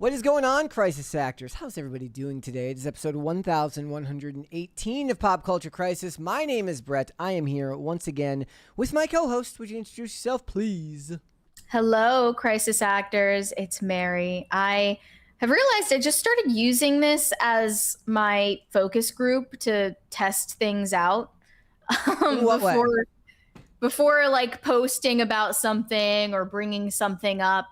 What is going on, Crisis Actors? How's everybody doing today? It is episode 1118 of Pop Culture Crisis. My name is Brett. I am here once again with my co-host. Would you introduce yourself, please? Hello, Crisis Actors. It's Mary. I have realized I just started using this as my focus group to test things out. What way? Before like posting about something or bringing something up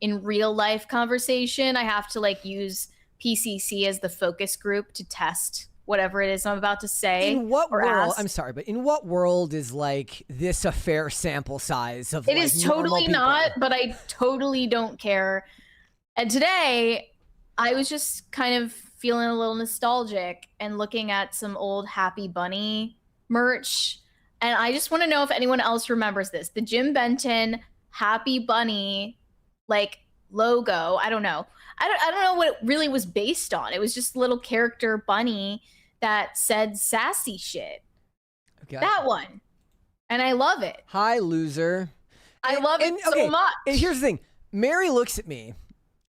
in real life conversation, I have to like use PCC as the focus group to test whatever it is I'm about to say. In what world? Ask. I'm sorry, but in what world is like this a fair sample size of? It is totally not, but I totally don't care. And today, I was just kind of feeling a little nostalgic and looking at some old Happy Bunny merch. And I just want to know if anyone else remembers this. The Jim Benton Happy Bunny like logo. I don't know. I don't know what it really was based on. It was just a little character bunny that said sassy shit. Okay. That one. And I love it. Hi, loser. I love it so much. And here's the thing. Mary looks at me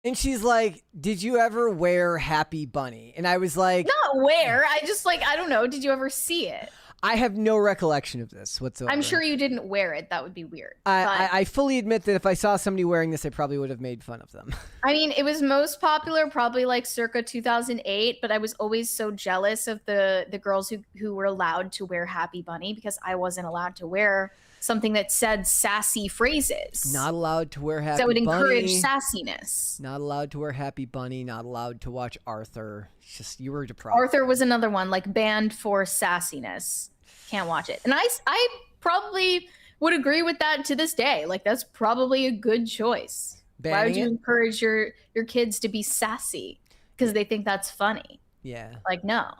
and she's like, did you ever wear Happy Bunny? And I was like, not wear. I just like, I don't know. Did you ever see it? I have no recollection of this whatsoever. I'm sure you didn't wear it. That would be weird. I fully admit that if I saw somebody wearing this, I probably would have made fun of them. I mean, it was most popular probably like circa 2008, but I was always so jealous of the girls who were allowed to wear Happy Bunny because I wasn't allowed to wear something that said sassy phrases. Not allowed to wear Happy Bunny. That would encourage sassiness. Not allowed to wear Happy Bunny. Not allowed to watch Arthur. It's just, you were deprived. Arthur was another one, like banned for sassiness. Can't watch it. And I probably would agree with that to this day. Like, that's probably a good choice. Why would you encourage your kids to be sassy? Because they think that's funny. Yeah. Like, no.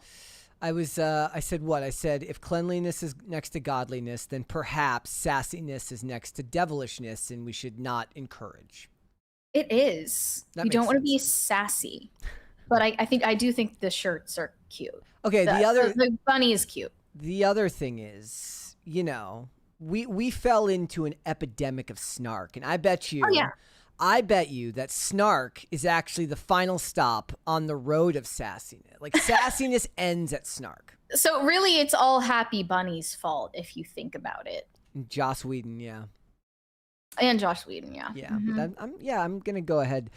I said, if cleanliness is next to godliness, then perhaps sassiness is next to devilishness, and we should not encourage. It is. You don't want to be sassy. But I do think the shirts are cute. Okay, the bunny is cute. The other thing is, you know, we fell into an epidemic of snark, and I bet you that snark is actually the final stop on the road of sassiness. Like, sassiness ends at snark. So really, it's all Happy Bunny's fault if you think about it. Joss Whedon, yeah. And Joss Whedon, yeah. Yeah, mm-hmm. I'm gonna go ahead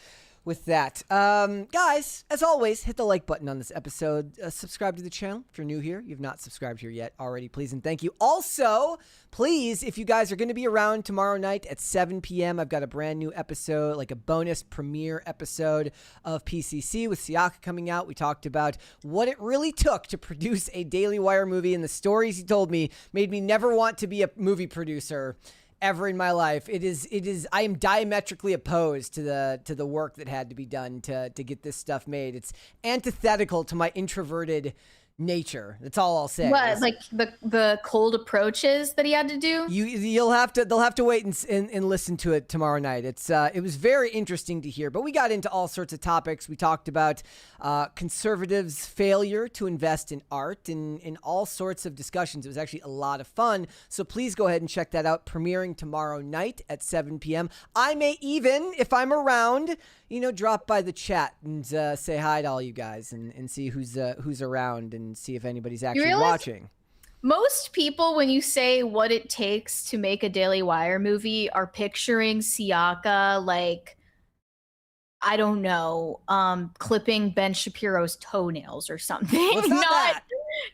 with that. Guys, as always, hit the like button on this episode. Subscribe to the channel if you're new here. You've not subscribed here yet already, please and thank you. Also, please, if you guys are going to be around tomorrow night at 7 p.m., I've got a brand new episode, like a bonus premiere episode of PCC with Siaka coming out. We talked about what it really took to produce a Daily Wire movie, and the stories he told me made me never want to be a movie producer ever in my life. I am diametrically opposed to the work that had to be done to get this stuff made. It's antithetical to my introverted nature. That's all I'll say. What, like the cold approaches that he had to do? They'll have to wait and listen to it tomorrow night. It was very interesting to hear, but we got into all sorts of topics. We talked about conservatives' failure to invest in art and in all sorts of discussions. It was actually a lot of fun. So please go ahead and check that out. Premiering tomorrow night at 7 p.m. I may even, if I'm around, drop by the chat and say hi to all you guys and see who's around and see if anybody's actually watching. Most people, when you say what it takes to make a Daily Wire movie, are picturing Siaka like, I don't know, clipping Ben Shapiro's toenails or something. Well,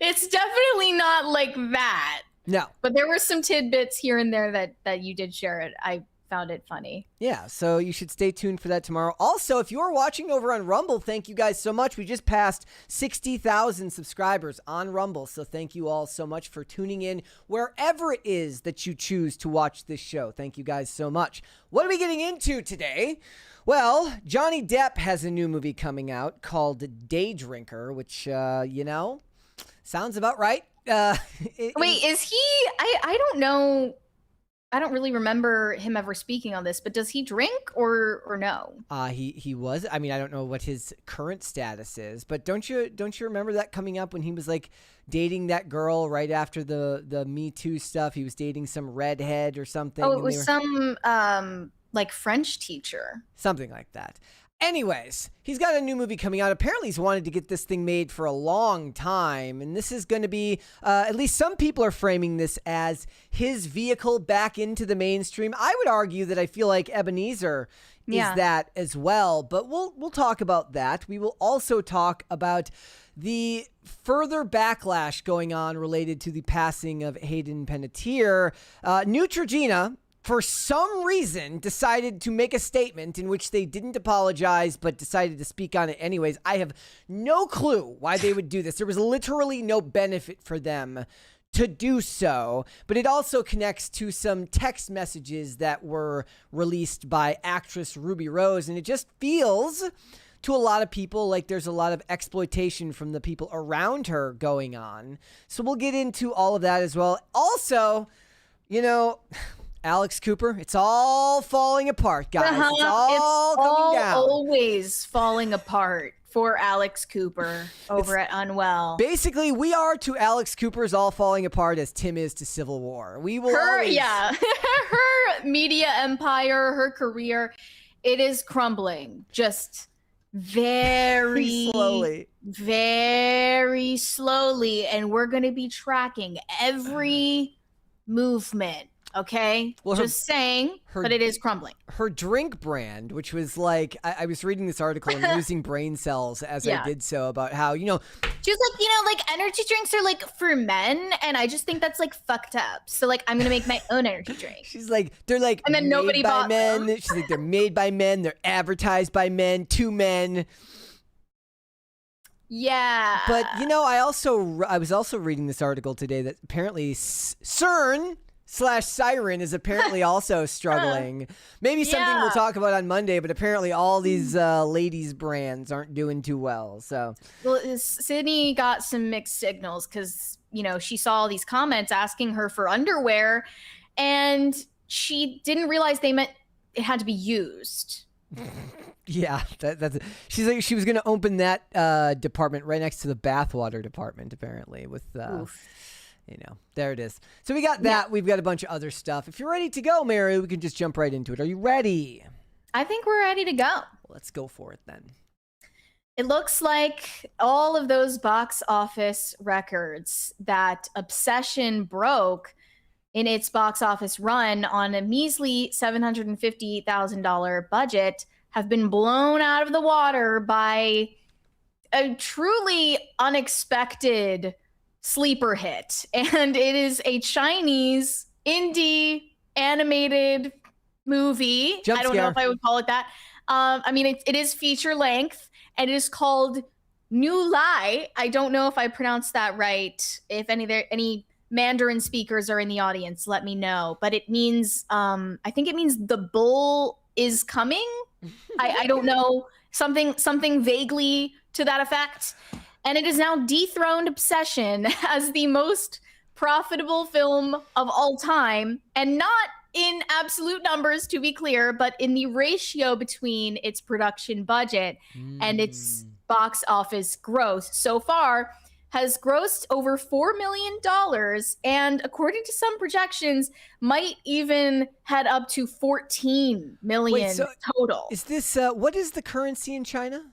it's definitely not like that. No. But there were some tidbits here and there that you did share it. I found it funny. Yeah, so you should stay tuned for that tomorrow. Also, if you're watching over on Rumble, thank you guys so much. We just passed 60,000 subscribers on Rumble, so thank you all so much for tuning in wherever it is that you choose to watch this show. Thank you guys so much. What are we getting into today? Well, Johnny Depp has a new movie coming out called Day Drinker, which, sounds about right. Wait, is he? I don't know. I don't really remember him ever speaking on this, but does he drink or no? He was. I mean, I don't know what his current status is, but don't you remember that coming up when he was like dating that girl right after the Me Too stuff? He was dating some redhead or something. Oh, it was some like French teacher. Something like that. Anyways, he's got a new movie coming out. Apparently, he's wanted to get this thing made for a long time. And this is going to be, at least some people are framing this as his vehicle back into the mainstream. I would argue that I feel like Ebenezer is that as well. But we'll talk about that. We will also talk about the further backlash going on related to the passing of Hayden Panettiere. Neutrogena, for some reason, decided to make a statement in which they didn't apologize but decided to speak on it anyways. I have no clue why they would do this. There was literally no benefit for them to do so, but it also connects to some text messages that were released by actress Ruby Rose, and it just feels to a lot of people like there's a lot of exploitation from the people around her going on. So we'll get into all of that as well. Also, Alex Cooper, it's all falling apart, guys. It's all coming down. Always falling apart for Alex Cooper over at Unwell. Basically, we are to Alex Cooper's all falling apart as Tim is to Civil War. We will her media empire, her career, it is crumbling. Just very slowly. Very slowly. And we're going to be tracking every movement. Okay, well, just saying, but it is crumbling. Her drink brand, which was like, I was reading this article and losing brain cells as I did so about how, she was like, energy drinks are like for men, and I just think that's like fucked up. So like, I'm gonna make my own energy drink. She's like, they're like, and then nobody bought men. them. She's like, they're made by men, they're advertised by men, to men. Yeah. But I was also reading this article today that apparently CERN/Siren is apparently also struggling. Maybe something we'll talk about on Monday, but apparently all these ladies' brands aren't doing too well. So, Sydney got some mixed signals because, she saw all these comments asking her for underwear, and she didn't realize they meant it had to be used. Yeah, that's. She's like, she was going to open that department right next to the bathwater department, apparently, with. There it is. So we got that. We've got a bunch of other stuff. If you're ready to go, Mary, we can just jump right into it. Are you ready? I think we're ready to go. Well, let's go for it then. It looks like all of those box office records that Obsession broke in its box office run on a measly $750,000 budget have been blown out of the water by a truly unexpected sleeper hit, and it is a Chinese indie animated movie. I don't know if I would call it that. It is feature length, and it is called New Lai. I don't know if I pronounced that right. If any Mandarin speakers are in the audience, let me know. But it means, I think it means the bull is coming. I don't know, something vaguely to that effect. And it is now dethroned Obsession as the most profitable film of all time. And not in absolute numbers, to be clear, but in the ratio between its production budget and its box office gross so far has grossed over $4 million. And according to some projections, might even head up to 14 million total. Is this, what is the currency in China?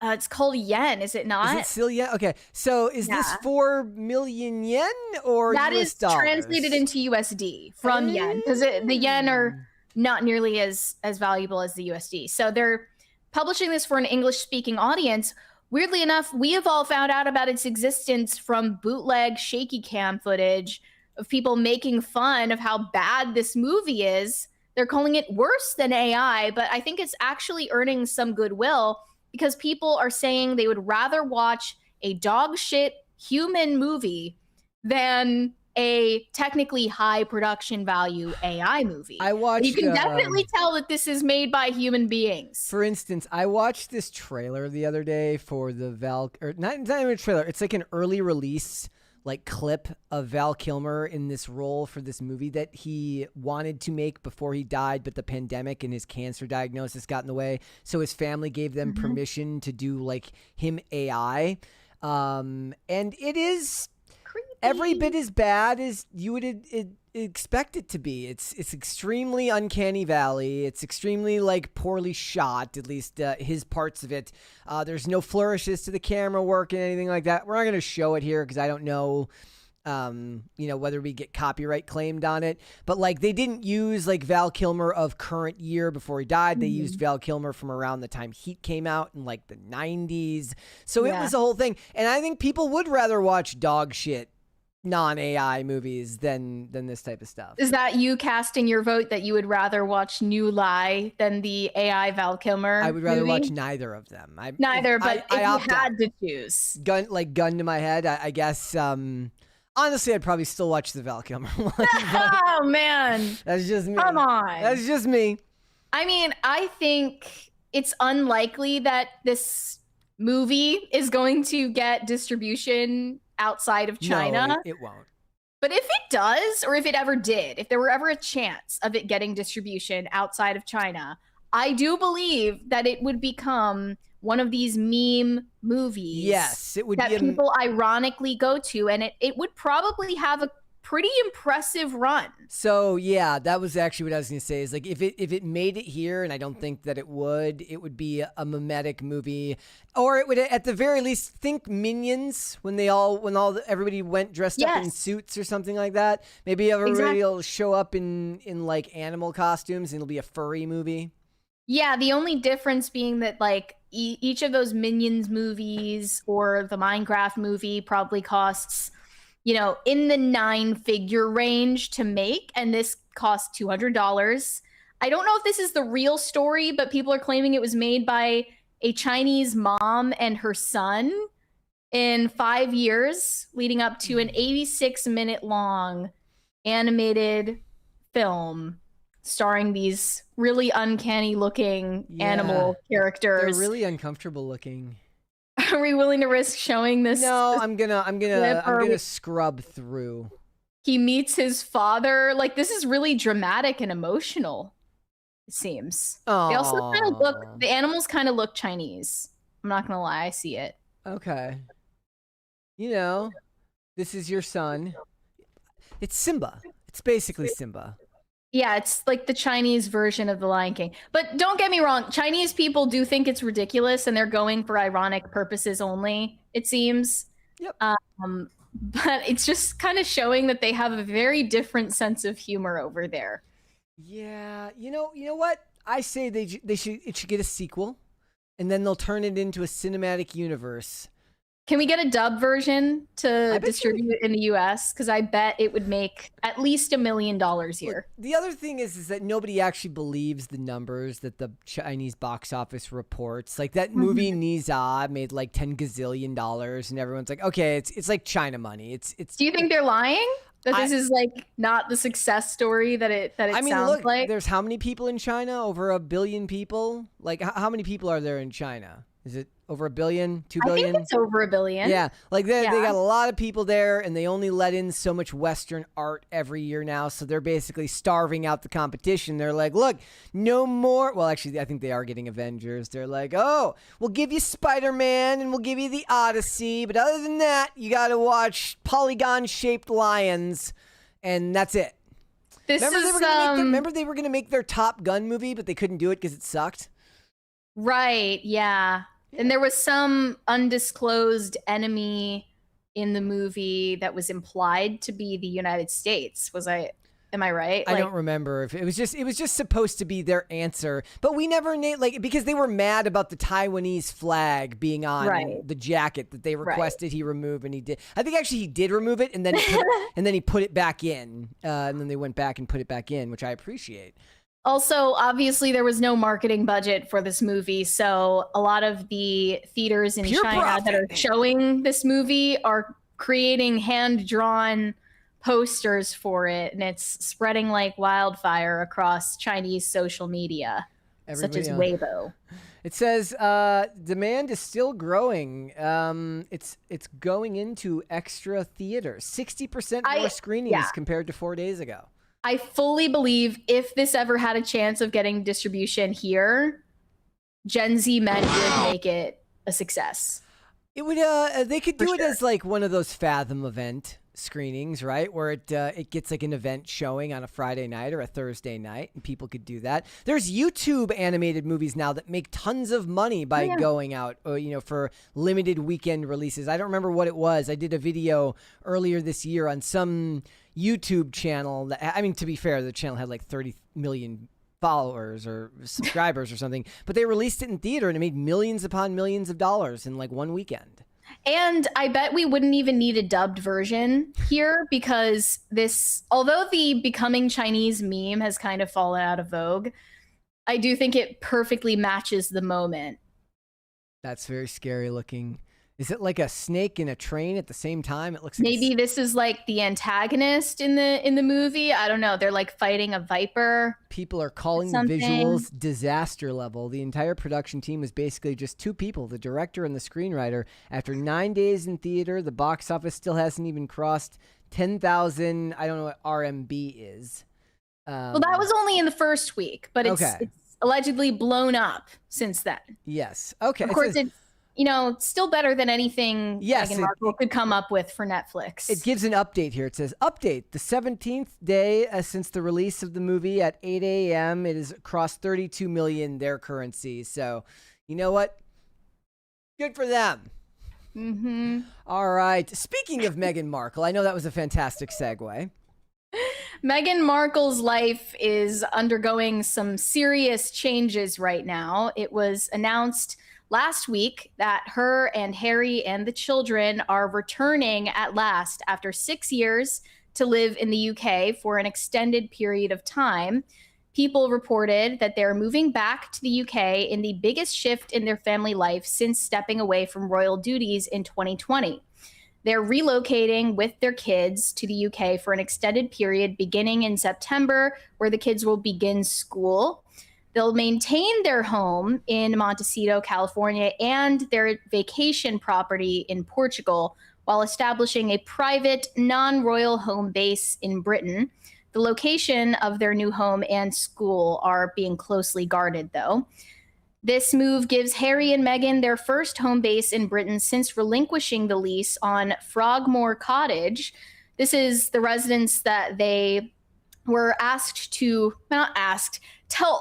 It's called yen, is it not? Is it still yen? Okay, so is this 4 million yen or that US is dollars? Translated into USD from yen, because the yen are not nearly as valuable as the USD. So they're publishing this for an English-speaking audience. Weirdly enough, we have all found out about its existence from bootleg shaky cam footage of people making fun of how bad this movie is. They're calling it worse than AI, but I think it's actually earning some goodwill, because people are saying they would rather watch a dog shit human movie than a technically high production value AI movie. You can definitely tell that this is made by human beings. For instance, I watched this trailer the other day for the not even a trailer. It's like an early release clip of Val Kilmer in this role for this movie that he wanted to make before he died, but the pandemic and his cancer diagnosis got in the way. So his family gave them permission to do him AI. And it is creepy. Every bit as bad as you would expect it to be. It's extremely uncanny valley. It's extremely like poorly shot, at least his parts of it. There's no flourishes to the camera work and anything like that. We're not going to show it here because I don't know whether we get copyright claimed on it, but like they didn't use like Val Kilmer of current year before he died. They used Val Kilmer from around the time Heat came out in like the 90s. So it was a whole thing. And I think people would rather watch dog shit non-AI movies than this type of stuff. Is that you casting your vote that you would rather watch New Lie than the AI Val Kilmer I would rather movie? watch neither of them. But if you had to choose. Gun to my head, I guess honestly, I'd probably still watch the Val Kilmer one. Oh, man. That's just me. Come on. That's just me. I mean, I think it's unlikely that this movie is going to get distribution outside of China. No, it won't. But if it does, or if it ever did, if there were ever a chance of it getting distribution outside of China, I do believe that it would become one of these meme movies. Yes, it would that be people ironically go to, and it would probably have a pretty impressive run. So yeah, that was actually what I was going to say. Is like if it made it here, and I don't think that it would be a mimetic movie, or it would at the very least think Minions when everybody went dressed up in suits or something like that. Maybe everybody will show up in like animal costumes, and it'll be a furry movie. Yeah, the only difference being that like each of those Minions movies or the Minecraft movie probably costs, in the 9-figure range to make, and this costs $200. I don't know if this is the real story, but people are claiming it was made by a Chinese mom and her son in 5 years, leading up to an 86-minute long animated film starring these really uncanny looking animal characters. They're really uncomfortable looking. Are we willing to risk showing this? No, I'm gonna scrub through. He meets his father. Like, this is really dramatic and emotional, it seems. Aww. They also the animals kind of look Chinese. I'm not gonna lie, I see it. Okay. This is your son. It's Simba. It's basically Simba. Yeah, it's like the Chinese version of The Lion King. But don't get me wrong, Chinese people do think it's ridiculous, and they're going for ironic purposes only, it seems. Yep. But it's just kind of showing that they have a very different sense of humor over there. Yeah, you know what? I say it should get a sequel, and then they'll turn it into a cinematic universe. Can we get a dub version to distribute in the US? Because I bet it would make at least $1 million here. Look, the other thing is that nobody actually believes the numbers that the Chinese box office reports. Like that movie Niza made like $10 gazillion, and everyone's like, okay, it's like China money. It's. Do you think they're lying? That this is like not the success story that it sounds like? There's how many people in China? Over 1 billion people? Like how many people are there in China? Is it over 1 billion, 2 billion? I think it's over 1 billion. Yeah, like they got a lot of people there, and they only let in so much Western art every year now, so they're basically starving out the competition. They're like, look, no more. Well, actually, I think they are getting Avengers. They're like, oh, we'll give you Spider-Man, and we'll give you the Odyssey, but other than that, you got to watch polygon-shaped lions, and that's it. Remember they were going to make their Top Gun movie, but they couldn't do it because it sucked? Right, yeah. And there was some undisclosed enemy in the movie that was implied to be the United States. Am I right? I don't remember if it was just supposed to be their answer, but we never because they were mad about the Taiwanese flag being on the jacket that they requested he remove, and he did. I think actually he did remove it, and then he put it back in, and then they went back and put it back in, which I appreciate. Also, obviously, there was no marketing budget for this movie, so a lot of the theaters in China that are showing this movie are creating hand-drawn posters for it, and it's spreading like wildfire across Chinese social media, such as Weibo. It says demand is still growing. It's going into extra theaters. 60% more screenings compared to 4 days ago. I fully believe if this ever had a chance of getting distribution here, Gen Z men would make it a success. It would. They could do it as like one of those Fathom event screenings, right? Where it gets like an event showing on a Friday night or a Thursday night, and people could do that. There's YouTube animated movies now that make tons of money by going out, for limited weekend releases. I don't remember what it was. I did a video earlier this year on some YouTube channel. To be fair, the channel had like 30 million followers or subscribers or something, but they released it in theater and it made millions upon millions of dollars in like one weekend. And I bet we wouldn't even need a dubbed version here because although the becoming Chinese meme has kind of fallen out of vogue, I do think it perfectly matches the moment. That's very scary looking. Is it like a snake in a train at the same time? It looks like maybe this is like the antagonist in the movie. I don't know. They're like fighting a viper. People are calling the visuals disaster level. The entire production team was basically just two people, the director and the screenwriter. After 9 days in theater, the box office still hasn't even crossed 10,000. I don't know what RMB is. Well, that was only in the first week, but it's allegedly blown up since then. Yes. Okay. Of course, it's still better than anything Meghan Markle could come up with for Netflix. It gives an update here. It says, update, the 17th day since the release of the movie at 8 a.m. It has crossed 32 million, their currency. So, you know what? Good for them. Mm-hmm. All right. Speaking of Meghan Markle, I know that was a fantastic segue. Meghan Markle's life is undergoing some serious changes right now. It was announced last week that her and Harry and the children are returning at last after 6 years to live in the UK for an extended period of time. People reported that they're moving back to the UK in the biggest shift in their family life since stepping away from royal duties in 2020. They're relocating with their kids to the UK for an extended period beginning in September, where the kids will begin school. They'll maintain their home in Montecito, California, and their vacation property in Portugal, while establishing a private, non-royal home base in Britain. The location of their new home and school are being closely guarded, though. This move gives Harry and Meghan their first home base in Britain since relinquishing the lease on Frogmore Cottage. This is the residence that they were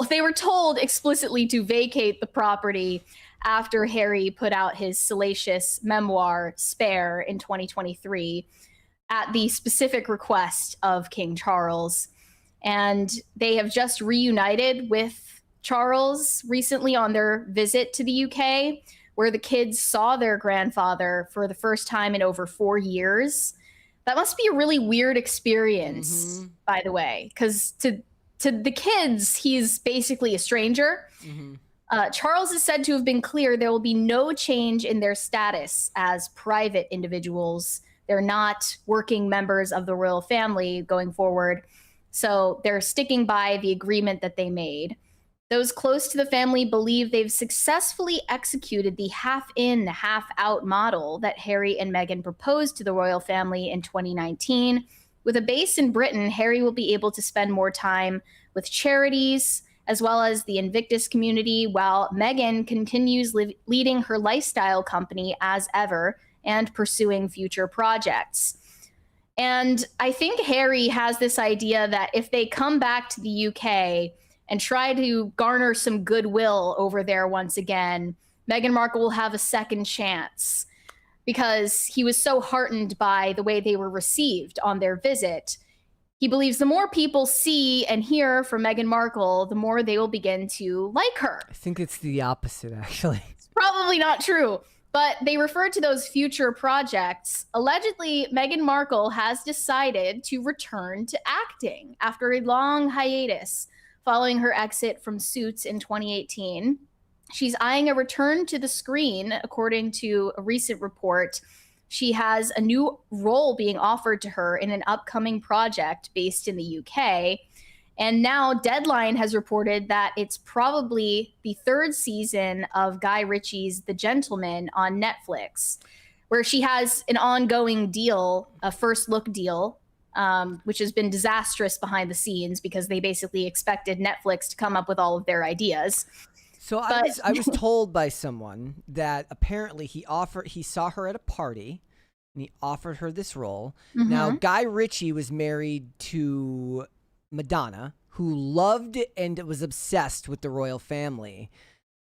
they were told explicitly to vacate the property after Harry put out his salacious memoir, Spare, in 2023 at the specific request of King Charles. And they have just reunited with Charles recently on their visit to the UK, where the kids saw their grandfather for the first time in over 4 years. That must be a really weird experience, by the way, because to the kids, he's basically a stranger. Charles is said to have been clear there will be no change in their status as private individuals. They're not working members of the royal family going forward. So they're sticking by the agreement that they made. Those close to the family believe they've successfully executed the half-in, half-out model that Harry and Meghan proposed to the royal family in 2019. With a base in Britain, Harry will be able to spend more time with charities as well as the Invictus community, while Meghan continues leading her lifestyle company as ever and pursuing future projects. And I think Harry has this idea that if they come back to the UK and try to garner some goodwill over there once again, Meghan Markle will have a second chance, because he was so heartened by the way they were received on their visit. He believes the more people see and hear from Meghan Markle, the more they will begin to like her. I think it's the opposite, actually. It's probably not true, but they refer to those future projects. Allegedly, Meghan Markle has decided to return to acting after a long hiatus following her exit from Suits in 2018. She's eyeing a return to the screen, according to a recent report. She has a new role being offered to her in an upcoming project based in the UK. And now Deadline has reported that it's probably the third season of Guy Ritchie's The Gentleman on Netflix, where she has an ongoing deal, a first look deal, which has been disastrous behind the scenes because they basically expected Netflix to come up with all of their ideas. So I was told by someone that apparently he saw her at a party and he offered her this role. Mhm. Now, Guy Ritchie was married to Madonna, who loved and was obsessed with the royal family.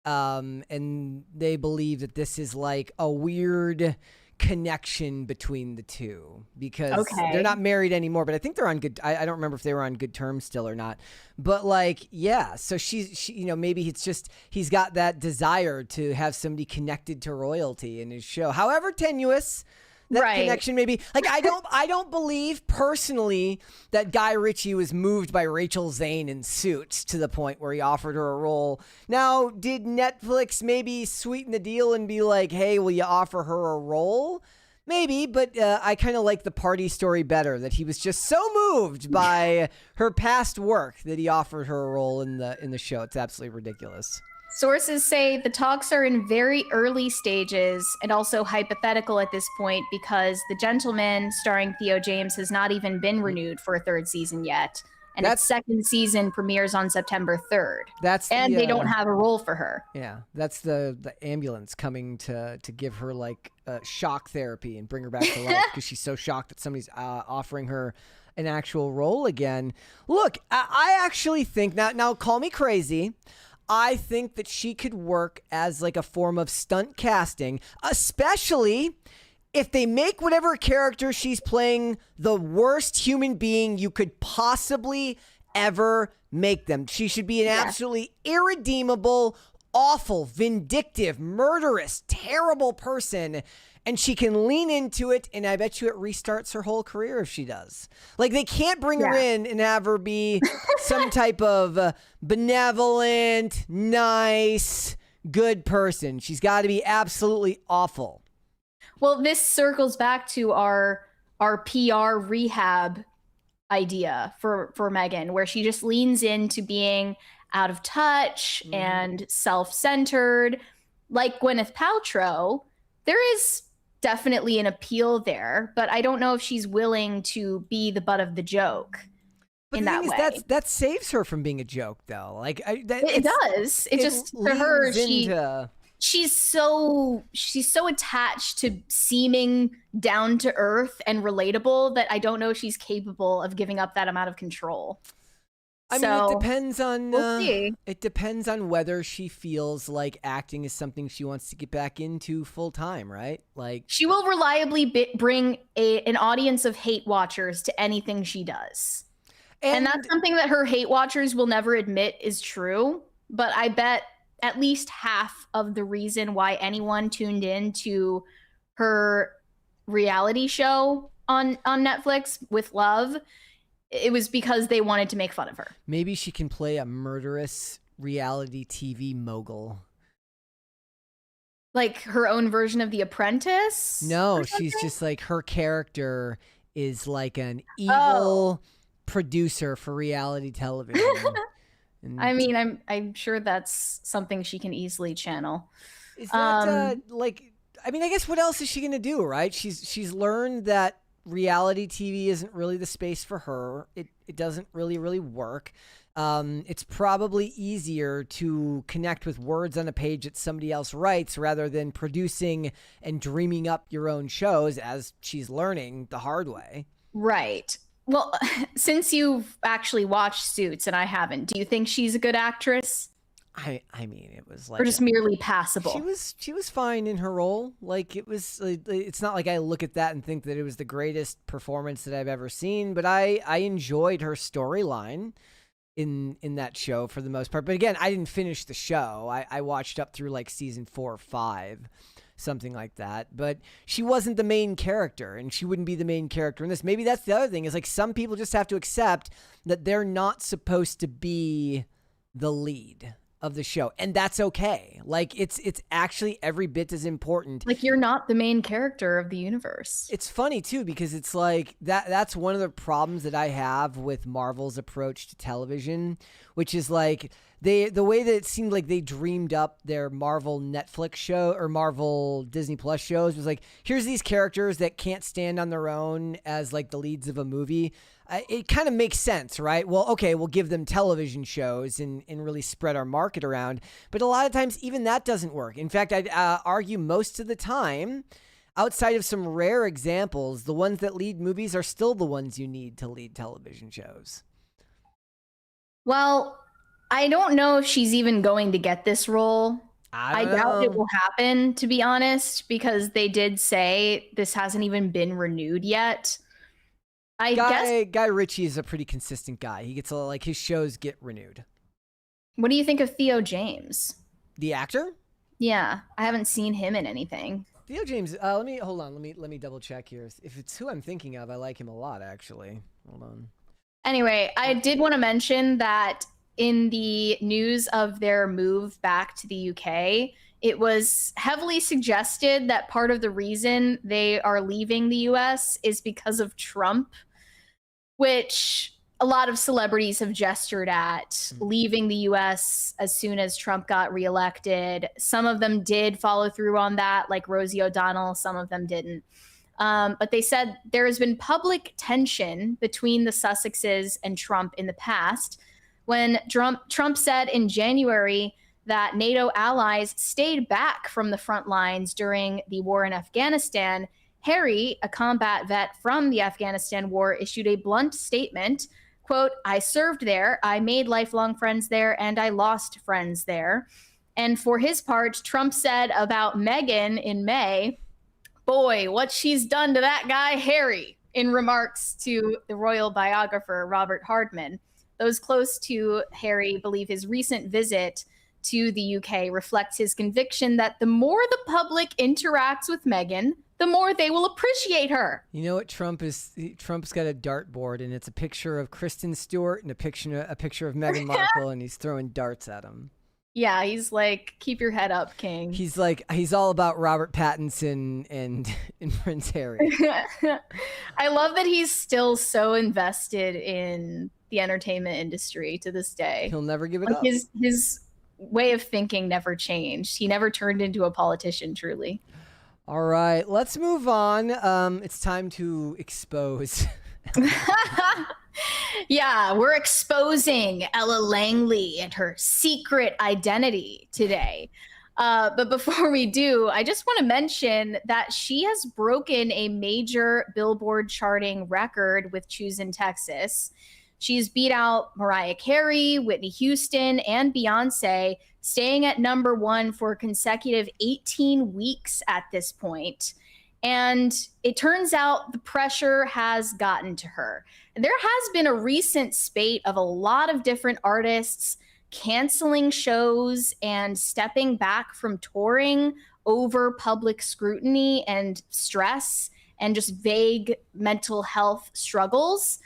And they believe that this is like a weird connection between the two because they're not married anymore, but I think they're on good. I don't remember if they were on good terms still or not, but like, yeah. So she, maybe it's just, he's got that desire to have somebody connected to royalty in his show, however tenuous that connection may be. Like, I don't believe personally that Guy Ritchie was moved by Rachel Zane in Suits to the point where he offered her a role. Now, did Netflix maybe sweeten the deal and be like, hey, will you offer her a role? Maybe, but I kind of like the party story better, that he was just so moved by her past work that he offered her a role in the show. It's absolutely ridiculous. Sources say the talks are in very early stages and also hypothetical at this point because The Gentleman, starring Theo James, has not even been renewed for a third season yet. And its second season premieres on September 3rd. They don't have a role for her. Yeah, that's the ambulance coming to give her like shock therapy and bring her back to life because she's so shocked that somebody's offering her an actual role again. Look, I actually think, now call me crazy, I think that she could work as like a form of stunt casting, especially if they make whatever character she's playing the worst human being you could possibly ever make them. She should be an absolutely irredeemable, awful, vindictive, murderous, terrible person. And she can lean into it, and I bet you it restarts her whole career if she does. Like, they can't bring her in and have her be some type of benevolent, nice, good person. She's got to be absolutely awful. Well, this circles back to our PR rehab idea for Meghan, where she just leans into being out of touch and self-centered. Like Gwyneth Paltrow, there is definitely an appeal there, but I don't know if she's willing to be the butt of the joke. But in the that thing way. Is that saves her from being a joke, though. Like it does. It just, for her, she's so attached to seeming down to earth and relatable that I don't know she's capable of giving up that amount of control. I mean, it depends on we'll see. It depends on whether she feels like acting is something she wants to get back into full time, right? Like, she will reliably bring an audience of hate watchers to anything she does. And that's something that her hate watchers will never admit is true, but I bet at least half of the reason why anyone tuned in to her reality show on Netflix with Love, it was because they wanted to make fun of her. Maybe she can play a murderous reality TV mogul. Like her own version of The Apprentice? No, she's just like, her character is like an evil producer for reality television. I mean, I'm sure that's something she can easily channel. Is that like, I mean, I guess what else is she gonna do, right? She's learned that reality TV isn't really the space for her. It doesn't really work. It's probably easier to connect with words on a page that somebody else writes rather than producing and dreaming up your own shows, as she's learning the hard way. Right. Well, since you've actually watched Suits and I haven't, do you think she's a good actress? I mean, it was like, or just merely passable. She was fine in her role. Like, it was. It's not like I look at that and think that it was the greatest performance that I've ever seen. But I enjoyed her storyline in that show for the most part. But again, I didn't finish the show. I watched up through like season 4 or 5, something like that. But she wasn't the main character, and she wouldn't be the main character in this. Maybe that's the other thing. Is like, some people just have to accept that they're not supposed to be the lead of the show, and that's okay. Like, it's actually every bit as important. Like, you're not the main character of the universe. It's funny too, because it's like that's one of the problems that I have with Marvel's approach to television, which is like the way that it seemed like they dreamed up their Marvel Netflix show or Marvel Disney Plus shows was like, here's these characters that can't stand on their own as like the leads of a movie. It kind of makes sense, right? Well, okay, we'll give them television shows and really spread our market around. But a lot of times, even that doesn't work. In fact, I'd argue most of the time, outside of some rare examples, the ones that lead movies are still the ones you need to lead television shows. Well, I don't know if she's even going to get this role. I doubt it will happen, to be honest, because they did say this hasn't even been renewed yet. I guess Guy Ritchie is a pretty consistent guy. He gets his shows get renewed. What do you think of Theo James? The actor? Yeah, I haven't seen him in anything. Theo James, let me double check here. If it's who I'm thinking of, I like him a lot, actually. Hold on. Anyway, I did want to mention that in the news of their move back to the UK, it was heavily suggested that part of the reason they are leaving the US is because of Trump, which a lot of celebrities have gestured at leaving the US as soon as Trump got reelected. Some of them did follow through on that, like Rosie O'Donnell. Some of them didn't. But they said there has been public tension between the Sussexes and Trump in the past, when Trump said in January that NATO allies stayed back from the front lines during the war in Afghanistan. Harry, a combat vet from the Afghanistan war, issued a blunt statement, quote, "I served there, I made lifelong friends there, and I lost friends there." And for his part, Trump said about Meghan in May, "Boy, what she's done to that guy, Harry," in remarks to the royal biographer, Robert Hardman. Those close to Harry believe his recent visit to the UK reflects his conviction that the more the public interacts with Meghan, the more they will appreciate her. You know what Trump's got a dartboard, and it's a picture of Kristen Stewart and a picture of Meghan Markle, and he's throwing darts at him. Yeah, he's like, keep your head up, King. He's all about Robert Pattinson and Prince Harry. I love that he's still so invested in the entertainment industry to this day. He'll never give it up. His way of thinking never changed. He never turned into a politician, truly. All right, let's move on. It's time to expose. Yeah, we're exposing Ella Langley and her secret identity today. But before we do, I just want to mention that she has broken a major Billboard charting record with Choosing Texas. She's beat out Mariah Carey, Whitney Houston, and Beyonce, staying at number one for a consecutive 18 weeks at this point. And it turns out the pressure has gotten to her. There has been a recent spate of a lot of different artists canceling shows and stepping back from touring over public scrutiny and stress and just vague mental health struggles.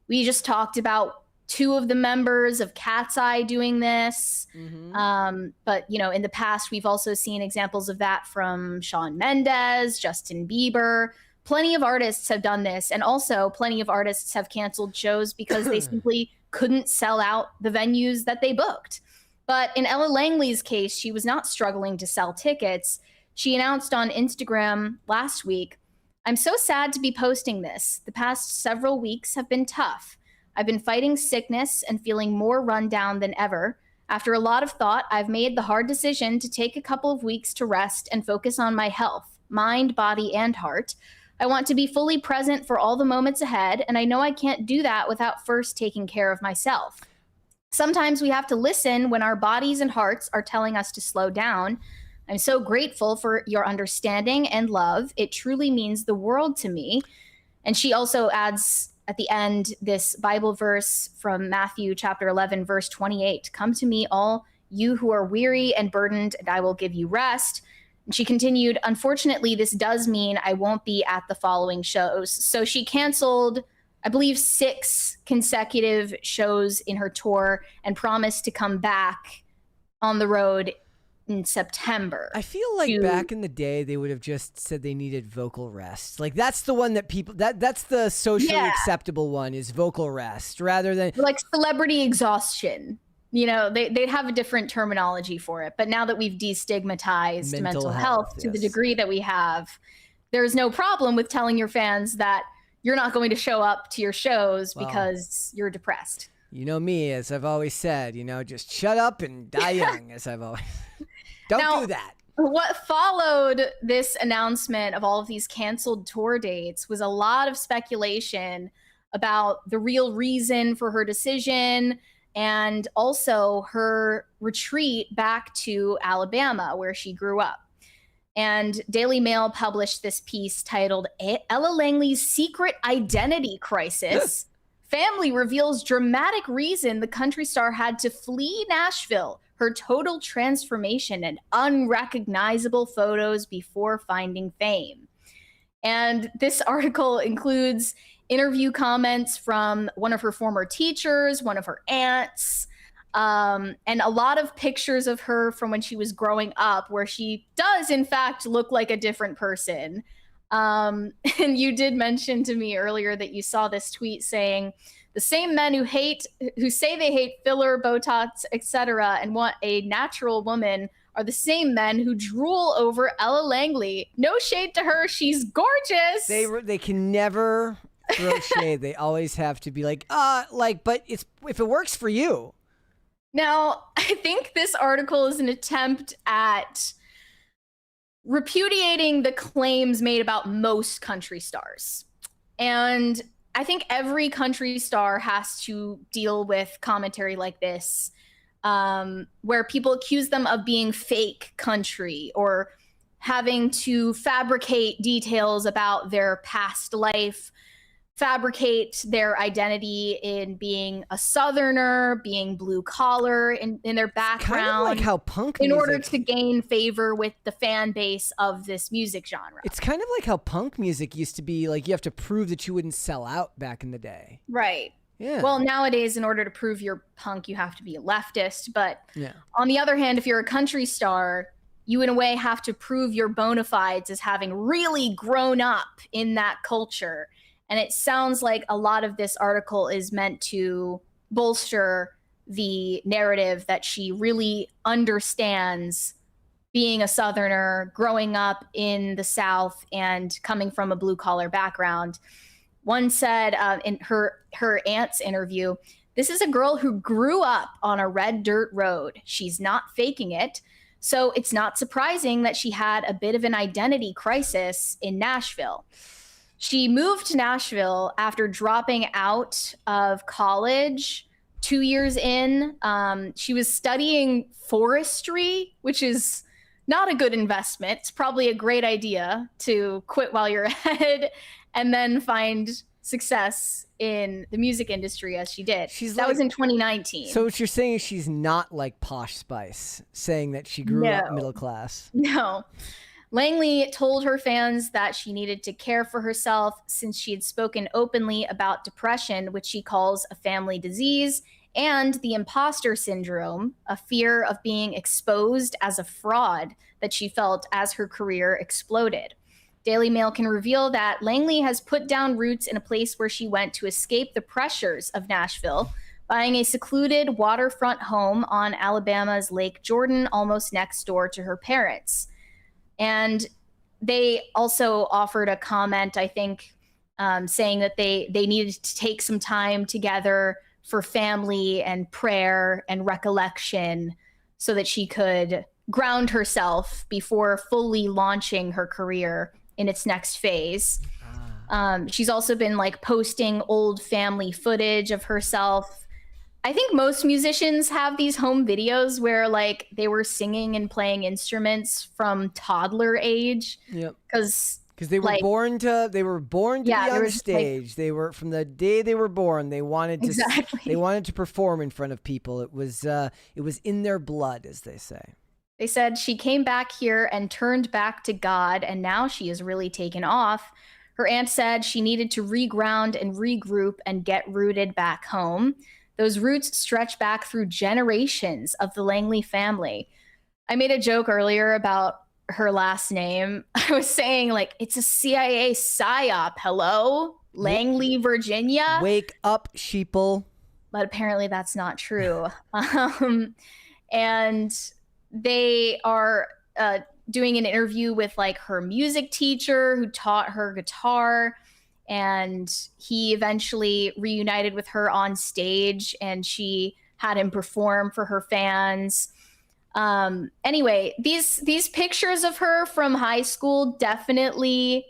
We just talked about two of the members of Cat's Eye doing this. Mm-hmm. But, in the past, we've also seen examples of that from Shawn Mendes, Justin Bieber. Plenty of artists have done this. And also plenty of artists have canceled shows because they simply couldn't sell out the venues that they booked. But in Ella Langley's case, she was not struggling to sell tickets. She announced on Instagram last week, "I'm so sad to be posting this. The past several weeks have been tough. I've been fighting sickness and feeling more run down than ever. After a lot of thought, I've made the hard decision to take a couple of weeks to rest and focus on my health, mind, body, and heart. I want to be fully present for all the moments ahead, and I know I can't do that without first taking care of myself. Sometimes we have to listen when our bodies and hearts are telling us to slow down. I'm so grateful for your understanding and love. It truly means the world to me." And she also adds at the end this Bible verse from Matthew chapter 11, verse 28. "Come to me, all you who are weary and burdened, and I will give you rest." And she continued, "Unfortunately, this does mean I won't be at the following shows." So she canceled, I believe, 6 consecutive shows in her tour and promised to come back on the road in September. I feel like back in the day, they would have just said they needed vocal rest. Like, that's the one that people, that's the socially acceptable one, is vocal rest, rather than like celebrity exhaustion. They'd have a different terminology for it. But now that we've destigmatized mental health to the degree that we have, there's no problem with telling your fans that you're not going to show up to your shows because you're depressed. You know me, as I've always said, just shut up and die young, as I've always... Don't do that. What followed this announcement of all of these canceled tour dates was a lot of speculation about the real reason for her decision and also her retreat back to Alabama, where she grew up. And Daily Mail published this piece titled Ella Langley's Secret Identity Crisis. Family reveals dramatic reason the country star had to flee Nashville, her total transformation and unrecognizable photos before finding fame. And this article includes interview comments from one of her former teachers, one of her aunts, and a lot of pictures of her from when she was growing up, where she does, in fact, look like a different person. And you did mention to me earlier that you saw this tweet saying, the same men who say they hate filler, Botox, etc., and want a natural woman are the same men who drool over Ella Langley. No shade to her; she's gorgeous. They can never throw shade. They always have to be like, but it's if it works for you. Now, I think this article is an attempt at repudiating the claims made about most country stars. And I think every country star has to deal with commentary like this, where people accuse them of being fake country or having to fabricate details about their past life, fabricate their identity in being a Southerner, being blue collar in their background, kind of like how punk in music, order to gain favor with the fan base of this music genre. It's kind of like how punk music used to be, like you have to prove that you wouldn't sell out back in the day. Right. Yeah. Well, nowadays, in order to prove you're punk, you have to be a leftist. But yeah. On the other hand, if you're a country star, you in a way have to prove your bona fides as having really grown up in that culture. And it sounds like a lot of this article is meant to bolster the narrative that she really understands being a Southerner, growing up in the South, and coming from a blue-collar background. One said in her aunt's interview, "This is a girl who grew up on a red dirt road. She's not faking it. So it's not surprising that she had a bit of an identity crisis in Nashville." She moved to Nashville after dropping out of college 2 years in. She was studying forestry, which is not a good investment. It's probably a great idea to quit while you're ahead and then find success in the music industry as she did. That was in 2019. So what you're saying is she's not like Posh Spice, saying that she grew up middle class. No. Langley told her fans that she needed to care for herself since she had spoken openly about depression, which she calls a family disease, and the imposter syndrome, a fear of being exposed as a fraud that she felt as her career exploded. Daily Mail can reveal that Langley has put down roots in a place where she went to escape the pressures of Nashville, buying a secluded waterfront home on Alabama's Lake Jordan, almost next door to her parents. And they also offered a comment, I think, saying that they needed to take some time together for family and prayer and recollection so that she could ground herself before fully launching her career in its next phase. She's also been like posting old family footage of herself. I think most musicians have these home videos where like they were singing and playing instruments from toddler age. Yep. Because they were born to be on stage. They were, from the day they were born, they wanted to perform in front of people. It was in their blood, as they say. They said she came back here and turned back to God, and now she is really taken off. Her aunt said she needed to reground and regroup and get rooted back home. Those roots stretch back through generations of the Langley family. I made a joke earlier about her last name. I was saying, like, it's a CIA psyop. Hello? Langley, Virginia? Wake up, sheeple. But apparently that's not true. And they are doing an interview with, like, her music teacher who taught her guitar. And he eventually reunited with her on stage, and she had him perform for her fans. Anyway, these pictures of her from high school definitely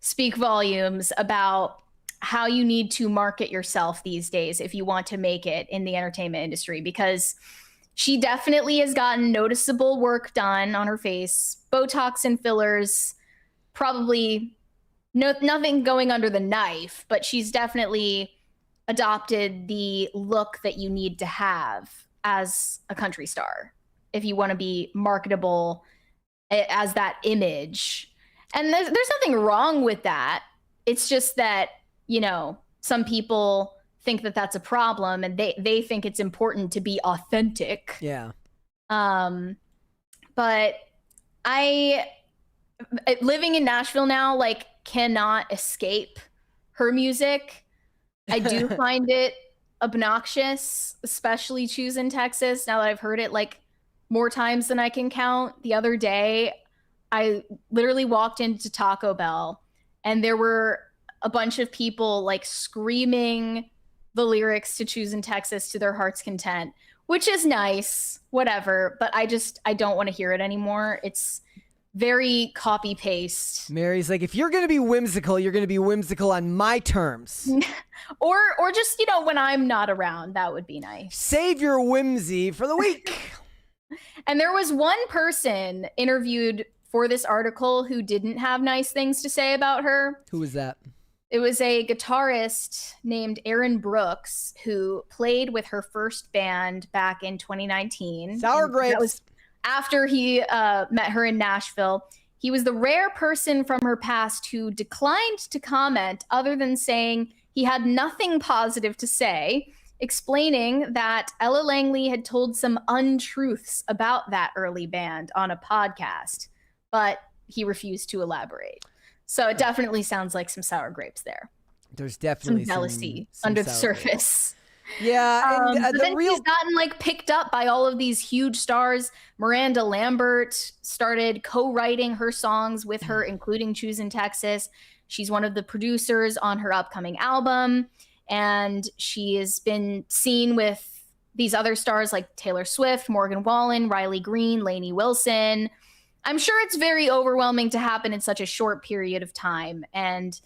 speak volumes about how you need to market yourself these days if you want to make it in the entertainment industry, because she definitely has gotten noticeable work done on her face, Botox and fillers, probably nothing going under the knife, but she's definitely adopted the look that you need to have as a country star if you want to be marketable as that image. And there's nothing wrong with that. It's just that, you know, some people think that that's a problem, and they think it's important to be authentic. Yeah. But living in Nashville now, like, cannot escape her music. I do find it obnoxious, especially Choose in Texas, now that I've heard it like more times than I can count. The other day, I literally walked into Taco Bell and there were a bunch of people like screaming the lyrics to Choose in Texas to their heart's content, which is nice, whatever. But I don't want to hear it anymore. It's very copy paste. Mary's like, if you're going to be whimsical, you're going to be whimsical on my terms. or just, you know, when I'm not around, that would be nice. Save your whimsy for the week. And there was one person interviewed for this article who didn't have nice things to say about her. Who was that? It was a guitarist named Aaron Brooks who played with her first band back in 2019. Sour Grapes. That was after he met her in Nashville. He was the rare person from her past who declined to comment, other than saying he had nothing positive to say, explaining that Ella Langley had told some untruths about that early band on a podcast, but he refused to elaborate. So it definitely sounds like some sour grapes there. There's definitely some jealousy some under the surface. Grapes. Yeah, and but then he's gotten like picked up by all of these huge stars. Miranda Lambert started co-writing her songs with her, including Choose in Texas. She's one of the producers on her upcoming album, and she has been seen with these other stars like Taylor Swift, Morgan Wallen, Riley Green, Lainey Wilson. I'm sure it's very overwhelming to happen in such a short period of time, and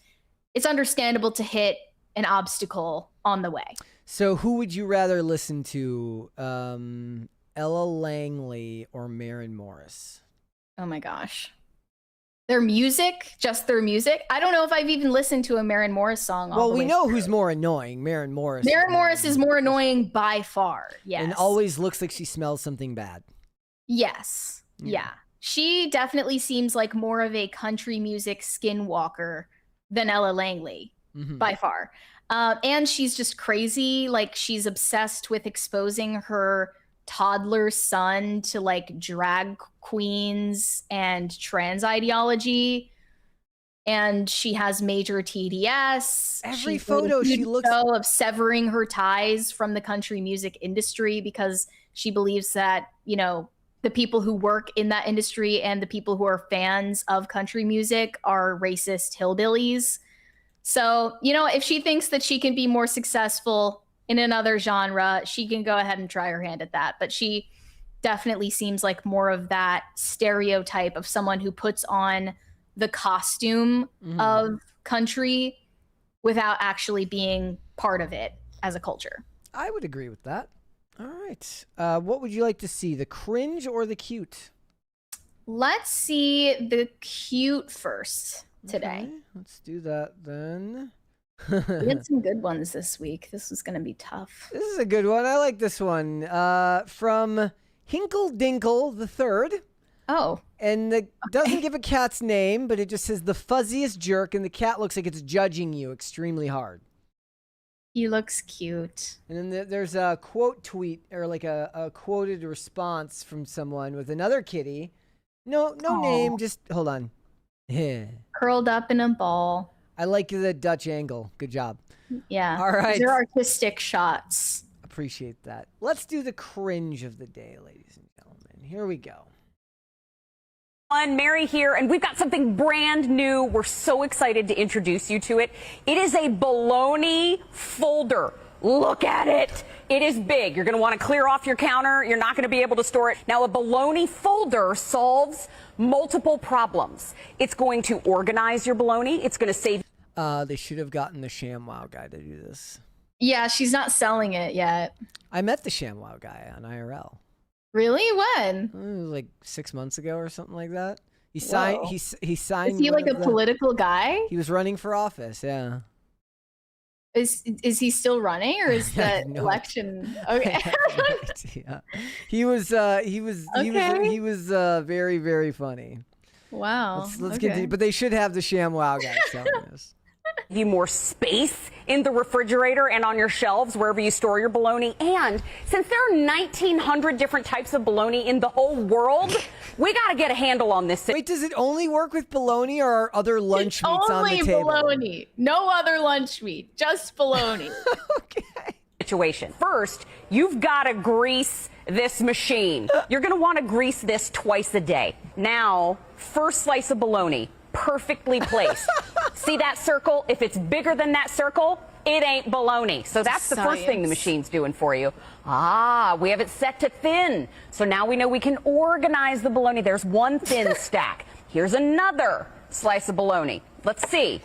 it's understandable to hit an obstacle on the way. So who would you rather listen to, Ella Langley or Maren Morris? Oh my gosh. Their music, just their music. I don't know if I've even listened to a Maren Morris song. Well, we know who's more annoying. Maren Morris. Maren Morris is more annoying by far. Yes. And always looks like she smells something bad. Yes. Yeah. She definitely seems like more of a country music skinwalker than Ella Langley, by far. And she's just crazy. Like, she's obsessed with exposing her toddler son to like drag queens and trans ideology. And she has major TDS. Every photo she looks of severing her ties from the country music industry because she believes that, you know, the people who work in that industry and the people who are fans of country music are racist hillbillies. So, you know, if she thinks that she can be more successful in another genre, she can go ahead and try her hand at that. But she definitely seems like more of that stereotype of someone who puts on the costume of country without actually being part of it as a culture. I would agree with that. All right. What would you like to see, the cringe or the cute? Let's see the cute first today. Okay, let's do that then. We had some good ones this week. This was going to be tough. This is a good one. I like this one. From Hinkle Dinkle the Third. Oh. And it doesn't give a cat's name, but it just says the fuzziest jerk, and the cat looks like it's judging you extremely hard. He looks cute. And then there's a quote tweet, or like a quoted response from someone with another kitty. No name, just hold on. Curled up in a ball. I like the Dutch angle. Good job. Yeah. All right. These are artistic shots. Appreciate that. Let's do the cringe of the day, ladies and gentlemen. Here we go. Mary here, and we've got something brand new. We're so excited to introduce you to it. It is a baloney folder. Look at it. It is big. You're going to want to clear off your counter. You're not going to be able to store it. Now, a bologna folder solves multiple problems. It's going to organize your bologna. It's going to save. They should have gotten the ShamWow guy to do this. Yeah, she's not selling it yet. I met the ShamWow guy on IRL. Really? When? It was like 6 months ago or something like that. He signed. Whoa. He signed. Is he like a political guy? He was running for office. Yeah. Is he still running, or is the election? Okay. Yeah. He was very, very funny. Wow. Let's continue. But they should have the ShamWow guy selling this. You more space in the refrigerator and on your shelves wherever you store your bologna. And since there are 1,900 different types of bologna in the whole world, we got to get a handle on this. Wait, does it only work with bologna, or are other lunch meats on the table? Only bologna. No other lunch meat. Just bologna. Okay. Situation. First, you've got to grease this machine. You're going to want to grease this twice a day. Now, first slice of bologna, perfectly placed. See that circle? If it's bigger than that circle, it ain't bologna. So that's the first thing the machine's doing for you. We have it set to thin. So now we know we can organize the bologna. There's one thin stack. Here's another slice of bologna. Let's see.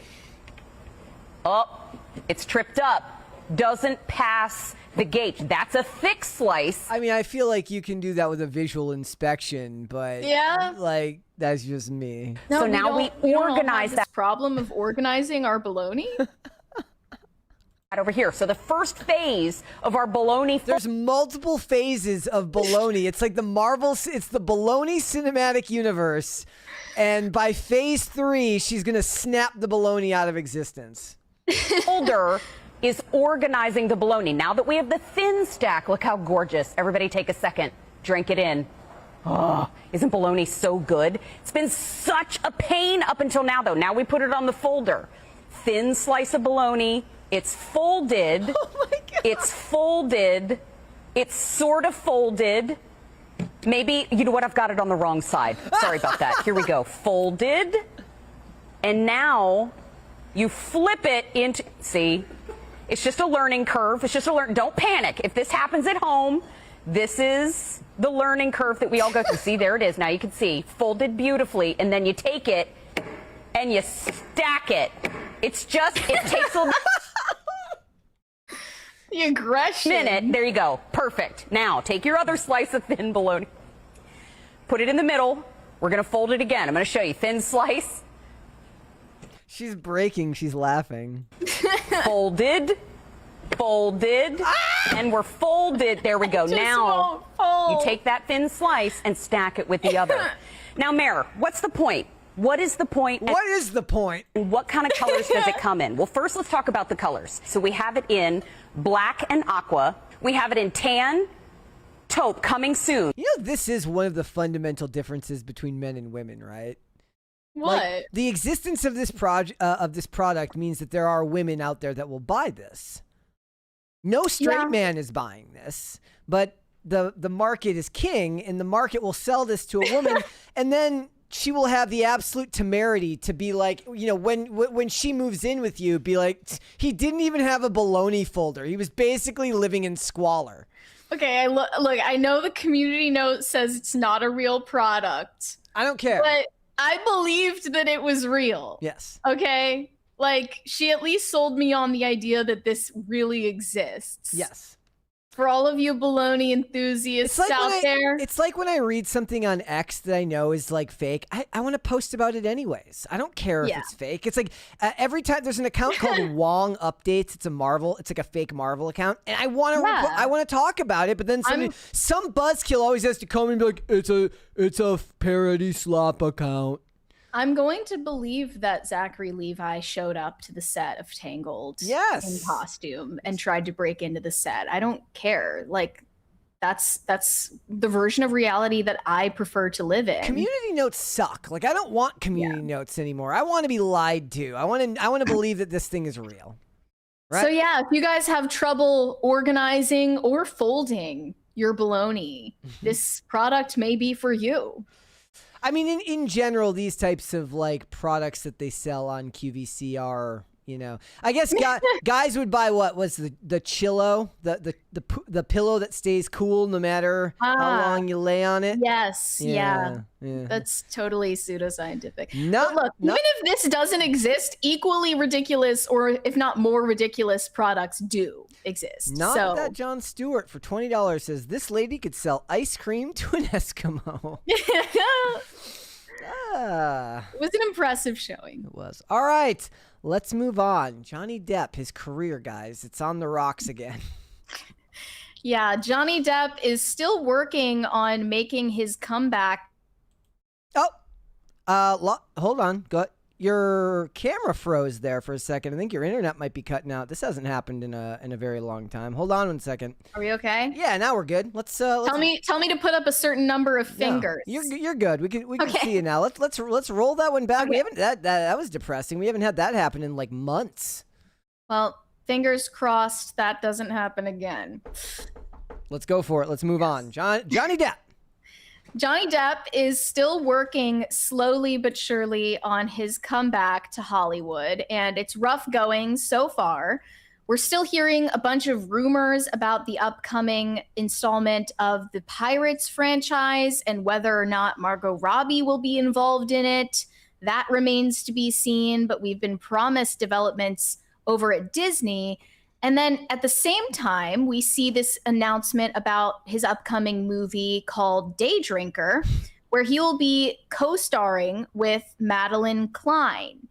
Oh, it's tripped up. Doesn't pass the gauge. That's a thick slice. I mean, I feel like you can do that with a visual inspection, but yeah, like that's just me. No, so now we organize that problem of organizing our bologna. Over here. So the first phase of our bologna. There's multiple phases of bologna. It's like it's the bologna cinematic universe. And by phase 3, she's going to snap the bologna out of existence. Folder is organizing the bologna. Now that we have the thin stack, look how gorgeous. Everybody take a second. Drink it in. Oh, isn't bologna so good? It's been such a pain up until now, though. Now we put it on the folder. Thin slice of bologna. It's folded. Oh my God. It's folded. It's sort of folded. Maybe, you know what? I've got it on the wrong side. Sorry about that. Here we go. Folded. And now you flip it into, see, it's just a learning curve. It's just don't panic. If this happens at home, this is the learning curve that we all go through. See, there it is. Now you can see folded beautifully. And then you take it and you stack it. It takes a the aggression. minute. There you go. Perfect. Now take your other slice of thin bologna. Put it in the middle. We're going to fold it again. I'm going to show you. Thin slice. She's breaking. She's laughing. Folded. Folded. And we're folded. There we go. Now you take that thin slice and stack it with the other. Now, Mare, what's the point? What is the point? What is the point? And what kind of colors does it come in? Well, first, let's talk about the colors. So we have it in black and aqua. We have it in tan, taupe, coming soon. You know, this is one of the fundamental differences between men and women, right? What? Like, the existence of this product means that there are women out there that will buy this. No straight man is buying this, but the market is king, and the market will sell this to a woman, and then she will have the absolute temerity to be like, you know, when she moves in with you, be like, he didn't even have a bologna folder. He was basically living in squalor. Okay, look, I know the community note says it's not a real product. I don't care. But I believed that it was real. Yes. Okay? Like, she at least sold me on the idea that this really exists. Yes. For all of you bologna enthusiasts out there. It's like when I read something on X that I know is like fake, I want to post about it anyways. I don't care if it's fake. It's like every time there's an account called Wong Updates, it's like a fake Marvel account, and I want to talk about it, but then some buzzkill always has to come and be like, it's a parody slop account. I'm going to believe that Zachary Levi showed up to the set of Tangled in costume and tried to break into the set. I don't care. Like, that's the version of reality that I prefer to live in. Community notes suck. Like, I don't want community notes anymore. I want to be lied to. I want to believe that this thing is real. Right? So yeah, if you guys have trouble organizing or folding your bologna, this product may be for you. I mean, in general, these types of like products that they sell on QVC are You know, I guess guys would buy what was the chillo, the pillow that stays cool no matter how long you lay on it. Yes, yeah. That's totally pseudoscientific. But look, even if this doesn't exist, equally ridiculous, or if not more ridiculous, products do exist. Not that Jon Stewart for $20 says this lady could sell ice cream to an Eskimo. It was an impressive showing. It was. All right, let's move on. Johnny Depp, his career, guys. It's on the rocks again. Yeah, Johnny Depp is still working on making his comeback. Hold on. Your camera froze there for a second. I think your internet might be cutting out. This hasn't happened in a very long time. Hold on 1 second. Are we okay? Yeah, now we're good. Let's tell me to put up a certain number of fingers. No, you're good. We can see you now. Let's roll that one back. Okay. We haven't that was depressing. We haven't had that happen in like months. Well, fingers crossed that doesn't happen again. Let's go for it. Let's move on. Johnny Depp. Johnny Depp is still working slowly but surely on his comeback to Hollywood, and it's rough going so far. We're still hearing a bunch of rumors about the upcoming installment of the Pirates franchise and whether or not Margot Robbie will be involved in it. That remains to be seen, but we've been promised developments over at Disney. And then at the same time, we see this announcement about his upcoming movie called Day Drinker, where he will be co-starring with Madeline Klein.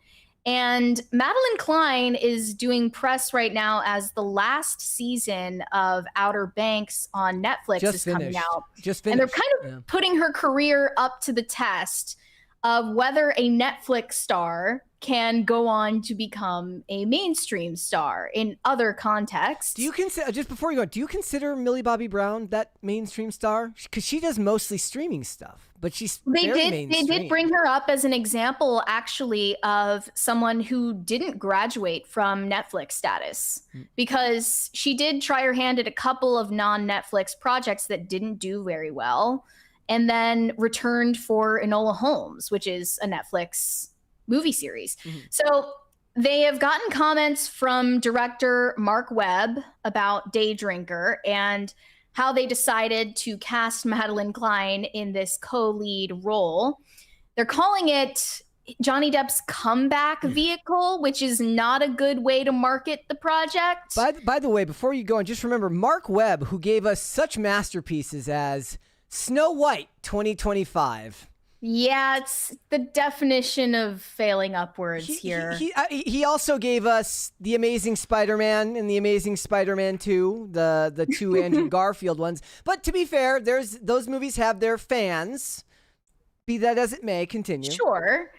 And Madeline Klein is doing press right now as the last season of Outer Banks on Netflix is coming out. And they're kind of putting her career up to the test of whether a Netflix star can go on to become a mainstream star in other contexts. Do you consider, just before you go, do you consider Millie Bobby Brown that mainstream star? Because she does mostly streaming stuff, but she's They did bring her up as an example, actually, of someone who didn't graduate from Netflix status, because she did try her hand at a couple of non-Netflix projects that didn't do very well, and then returned for Enola Holmes, which is a Netflix movie series. So they have gotten comments from director Mark Webb about Day Drinker and how they decided to cast Madeline Klein in this co-lead role. They're calling it Johnny Depp's comeback vehicle, which is not a good way to market the project. By the way, before you go on, just remember Mark Webb, who gave us such masterpieces as Snow White 2025. Yeah, it's the definition of failing upwards here. He also gave us The Amazing Spider-Man and The Amazing Spider-Man 2, the two Andrew Garfield ones. But to be fair, those movies have their fans. Be that as it may, continue. Sure.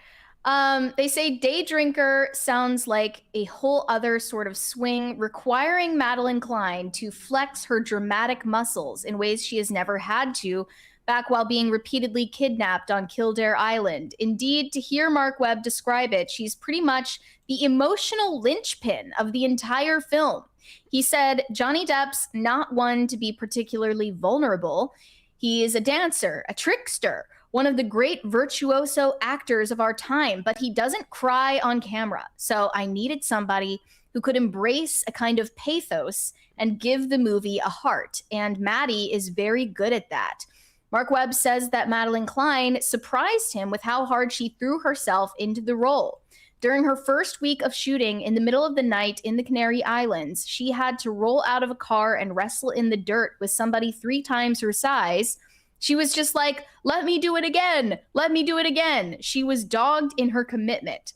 They say Day Drinker sounds like a whole other sort of swing, requiring Madeline Klein to flex her dramatic muscles in ways she has never had to, back while being repeatedly kidnapped on Kildare Island. Indeed, to hear Mark Webb describe it, she's pretty much the emotional linchpin of the entire film. He said, Johnny Depp's not one to be particularly vulnerable. He is a dancer, a trickster, one of the great virtuoso actors of our time, but he doesn't cry on camera. So I needed somebody who could embrace a kind of pathos and give the movie a heart. And Maddie is very good at that. Mark Webb says that Madeline Klein surprised him with how hard she threw herself into the role. During her first week of shooting in the middle of the night in the Canary Islands, she had to roll out of a car and wrestle in the dirt with somebody 3 times her size. She was just like, let me do it again. Let me do it again. She was dogged in her commitment.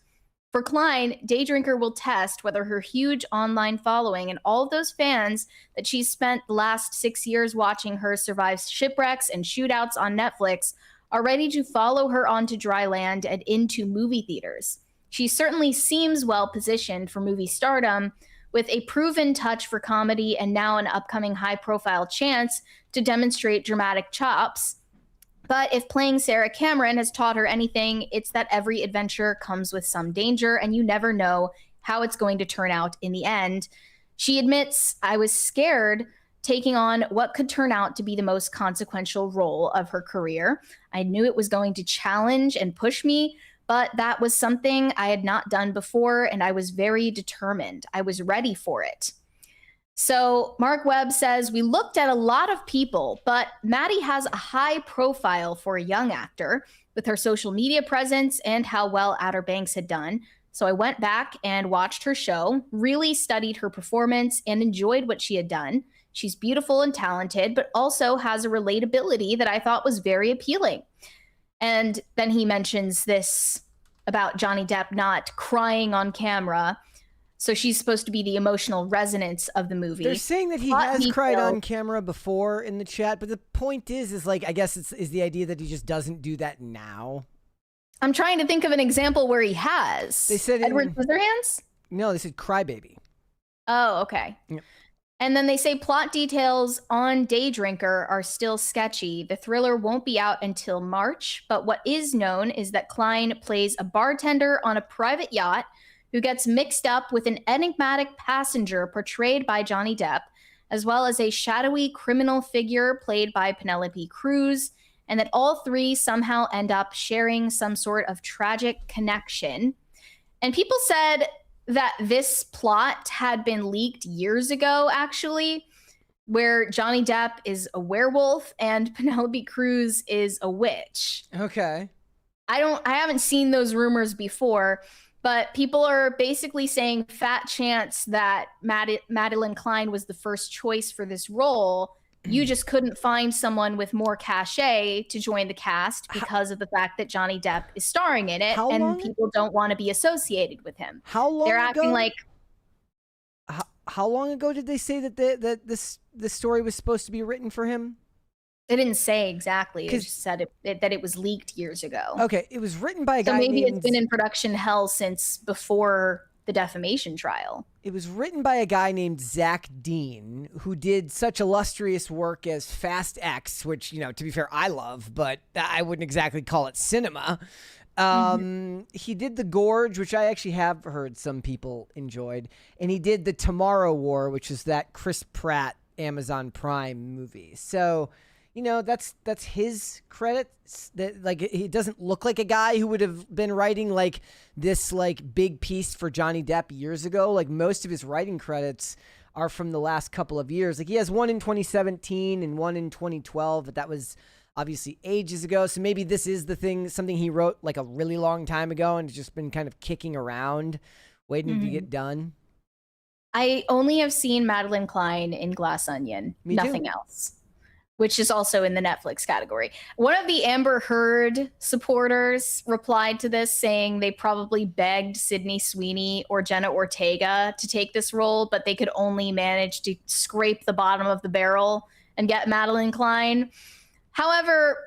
For Klein, Day Drinker will test whether her huge online following and all of those fans that she's spent the last 6 years watching her survive shipwrecks and shootouts on Netflix are ready to follow her onto dry land and into movie theaters. She certainly seems well positioned for movie stardom, with a proven touch for comedy and now an upcoming high-profile chance to demonstrate dramatic chops. But if playing Sarah Cameron has taught her anything, it's that every adventure comes with some danger, and you never know how it's going to turn out in the end. She admits, I was scared taking on what could turn out to be the most consequential role of her career. I knew it was going to challenge and push me, but that was something I had not done before, and I was very determined. I was ready for it. So Mark Webb says, we looked at a lot of people, but Maddie has a high profile for a young actor with her social media presence and how well Outer Banks had done. So I went back and watched her show, really studied her performance, and enjoyed what she had done. She's beautiful and talented, but also has a relatability that I thought was very appealing. And then he mentions this about Johnny Depp not crying on camera. So she's supposed to be the emotional resonance of the movie. They're saying that he has cried on camera before in the chat, but the point is like, I guess is the idea that he just doesn't do that now. I'm trying to think of an example where he has. They said Edward Scissorhands? No, they said Crybaby. Oh, okay. Yep. And then they say plot details on Day Drinker are still sketchy. The thriller won't be out until March, but what is known is that Klein plays a bartender on a private yacht who gets mixed up with an enigmatic passenger portrayed by Johnny Depp, as well as a shadowy criminal figure played by Penelope Cruz, and that all three somehow end up sharing some sort of tragic connection. And people said that this plot had been leaked years ago, actually, where Johnny Depp is a werewolf and Penelope Cruz is a witch. Okay. I haven't seen those rumors before, but people are basically saying fat chance that Madeline Klein was the first choice for this role. You just couldn't find someone with more cachet to join the cast because of the fact that Johnny Depp is starring in it, and people don't want to be associated with him. How long They're ago? acting like. How long ago did they say that this story was supposed to be written for him? They didn't say exactly. It just said that it was leaked years ago. Okay, it was written by a guy. So maybe it's been in production hell since before the defamation trial. It was written by a guy named Zach Dean, who did such illustrious work as Fast X, which, you know, to be fair, I love, but I wouldn't exactly call it cinema. He did The Gorge, which I actually have heard some people enjoyed, and he did The Tomorrow War, which is that Chris Pratt Amazon Prime movie. So, you know, that's his credits. That, like, he doesn't look like a guy who would have been writing like this like big piece for Johnny Depp years ago. Like, most of his writing credits are from the last couple of years. Like, he has one in 2017 and one in 2012, but that was obviously ages ago. So maybe this is something he wrote like a really long time ago and it's just been kind of kicking around, waiting to get done. I only have seen Madeline Klein in Glass Onion. Nothing else. Which is also in the Netflix category. One of the Amber Heard supporters replied to this saying they probably begged Sydney Sweeney or Jenna Ortega to take this role, but they could only manage to scrape the bottom of the barrel and get Madeline Klein. However,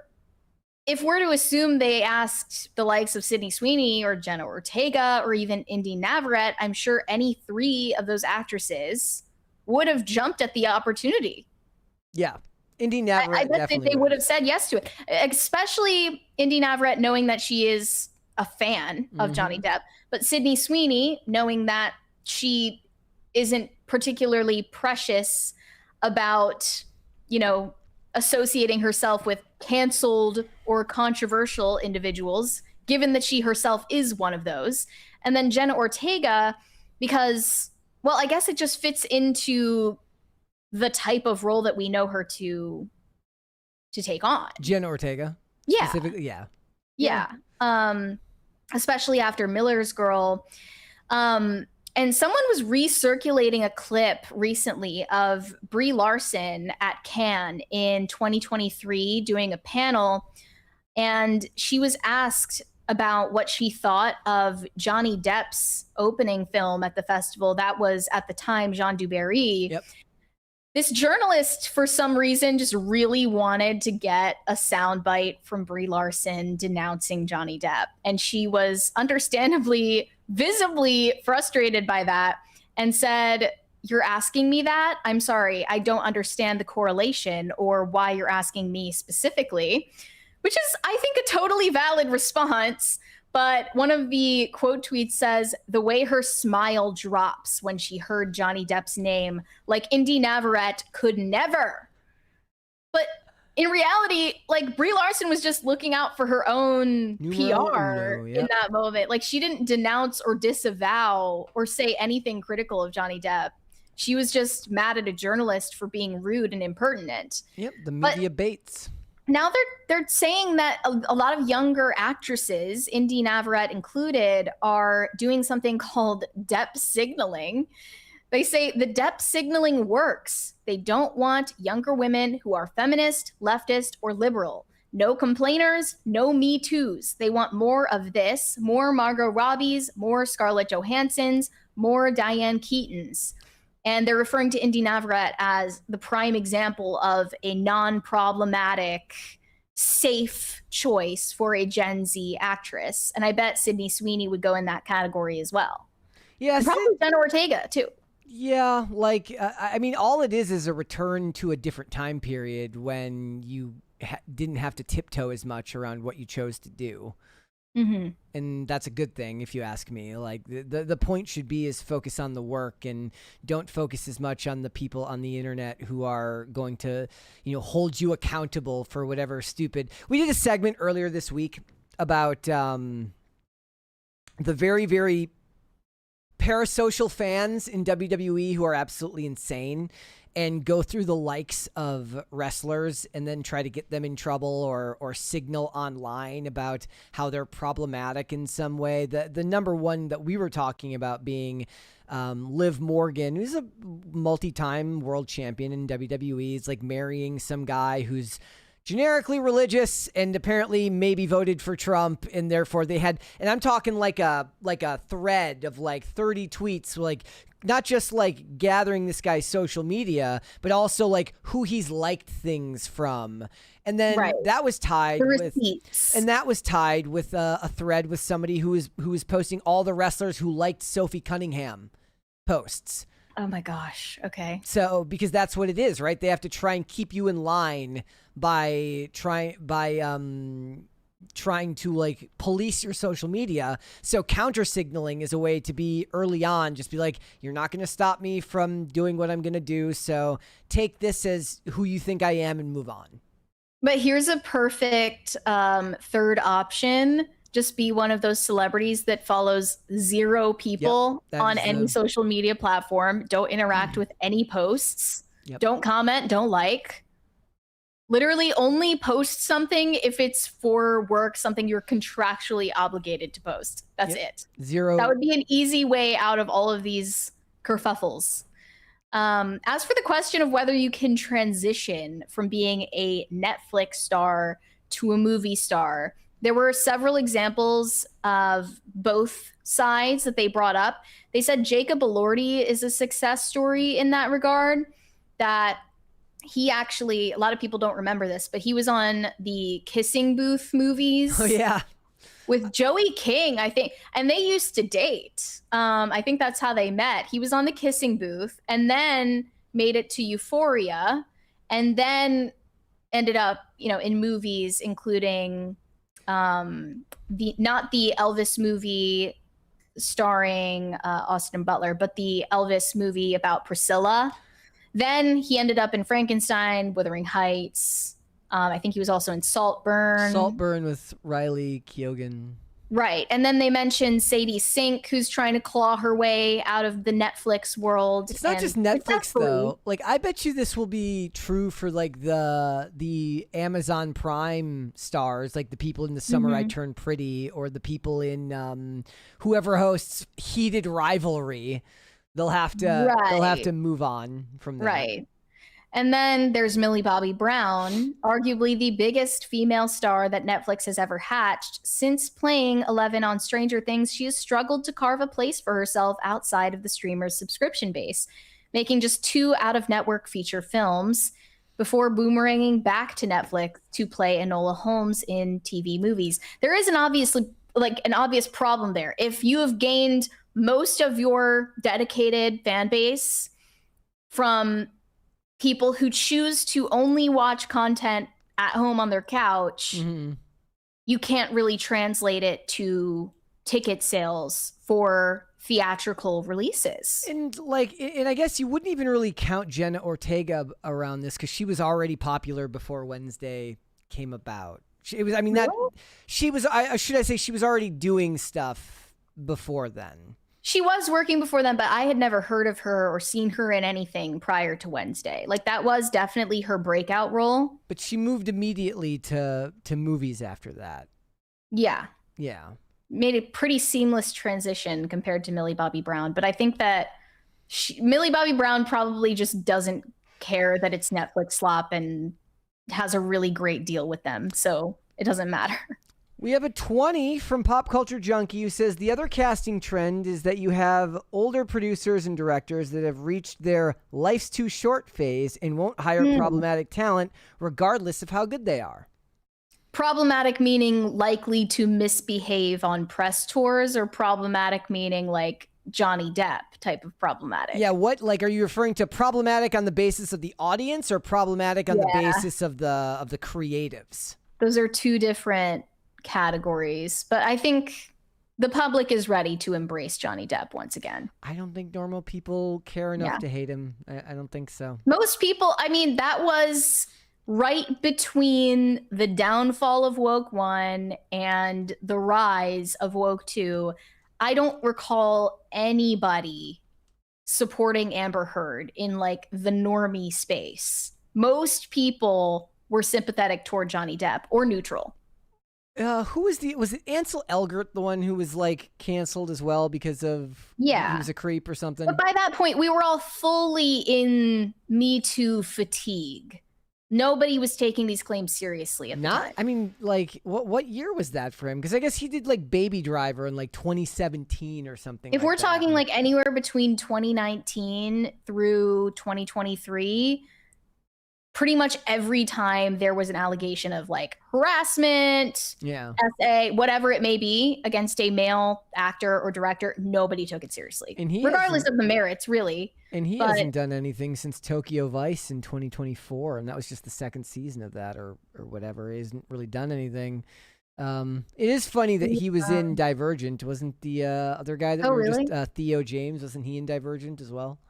if we're to assume they asked the likes of Sydney Sweeney or Jenna Ortega or even Indy Navarrete, I'm sure any three of those actresses would have jumped at the opportunity. Yeah. Indy Navarrete, I bet that they would have said yes to it, especially Indy Navarrete, knowing that she is a fan of Johnny Depp, but Sydney Sweeney, knowing that she isn't particularly precious about, you know, associating herself with canceled or controversial individuals, given that she herself is one of those. And then Jenna Ortega, because, well, I guess it just fits into the type of role that we know her to take on. Jenna Ortega? Yeah. Specifically, yeah. Yeah. Especially after Miller's Girl. And someone was recirculating a clip recently of Brie Larson at Cannes in 2023 doing a panel, and she was asked about what she thought of Johnny Depp's opening film at the festival. That was, at the time, Jean Dubarry. Yep. This journalist, for some reason, just really wanted to get a soundbite from Brie Larson denouncing Johnny Depp. And she was understandably, visibly frustrated by that and said, "You're asking me that? I'm sorry, I don't understand the correlation or why you're asking me specifically," which is, I think, a totally valid response. But one of the quote tweets says, "The way her smile drops when she heard Johnny Depp's name, like Indy Navarrete could never." But in reality, like Brie Larson was just looking out for her own PR in that moment. Like she didn't denounce or disavow or say anything critical of Johnny Depp. She was just mad at a journalist for being rude and impertinent. Yep, the media baits. Now they're saying that a lot of younger actresses, Indy Navarrete included, are doing something called Depp signaling. They say the Depp signaling works. They don't want younger women who are feminist, leftist, or liberal. No complainers, no Me Toos. They want more of this, more Margot Robbies, more Scarlett Johanssons, more Diane Keatons. And they're referring to Indy Navarrete as the prime example of a non-problematic, safe choice for a Gen Z actress. And I bet Sydney Sweeney would go in that category as well. Yeah, probably Jenna Ortega, too. Yeah, like, I mean, all it is a return to a different time period when you didn't have to tiptoe as much around what you chose to do. Mm-hmm. And that's a good thing, if you ask me. Like, the point should be is focus on the work and don't focus as much on the people on the internet who are going to, hold you accountable for whatever stupid. We did a segment earlier this week about the very, very parasocial fans in WWE who are absolutely insane and go through the likes of wrestlers and then try to get them in trouble or signal online about how they're problematic in some way. The number one that we were talking about being Liv Morgan, who's a multi-time world champion in WWE, is like marrying some guy who's generically religious and apparently maybe voted for Trump, and therefore they had, and I'm talking like a thread of like 30 tweets, like not just like gathering this guy's social media, but also like who he's liked things from. And then that was tied with a thread with somebody who was posting all the wrestlers who liked Sophie Cunningham posts. Oh my gosh. Okay. So, because that's what it is, right? They have to try and keep you in line by trying to like police your social media. So counter signaling is a way to be early on, just be like, you're not going to stop me from doing what I'm going to do. So take this as who you think I am and move on. But here's a perfect third option. Just be one of those celebrities that follows 0 people on any social media platform. Don't interact with any posts. Don't comment. Don't like. Literally only post something if it's for work, something you're contractually obligated to post. That's it. 0. That would be an easy way out of all of these kerfuffles. As for the question of whether you can transition from being a Netflix star to a movie star, there were several examples of both sides that they brought up. They said Jacob Elordi is a success story in that regard, that he actually, a lot of people don't remember this, but he was on the Kissing Booth movies. Oh, yeah. With Joey King, I think, and they used to date. I think that's how they met. He was on the Kissing Booth and then made it to Euphoria and then ended up, in movies, including not the Elvis movie starring Austin Butler, but the Elvis movie about Priscilla. Then he ended up in Frankenstein, Wuthering Heights. I think he was also in Saltburn. Saltburn with Riley Keough. Right. And then they mentioned Sadie Sink, who's trying to claw her way out of the Netflix world. It's not just Netflix, though. Like, I bet you this will be true for, like, the Amazon Prime stars, like the people in The Summer I Turned Pretty, or the people in whoever hosts Heated Rivalry. They'll have to move on from that. Right. And then there's Millie Bobby Brown, arguably the biggest female star that Netflix has ever hatched. Since playing Eleven on Stranger Things, she has struggled to carve a place for herself outside of the streamer's subscription base, making just 2 out-of-network feature films before boomeranging back to Netflix to play Enola Holmes in TV movies. There is an obvious problem there. If you have gained most of your dedicated fan base from people who choose to only watch content at home on their couch, you can't really translate it to ticket sales for theatrical releases. And I guess you wouldn't even really count Jenna Ortega around this because she was already popular before Wednesday came about. She was already doing stuff before then. She was working before then, but I had never heard of her or seen her in anything prior to Wednesday. Like, that was definitely her breakout role. But she moved immediately to movies after that. Yeah. Yeah. Made a pretty seamless transition compared to Millie Bobby Brown. But I think that Millie Bobby Brown probably just doesn't care that it's Netflix slop and has a really great deal with them. So it doesn't matter. We have a 20 from Pop Culture Junkie who says the other casting trend is that you have older producers and directors that have reached their life's too short phase and won't hire problematic talent regardless of how good they are. Problematic meaning likely to misbehave on press tours, or problematic meaning like Johnny Depp type of problematic? Yeah, are you referring to problematic on the basis of the audience or problematic on the basis of the creatives? Those are two different categories, but I think the public is ready to embrace Johnny Depp once again. I don't think normal people care enough to hate him. I don't think so. Most people, I mean, that was right between the downfall of Woke 1 and the rise of Woke 2. I don't recall anybody supporting Amber Heard in like the normie space. Most people were sympathetic toward Johnny Depp or neutral. Who was it Ansel Elgort, the one who was like canceled as well because of he was a creep or something? But by that point, we were all fully in Me Too fatigue. Nobody was taking these claims seriously at the time. I mean, like, what year was that for him? Because I guess he did like Baby Driver in like 2017 or something. If we're talking like anywhere between 2019 through 2023, pretty much every time there was an allegation of like harassment, SA, whatever it may be, against a male actor or director, nobody took it seriously. And regardless of the merits, really. And he hasn't done anything since Tokyo Vice in 2024, and that was just the second season of that or whatever. He hasn't really done anything. It is funny that he was in Divergent. Wasn't the other guy that just Theo James, wasn't he in Divergent as well?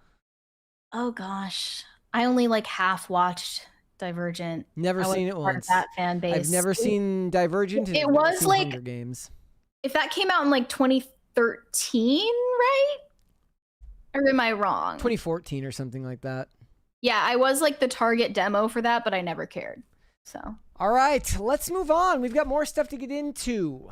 Oh gosh. I only like half watched Divergent. Never seen it once. That fan base. I've never seen Divergent. It was like Hunger Games. If that came out in like 2013, right? Or am I wrong? 2014 or something like that. Yeah, I was like the target demo for that, but I never cared. So. All right, let's move on. We've got more stuff to get into.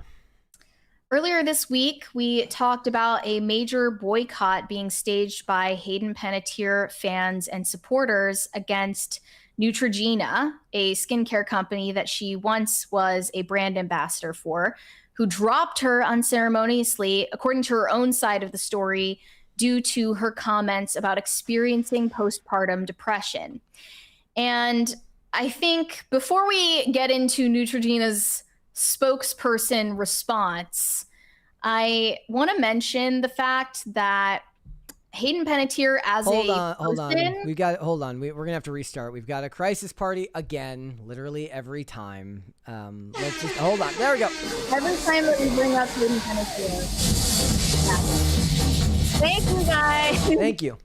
Earlier this week, we talked about a major boycott being staged by Hayden Panettiere fans and supporters against Neutrogena, a skincare company that she once was a brand ambassador for, who dropped her unceremoniously, according to her own side of the story, due to her comments about experiencing postpartum depression. And I think before we get into Neutrogena's spokesperson response, I want to mention the fact that Hayden Panettiere hold on. We're gonna have to restart. We've got a crisis party again, literally every time. Let's just hold on. There we go. Every time that we bring up Hayden Panettiere. Thank you, guys. Thank you.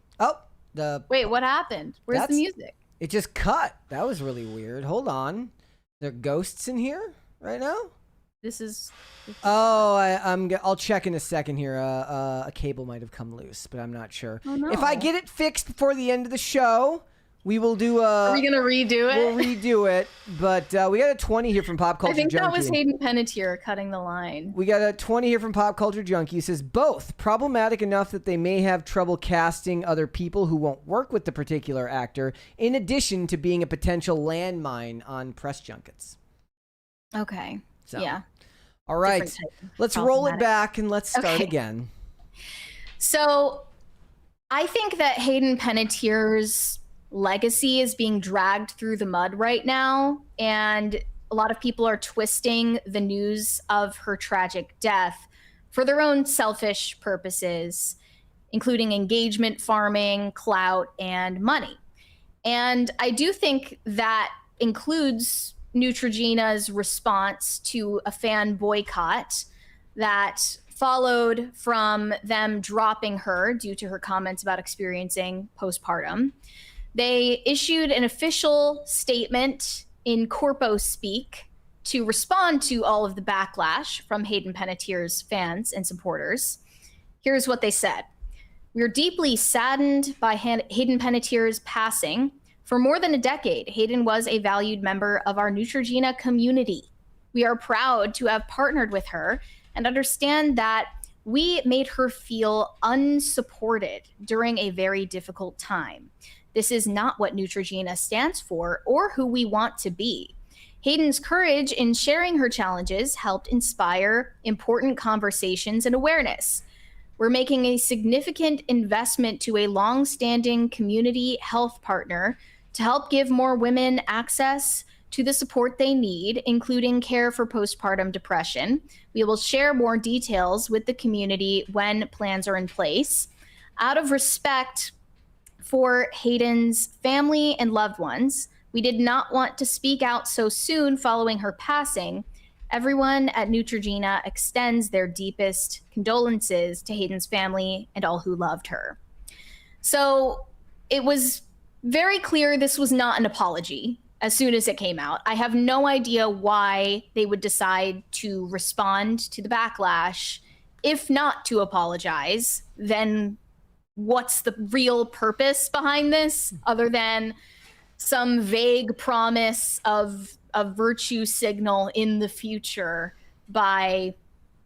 Wait, what happened? Where's the music? It just cut. That was really weird. Hold on. There are ghosts in here right now? I'll check in a second here. A cable might have come loose, but I'm not sure. Oh, no. If I get it fixed before the end of the show, we will do Are we gonna redo it? We'll redo it. But we got a 20 here from Pop Culture Junkie. I think that was Hayden Panettiere cutting the line. We got a 20 here from Pop Culture Junkie. It says both problematic enough that they may have trouble casting other people who won't work with the particular actor, in addition to being a potential landmine on press junkets. Okay. So. Yeah. All right, let's roll it back and let's start again. So I think that Hayden Panettiere's legacy is being dragged through the mud right now. And a lot of people are twisting the news of her tragic death for their own selfish purposes, including engagement farming, clout, and money. And I do think that includes Neutrogena's response to a fan boycott that followed from them dropping her due to her comments about experiencing postpartum. They issued an official statement in corpo speak to respond to all of the backlash from Hayden Panettiere's fans and supporters. Here's what they said. "We're deeply saddened by Hayden Panettiere's passing. For more than a decade, Hayden was a valued member of our Neutrogena community. We are proud to have partnered with her and understand that we made her feel unsupported during a very difficult time. This is not what Neutrogena stands for or who we want to be. Hayden's courage in sharing her challenges helped inspire important conversations and awareness. We're making a significant investment to a long-standing community health partner to help give more women access to the support they need, including care for postpartum depression. We will share more details with the community when plans are in place. Out of respect for Hayden's family and loved ones, we did not want to speak out so soon following her passing. Everyone at Neutrogena extends their deepest condolences to Hayden's family and all who loved her." So it was very clear this was not an apology as soon as it came out. I have no idea why they would decide to respond to the backlash. If not to apologize, then what's the real purpose behind this other than some vague promise of a virtue signal in the future by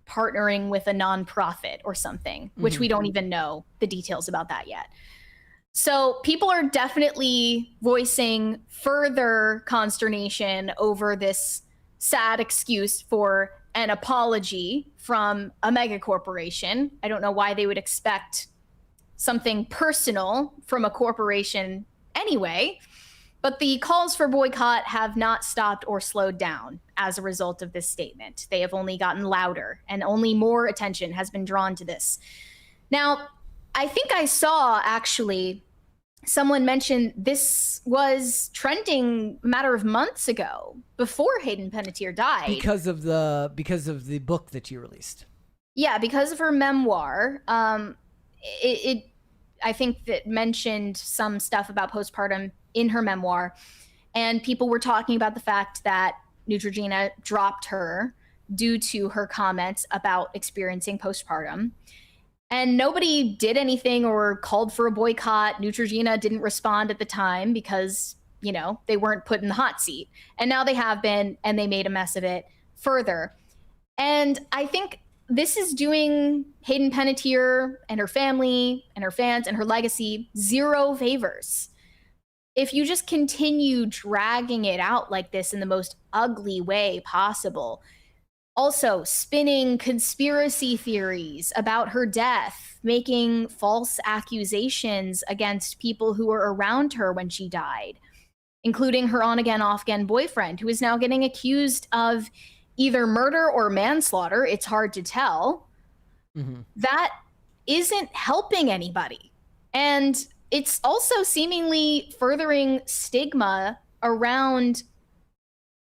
partnering with a nonprofit or something, which we don't even know the details about that yet. So people are definitely voicing further consternation over this sad excuse for an apology from a mega corporation. I don't know why they would expect something personal from a corporation anyway, but the calls for boycott have not stopped or slowed down as a result of this statement. They have only gotten louder and only more attention has been drawn to this. Now, I think I saw actually someone mention this was trending a matter of months ago before Hayden Panettiere died. Because of the book that you released. Yeah, because of her memoir. I think that mentioned some stuff about postpartum in her memoir. And people were talking about the fact that Neutrogena dropped her due to her comments about experiencing postpartum. And nobody did anything or called for a boycott. Neutrogena didn't respond at the time because, you know, they weren't put in the hot seat. And now they have been, and they made a mess of it further. And I think this is doing Hayden Panettiere and her family and her fans and her legacy zero favors. If you just continue dragging it out like this in the most ugly way possible, also spinning conspiracy theories about her death, making false accusations against people who were around her when she died, including her on-again, off-again boyfriend, who is now getting accused of either murder or manslaughter. It's hard to tell. That isn't helping anybody. And it's also seemingly furthering stigma around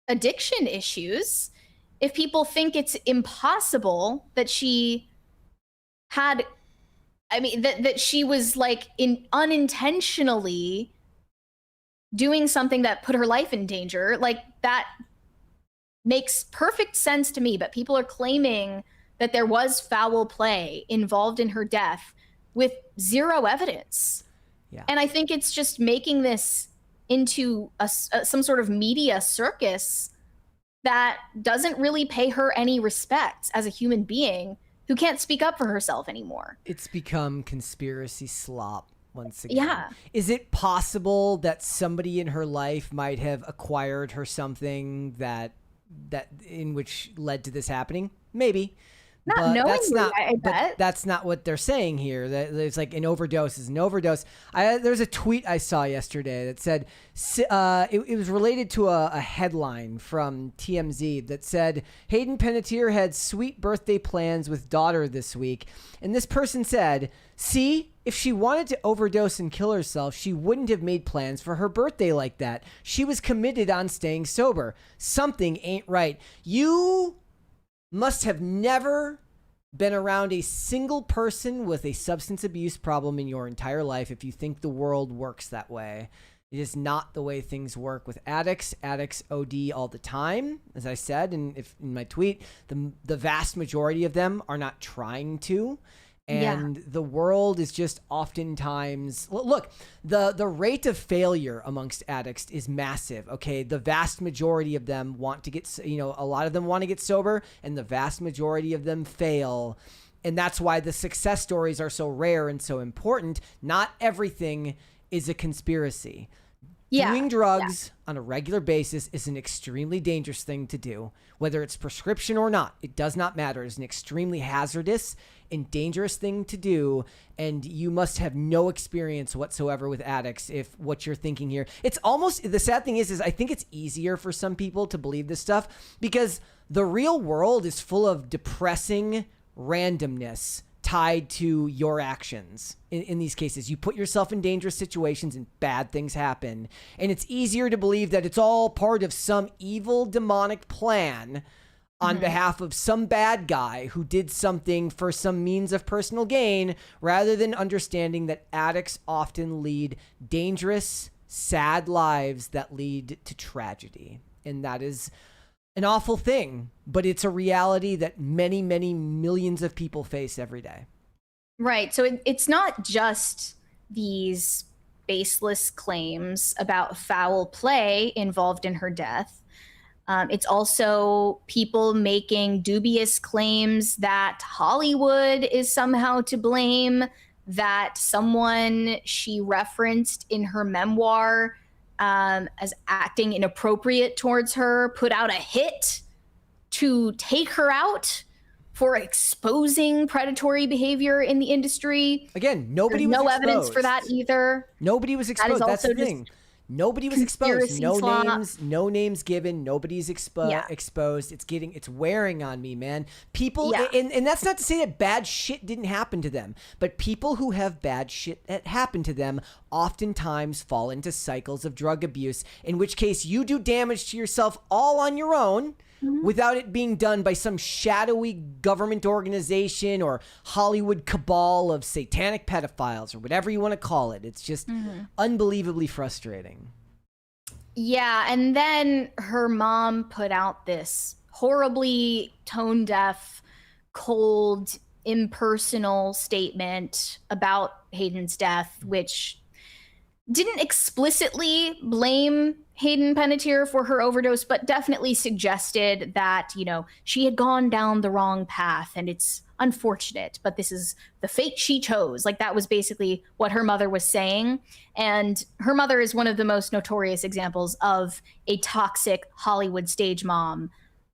addiction issues. If people think it's impossible that she had, that she was like unintentionally doing something that put her life in danger, like that makes perfect sense to me. But people are claiming that there was foul play involved in her death with zero evidence. Yeah. And I think it's just making this into some sort of media circus that doesn't really pay her any respect as a human being who can't speak up for herself anymore. It's become conspiracy slop once again. Yeah. Is it possible that somebody in her life might have acquired her something that in which led to this happening? Maybe. Not knowingly, I bet. That's not what they're saying here. That it's like an overdose is an overdose. There's a tweet I saw yesterday that said it was related to a headline from TMZ that said Hayden Panettiere had sweet birthday plans with daughter this week, and this person said, "See, if she wanted to overdose and kill herself, she wouldn't have made plans for her birthday like that. She was committed on staying sober. Something ain't right." You must have never been around a single person with a substance abuse problem in your entire life if you think the world works that way. It is not the way things work with addicts. Addicts OD all the time, as I said, and if in my tweet, the vast majority of them are not trying to. And the world is just oftentimes, look, the rate of failure amongst addicts is massive. Okay. The vast majority of them want to get, a lot of them want to get sober, and the vast majority of them fail. And that's why the success stories are so rare and so important. Not everything is a conspiracy. Doing drugs on a regular basis is an extremely dangerous thing to do, whether it's prescription or not. It does not matter. It's an extremely hazardous and dangerous thing to do, and you must have no experience whatsoever with addicts if what you're thinking here. It's almost, the sad thing is I think it's easier for some people to believe this stuff because the real world is full of depressing randomness tied to your actions. In these cases, you put yourself in dangerous situations and bad things happen. And it's easier to believe that it's all part of some evil demonic plan on behalf of some bad guy who did something for some means of personal gain, rather than understanding that addicts often lead dangerous, sad lives that lead to tragedy. And that is an awful thing, but it's a reality that many, many millions of people face every day. Right. So it's not just these baseless claims about foul play involved in her death. It's also people making dubious claims that Hollywood is somehow to blame, that someone she referenced in her memoir as acting inappropriate towards her put out a hit to take her out for exposing predatory behavior in the industry. Again, nobody was no exposed. Evidence for that either. Nobody was exposed. That's the thing. Nobody was exposed. No names given. Nobody's exposed. It's wearing on me, man. People, and that's not to say that bad shit didn't happen to them, but people who have bad shit that happen to them oftentimes fall into cycles of drug abuse, in which case you do damage to yourself all on your own, without it being done by some shadowy government organization or Hollywood cabal of satanic pedophiles or whatever you want to call it. It's just unbelievably frustrating. Yeah, and then her mom put out this horribly tone-deaf, cold, impersonal statement about Hayden's death, which didn't explicitly blame Hayden Panettiere for her overdose, but definitely suggested that, she had gone down the wrong path and it's unfortunate, but this is the fate she chose. Like, that was basically what her mother was saying. And her mother is one of the most notorious examples of a toxic Hollywood stage mom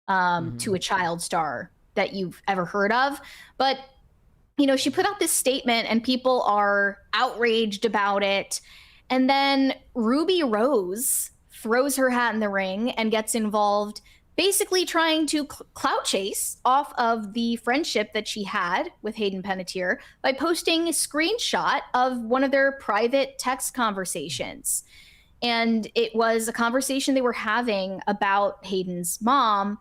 to a child star that you've ever heard of. But, she put out this statement and people are outraged about it. And then Ruby Rose throws her hat in the ring and gets involved, basically trying to clout chase off of the friendship that she had with Hayden Panettiere by posting a screenshot of one of their private text conversations. And it was a conversation they were having about Hayden's mom.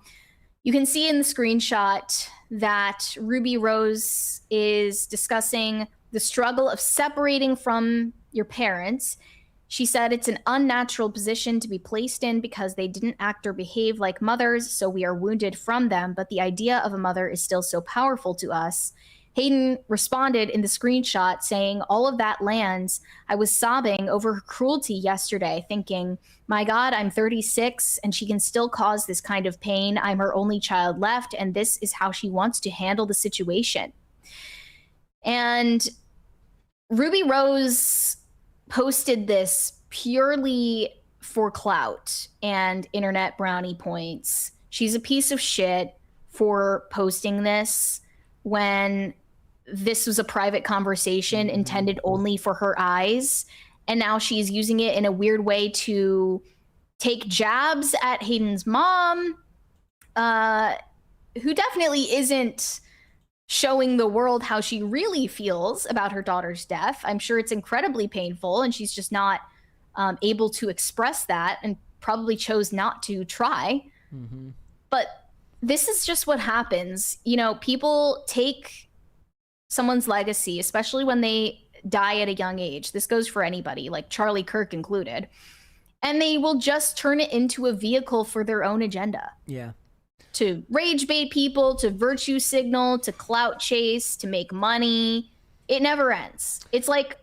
You can see in the screenshot that Ruby Rose is discussing the struggle of separating from your parents. She said it's an unnatural position to be placed in because they didn't act or behave like mothers, so we are wounded from them, but the idea of a mother is still so powerful to us. Hayden responded in the screenshot saying, all of that lands. I was sobbing over her cruelty yesterday, thinking, my God, I'm 36 and she can still cause this kind of pain. I'm her only child left, and this is how she wants to handle the situation. And Ruby Rose posted this purely for clout and internet brownie points. She's a piece of shit for posting this when this was a private conversation intended only for her eyes. And now she's using it in a weird way to take jabs at Hayden's mom, who definitely isn't showing the world how she really feels about her daughter's death. I'm sure it's incredibly painful, and she's just not able to express that and probably chose not to try. But this is just what happens. You know, people take someone's legacy, especially when they die at a young age. This goes for anybody, like Charlie Kirk included. And they will just turn it into a vehicle for their own agenda. Yeah. To rage bait people, to virtue signal, to clout chase, to make money. It never ends. It's like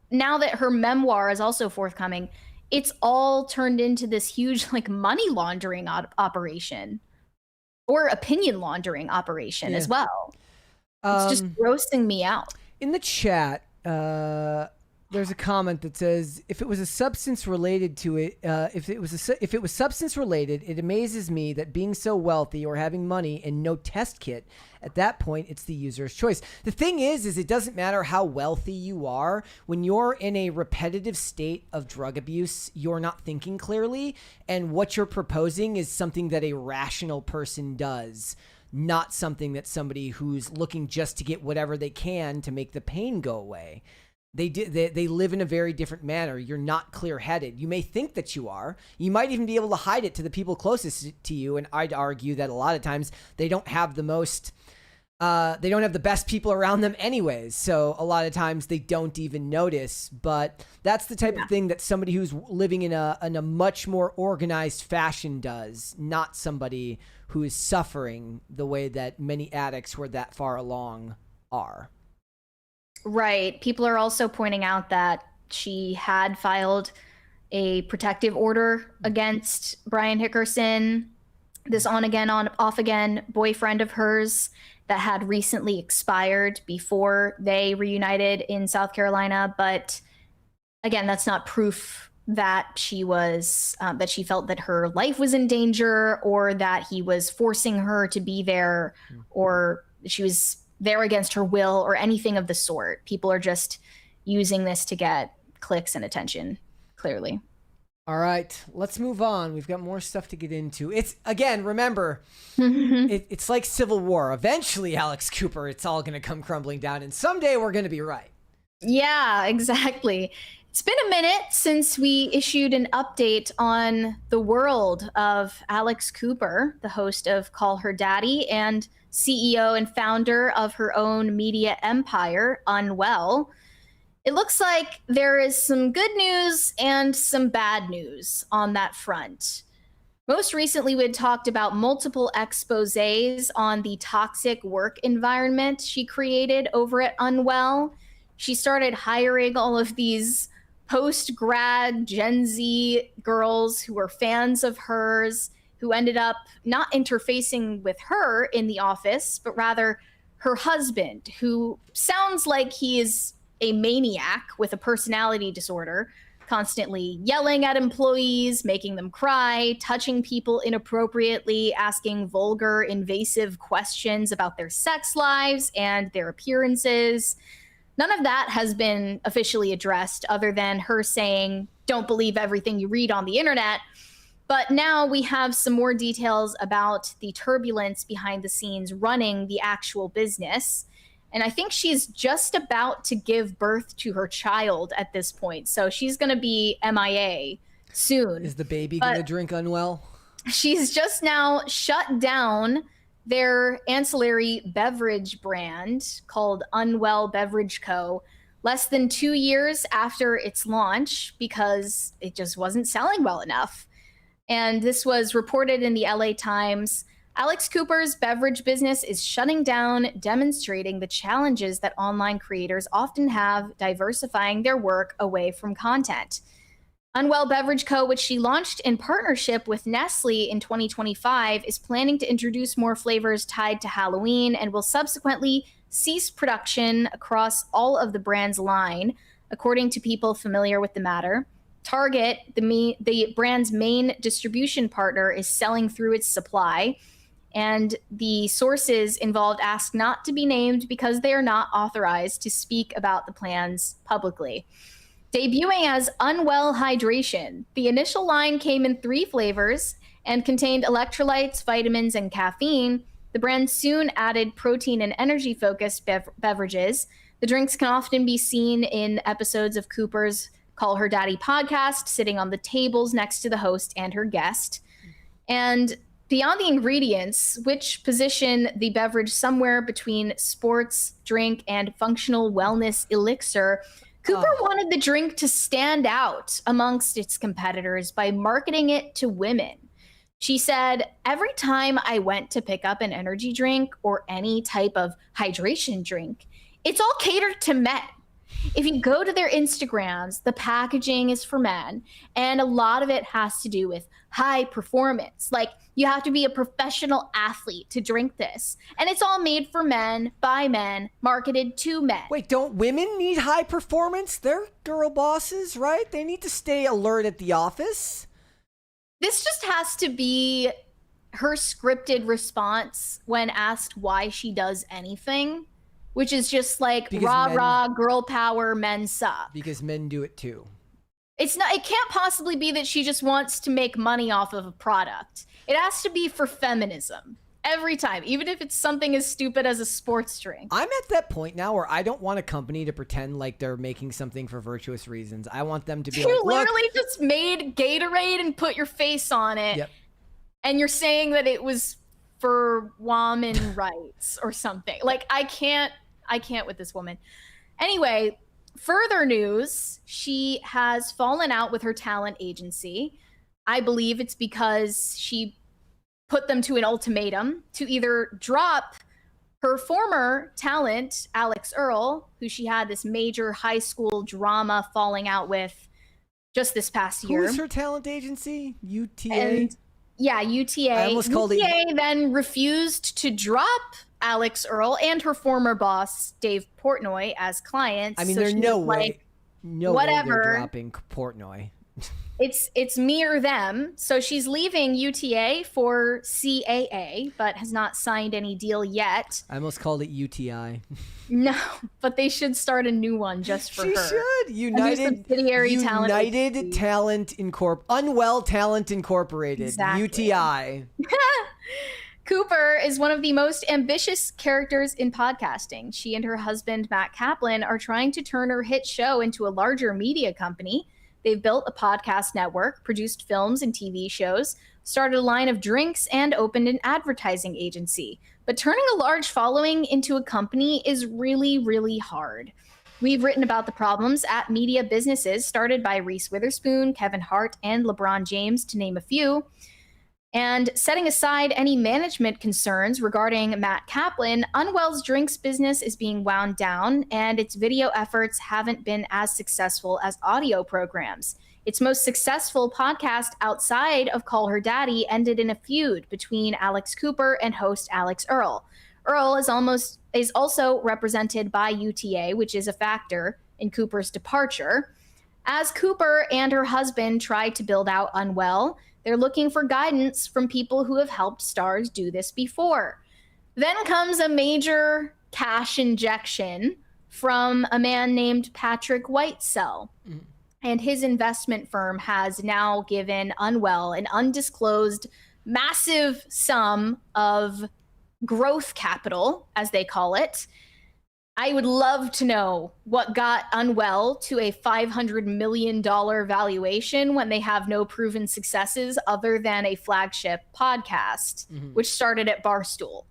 now that her memoir is also forthcoming, it's all turned into this huge like money laundering operation or opinion laundering operation as well. It's just grossing me out. In the chat, there's a comment that says, if it was a substance related to it, if it was substance related, it amazes me that being so wealthy or having money and no test kit, at that point, it's the user's choice. The thing is it doesn't matter how wealthy you are. When you're in a repetitive state of drug abuse, you're not thinking clearly. And what you're proposing is something that a rational person does, not something that somebody who's looking just to get whatever they can to make the pain go away. They live in a very different manner. You're not clear-headed. You may think that you are. You might even be able to hide it to the people closest to you. And I'd argue that a lot of times they don't have the best people around them anyways. So a lot of times they don't even notice. But that's the type of thing that somebody who's living in a much more organized fashion does, not somebody who is suffering the way that many addicts who are that far along are. Right. People are also pointing out that she had filed a protective order against Brian Hickerson, this on again, on off again boyfriend of hers that had recently expired before they reunited in South Carolina. But again, that's not proof that she was, that she felt that her life was in danger or that he was forcing her to be there or she was there against her will or anything of the sort. People are just using this to get clicks and attention, clearly. All right, let's move on. We've got more stuff to get into. It's, again, remember, it's like Civil War. Eventually, Alex Cooper, it's all going to come crumbling down, and someday we're going to be right. Yeah, exactly. It's been a minute since we issued an update on the world of Alex Cooper, the host of Call Her Daddy and CEO and founder of her own media empire, Unwell. It looks like there is some good news and some bad news on that front. Most recently, we had talked about multiple exposés on the toxic work environment she created over at Unwell. She started hiring all of these post-grad Gen Z girls who were fans of hers, who ended up not interfacing with her in the office, but rather her husband, who sounds like he is a maniac with a personality disorder, constantly yelling at employees, making them cry, touching people inappropriately, asking vulgar, invasive questions about their sex lives and their appearances. None of that has been officially addressed other than her saying, "Don't believe everything you read on the internet." But now we have some more details about the turbulence behind the scenes running the actual business. And I think she's just about to give birth to her child at this point. So she's going to be MIA soon. Is the baby going to drink Unwell? She's just now shut down their ancillary beverage brand called Unwell Beverage Co. less than 2 years after its launch because it just wasn't selling well enough. And this was reported in the LA Times. Alex Cooper's beverage business is shutting down, demonstrating the challenges that online creators often have diversifying their work away from content. Unwell Beverage Co., which she launched in partnership with Nestle in 2025, is planning to introduce more flavors tied to Halloween and will subsequently cease production across all of the brand's line, according to people familiar with the matter. Target, the brand's main distribution partner, is selling through its supply, and the sources involved asked not to be named because they are not authorized to speak about the plans publicly. Debuting as Unwell Hydration, the initial line came in 3 flavors and contained electrolytes, vitamins, and caffeine. The brand soon added protein and energy-focused beverages. The drinks can often be seen in episodes of Cooper's Call Her Daddy podcast, sitting on the tables next to the host and her guest. And beyond the ingredients, which position the beverage somewhere between sports drink and functional wellness elixir, Cooper wanted the drink to stand out amongst its competitors by marketing it to women. She said, every time I went to pick up an energy drink or any type of hydration drink, it's all catered to men. If you go to their Instagrams, the packaging is for men, and a lot of it has to do with high performance. Like, you have to be a professional athlete to drink this. And it's all made for men, by men, marketed to men. Wait, don't women need high performance? They're girl bosses, right? They need to stay alert at the office. This just has to be her scripted response when asked why she does anything, which is just like rah, girl power, men suck. Because men do it too. It can't possibly be that she just wants to make money off of a product. It has to be for feminism. Every time, even if it's something as stupid as a sports drink. I'm at that point now where I don't want a company to pretend like they're making something for virtuous reasons. I want them to be you like, literally just made Gatorade and put your face on it. Yep. And you're saying that it was for woman rights or something. Like, I can't with this woman. Anyway, further news, she has fallen out with her talent agency. I believe it's because she put them to an ultimatum to either drop her former talent, Alex Earl, who she had this major high school drama falling out with just this past year. Who is her talent agency? UTA? And, yeah, UTA. I almost called it... UTA then refused to drop Alex Earl and her former boss, Dave Portnoy, as clients. I mean, there's no way. No whatever. way they're dropping Portnoy. It's me or them. So she's leaving UTA for CAA, but has not signed any deal yet. I almost called it UTI. No, but they should start a new one just for her. She should. United Talent Unwell Talent Incorporated. Exactly. UTI. Cooper is one of the most ambitious characters in podcasting. She and her husband, Matt Kaplan, are trying to turn her hit show into a larger media company. They've built a podcast network, produced films and TV shows, started a line of drinks, and opened an advertising agency. But turning a large following into a company is really, really hard. We've written about the problems at media businesses started by Reese Witherspoon, Kevin Hart, and LeBron James, to name a few. And setting aside any management concerns regarding Matt Kaplan, Unwell's drinks business is being wound down, and its video efforts haven't been as successful as audio programs. Its most successful podcast outside of Call Her Daddy ended in a feud between Alex Cooper and host Alex Earl. Earl is also represented by UTA, which is a factor in Cooper's departure. As Cooper and her husband try to build out Unwell, they're looking for guidance from people who have helped stars do this before. Then comes a major cash injection from a man named Patrick Whitesell. Mm. And his investment firm has now given Unwell an undisclosed massive sum of growth capital, as they call it. I would love to know what got Unwell to a $500 million valuation when they have no proven successes other than a flagship podcast, which started at Barstool.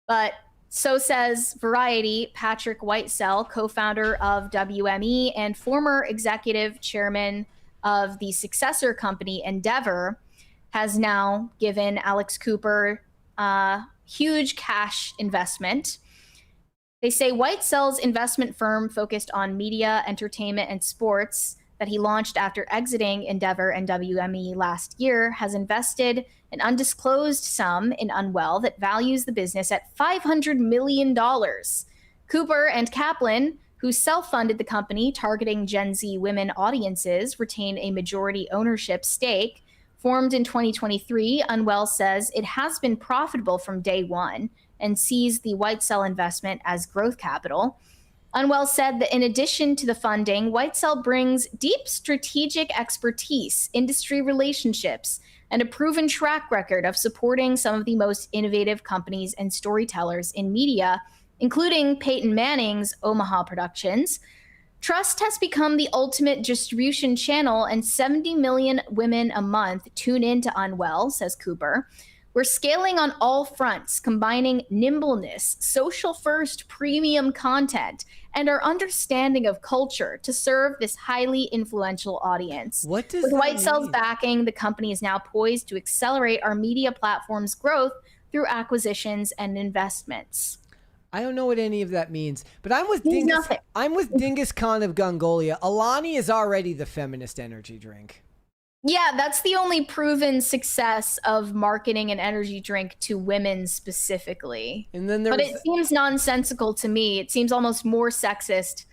But so says Variety. Patrick Whitesell, co-founder of WME and former executive chairman of the successor company Endeavor, has now given Alex Cooper a huge cash investment. They say Whitesell's investment firm focused on media, entertainment, and sports that he launched after exiting Endeavor and WME last year has invested an undisclosed sum in Unwell that values the business at $500 million. Cooper and Kaplan, who self-funded the company targeting Gen Z women audiences, retain a majority ownership stake. Formed in 2023, Unwell says it has been profitable from day one and sees the Whitesell investment as growth capital. Unwell said that in addition to the funding, Whitesell brings deep strategic expertise, industry relationships, and a proven track record of supporting some of the most innovative companies and storytellers in media, including Peyton Manning's Omaha Productions. Trust has become the ultimate distribution channel, and 70 million women a month tune into Unwell, says Cooper. We're scaling on all fronts, combining nimbleness, social-first premium content, and our understanding of culture to serve this highly influential audience. What does With that White Cell's mean? backing, the company is now poised to accelerate our media platform's growth through acquisitions and investments. I don't know what any of that means, but I'm with Means Dingus. nothing. I'm with Dingus Khan of Gongolia. Alani is already the feminist energy drink. Yeah, that's the only proven success of marketing an energy drink to women specifically. And then But there's it seems nonsensical to me. It seems almost more sexist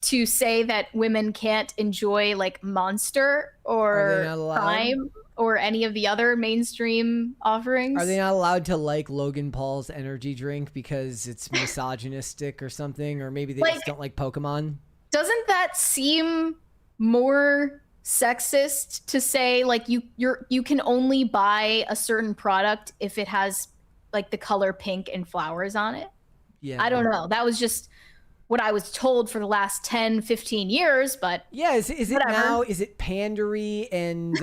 to say that women can't enjoy like Monster Are they or not allowed? Prime or any of the other mainstream offerings. Are they not allowed to like Logan Paul's energy drink because it's misogynistic or something? Or maybe they just don't like Pokemon? Doesn't that seem more sexist to say like you can only buy a certain product if it has like the color pink and flowers on it? Yeah. I don't know. That was just what I was told for the last 10, 15 years, but yeah, is it whatever. now, is it pandery and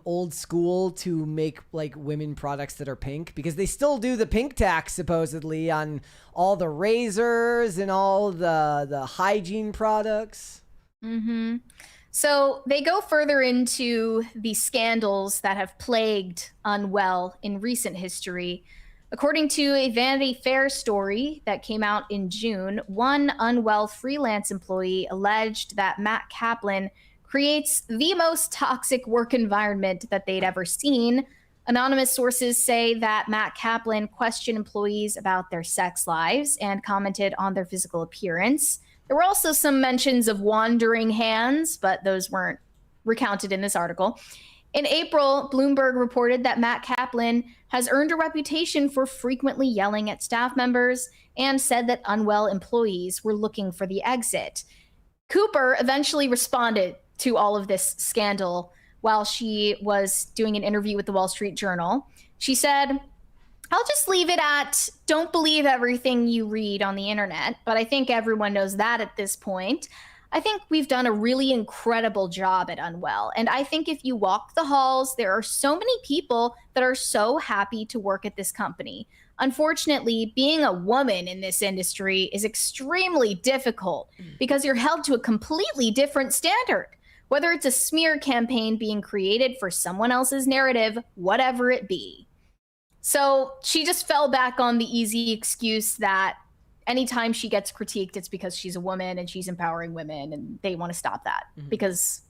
old school to make like women products that are pink? Because they still do the pink tax supposedly on all the razors and all the hygiene products. Mm-hmm. So they go further into the scandals that have plagued Unwell in recent history. According to a Vanity Fair story that came out in June, one Unwell freelance employee alleged that Matt Kaplan creates the most toxic work environment that they'd ever seen. Anonymous sources say that Matt Kaplan questioned employees about their sex lives and commented on their physical appearance. There were also some mentions of wandering hands, but those weren't recounted in this article. In April, Bloomberg reported that Matt Kaplan has earned a reputation for frequently yelling at staff members and said that Unwell employees were looking for the exit. Cooper eventually responded to all of this scandal while she was doing an interview with the Wall Street Journal. She said, "I'll just leave it at don't believe everything you read on the internet, but I think everyone knows that at this point. I think we've done a really incredible job at Unwell. And I think if you walk the halls, there are so many people that are so happy to work at this company. Unfortunately, being a woman in this industry is extremely difficult because you're held to a completely different standard, whether it's a smear campaign being created for someone else's narrative, whatever it be." So she just fell back on the easy excuse that anytime she gets critiqued, it's because she's a woman and she's empowering women and they want to stop that because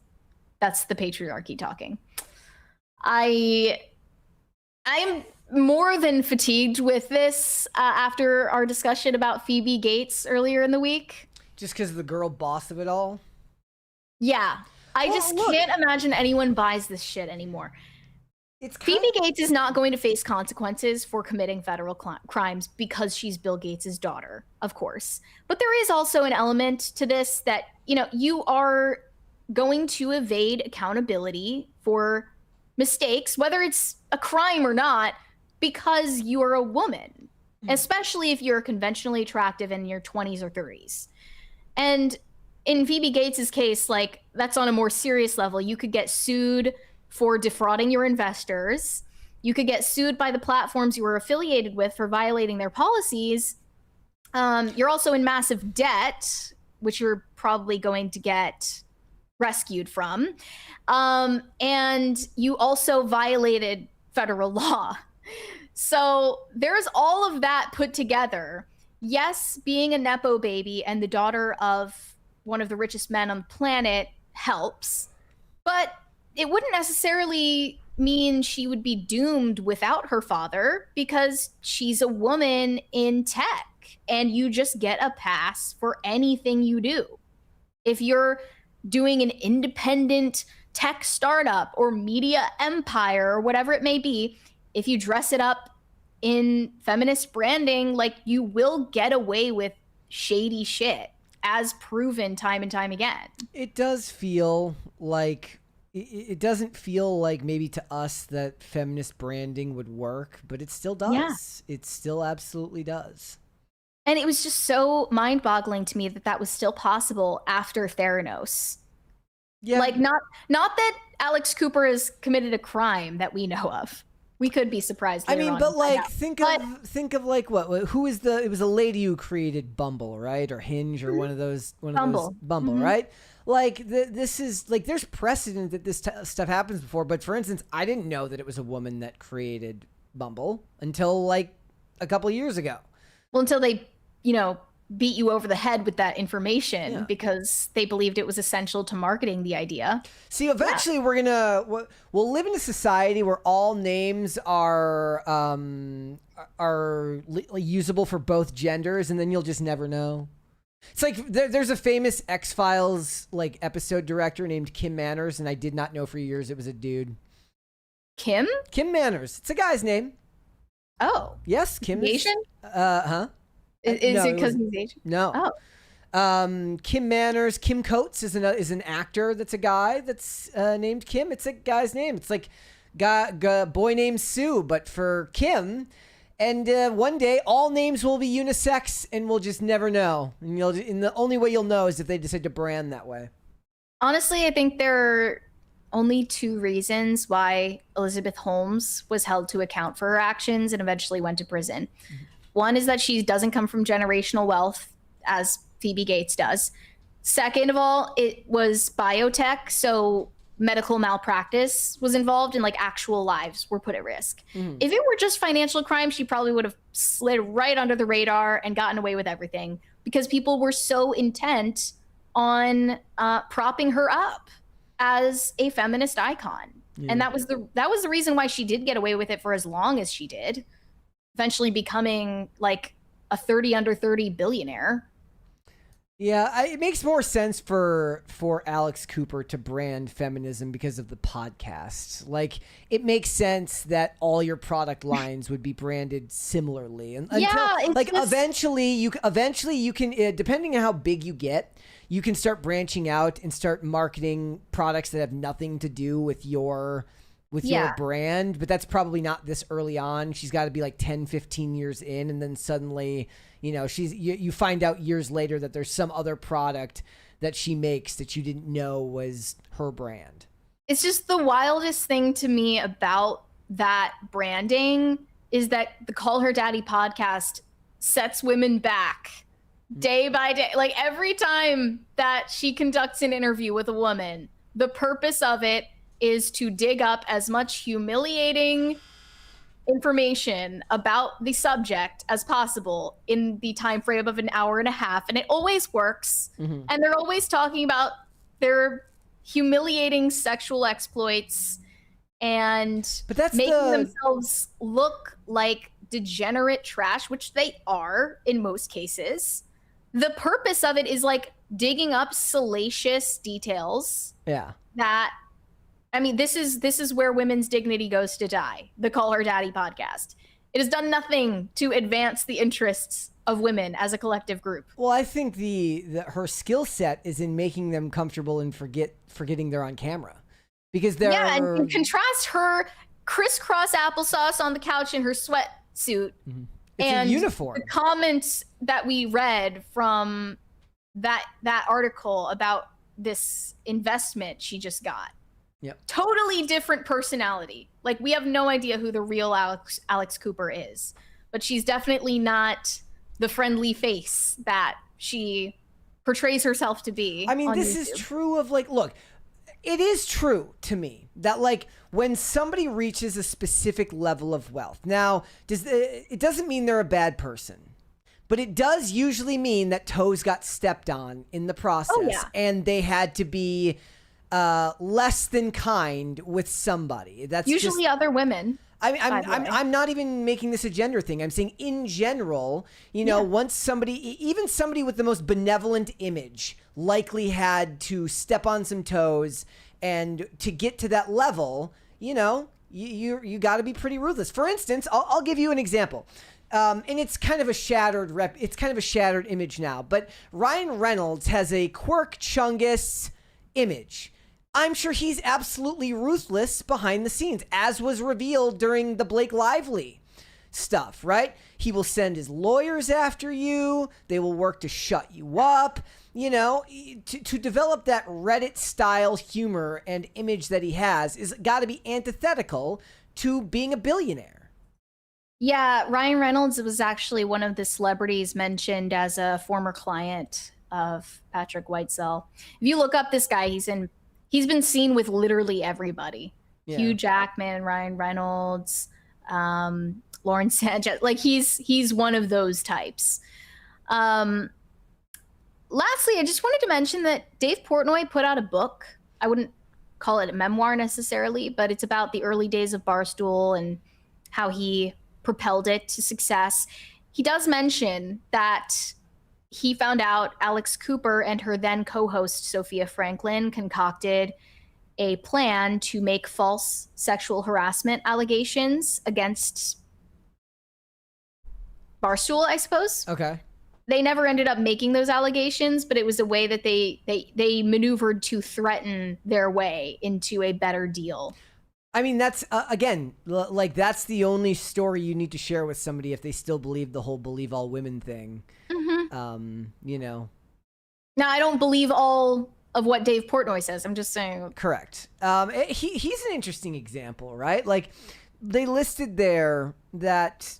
that's the patriarchy talking. I am more than fatigued with this after our discussion about Phoebe Gates earlier in the week. Just because of the girl boss of it all? Yeah. I Well, just look. can't imagine anyone buys this shit anymore. It's kind Phoebe Gates is not going to face consequences for committing federal crimes because she's Bill Gates' daughter, of course. But there is also an element to this that, you know, you are going to evade accountability for mistakes, whether it's a crime or not, because you're a woman, especially if you're conventionally attractive in your 20s or 30s. And in Phoebe Gates' case, like, that's on a more serious level. You could get sued for defrauding your investors. You could get sued by the platforms you were affiliated with for violating their policies. You're also in massive debt, which you're probably going to get rescued from. And you also violated federal law. So there's all of that put together. Yes, being a Nepo baby and the daughter of one of the richest men on the planet helps, but it wouldn't necessarily mean she would be doomed without her father because she's a woman in tech and you just get a pass for anything you do. If you're doing an independent tech startup or media empire or whatever it may be, if you dress it up in feminist branding, like, you will get away with shady shit, as proven time and time again. It does feel like it doesn't feel like maybe to us that feminist branding would work, but it still does. Yeah. It still absolutely does. And it was just so mind-boggling to me that that was still possible after Theranos. Yeah. Like, not that Alex Cooper has committed a crime that we know of, We could be surprised. I mean, on but and like, find out. think of like who is the? It was a lady who created Bumble, right, or Hinge, or one of those. Bumble. Bumble, right? Like this is like there's precedent that this stuff happens before. But for instance, I didn't know that it was a woman that created Bumble until like a couple years ago. Well, until they, beat you over the head with that information because they believed it was essential to marketing the idea. See, eventually we'll live in a society where all names are usable for both genders, and then you'll just never know. It's like there's a famous X-Files like episode director named Kim Manners, and I did not know for years it was a dude. Kim Manners. It's a guy's name. Oh. Yes, Kim. Asian? Huh? Is it because he's Asian? No. Oh. Kim Manners. Kim Coates is an actor that's a guy that's named Kim. It's a guy's name. It's like boy named Sue, but for Kim. And one day, all names will be unisex, and we'll just never know. And the only way you'll know is if they decide to brand that way. Honestly, I think there are only two reasons why Elizabeth Holmes was held to account for her actions and eventually went to prison. Mm-hmm. One is that she doesn't come from generational wealth, as Phoebe Gates does. Second of all, it was biotech, so medical malpractice was involved and like actual lives were put at risk. Mm-hmm. If it were just financial crime, she probably would have slid right under the radar and gotten away with everything because people were so intent on propping her up as a feminist icon. Yeah. And that was the reason why she did get away with it for as long as she did, eventually becoming like a 30 under 30 billionaire. Yeah, it makes more sense for Alex Cooper to brand feminism because of the podcast. Like, it makes sense that all your product lines would be branded similarly. And eventually you can, depending on how big you get, you can start branching out and start marketing products that have nothing to do with your brand. But that's probably not this early on. She's got to be like 10, 15 years in, and then suddenly, you find out years later that there's some other product that she makes that you didn't know was her brand. It's just the wildest thing to me about that branding is that the Call Her Daddy podcast sets women back day by day. Like every time that she conducts an interview with a woman, the purpose of it is to dig up as much humiliating information about the subject as possible in the time frame of an hour and a half, and it always works. Mm-hmm. And they're always talking about their humiliating sexual exploits and making themselves look like degenerate trash, which they are in most cases. The purpose of it is like digging up salacious details. Yeah. This is where women's dignity goes to die. The Call Her Daddy podcast. It has done nothing to advance the interests of women as a collective group. Well, I think her skill set is in making them comfortable and forgetting they're on camera, because and contrast her crisscross applesauce on the couch in her sweatsuit. Mm-hmm. It's a uniform. The comments that we read from that article about this investment she just got. Yep. Totally different personality. Like, we have no idea who the real Alex Cooper is, but she's definitely not the friendly face that she portrays herself to be. I mean, this is true of look, it is true to me that when somebody reaches a specific level of wealth, now it doesn't mean they're a bad person, but it does usually mean that toes got stepped on in the process, and they had to be less than kind with somebody. That's usually just other women. I'm not even making this a gender thing. I'm saying in general, once even somebody with the most benevolent image likely had to step on some toes, and to get to that level, you got to be pretty ruthless. For instance, I'll give you an example. And it's kind of a shattered image now, but Ryan Reynolds has a quirk chungus image. I'm sure he's absolutely ruthless behind the scenes, as was revealed during the Blake Lively stuff, right? He will send his lawyers after you. They will work to shut you up. you know, to develop that Reddit style humor and image that he has is got to be antithetical to being a billionaire. Yeah, Ryan Reynolds was actually one of the celebrities mentioned as a former client of Patrick Whitesell. If you look up this guy, he's been seen with literally everybody. Yeah. Hugh Jackman, Ryan Reynolds, Lauren Sanchez. Like he's one of those types. Lastly, I just wanted to mention that Dave Portnoy put out a book. I wouldn't call it a memoir necessarily, but it's about the early days of Barstool and how he propelled it to success. He does mention that he found out Alex Cooper and her then co-host Sophia Franklin concocted a plan to make false sexual harassment allegations against Barstool, I suppose. Okay. They never ended up making those allegations, but it was a way that they maneuvered to threaten their way into a better deal. I mean, that's, again, like, that's the only story you need to share with somebody if they still believe the whole believe all women thing. Mm-hmm. You know. Now, I don't believe all of what Dave Portnoy says. I'm just saying. Correct. He's an interesting example, right? Like, they listed there that,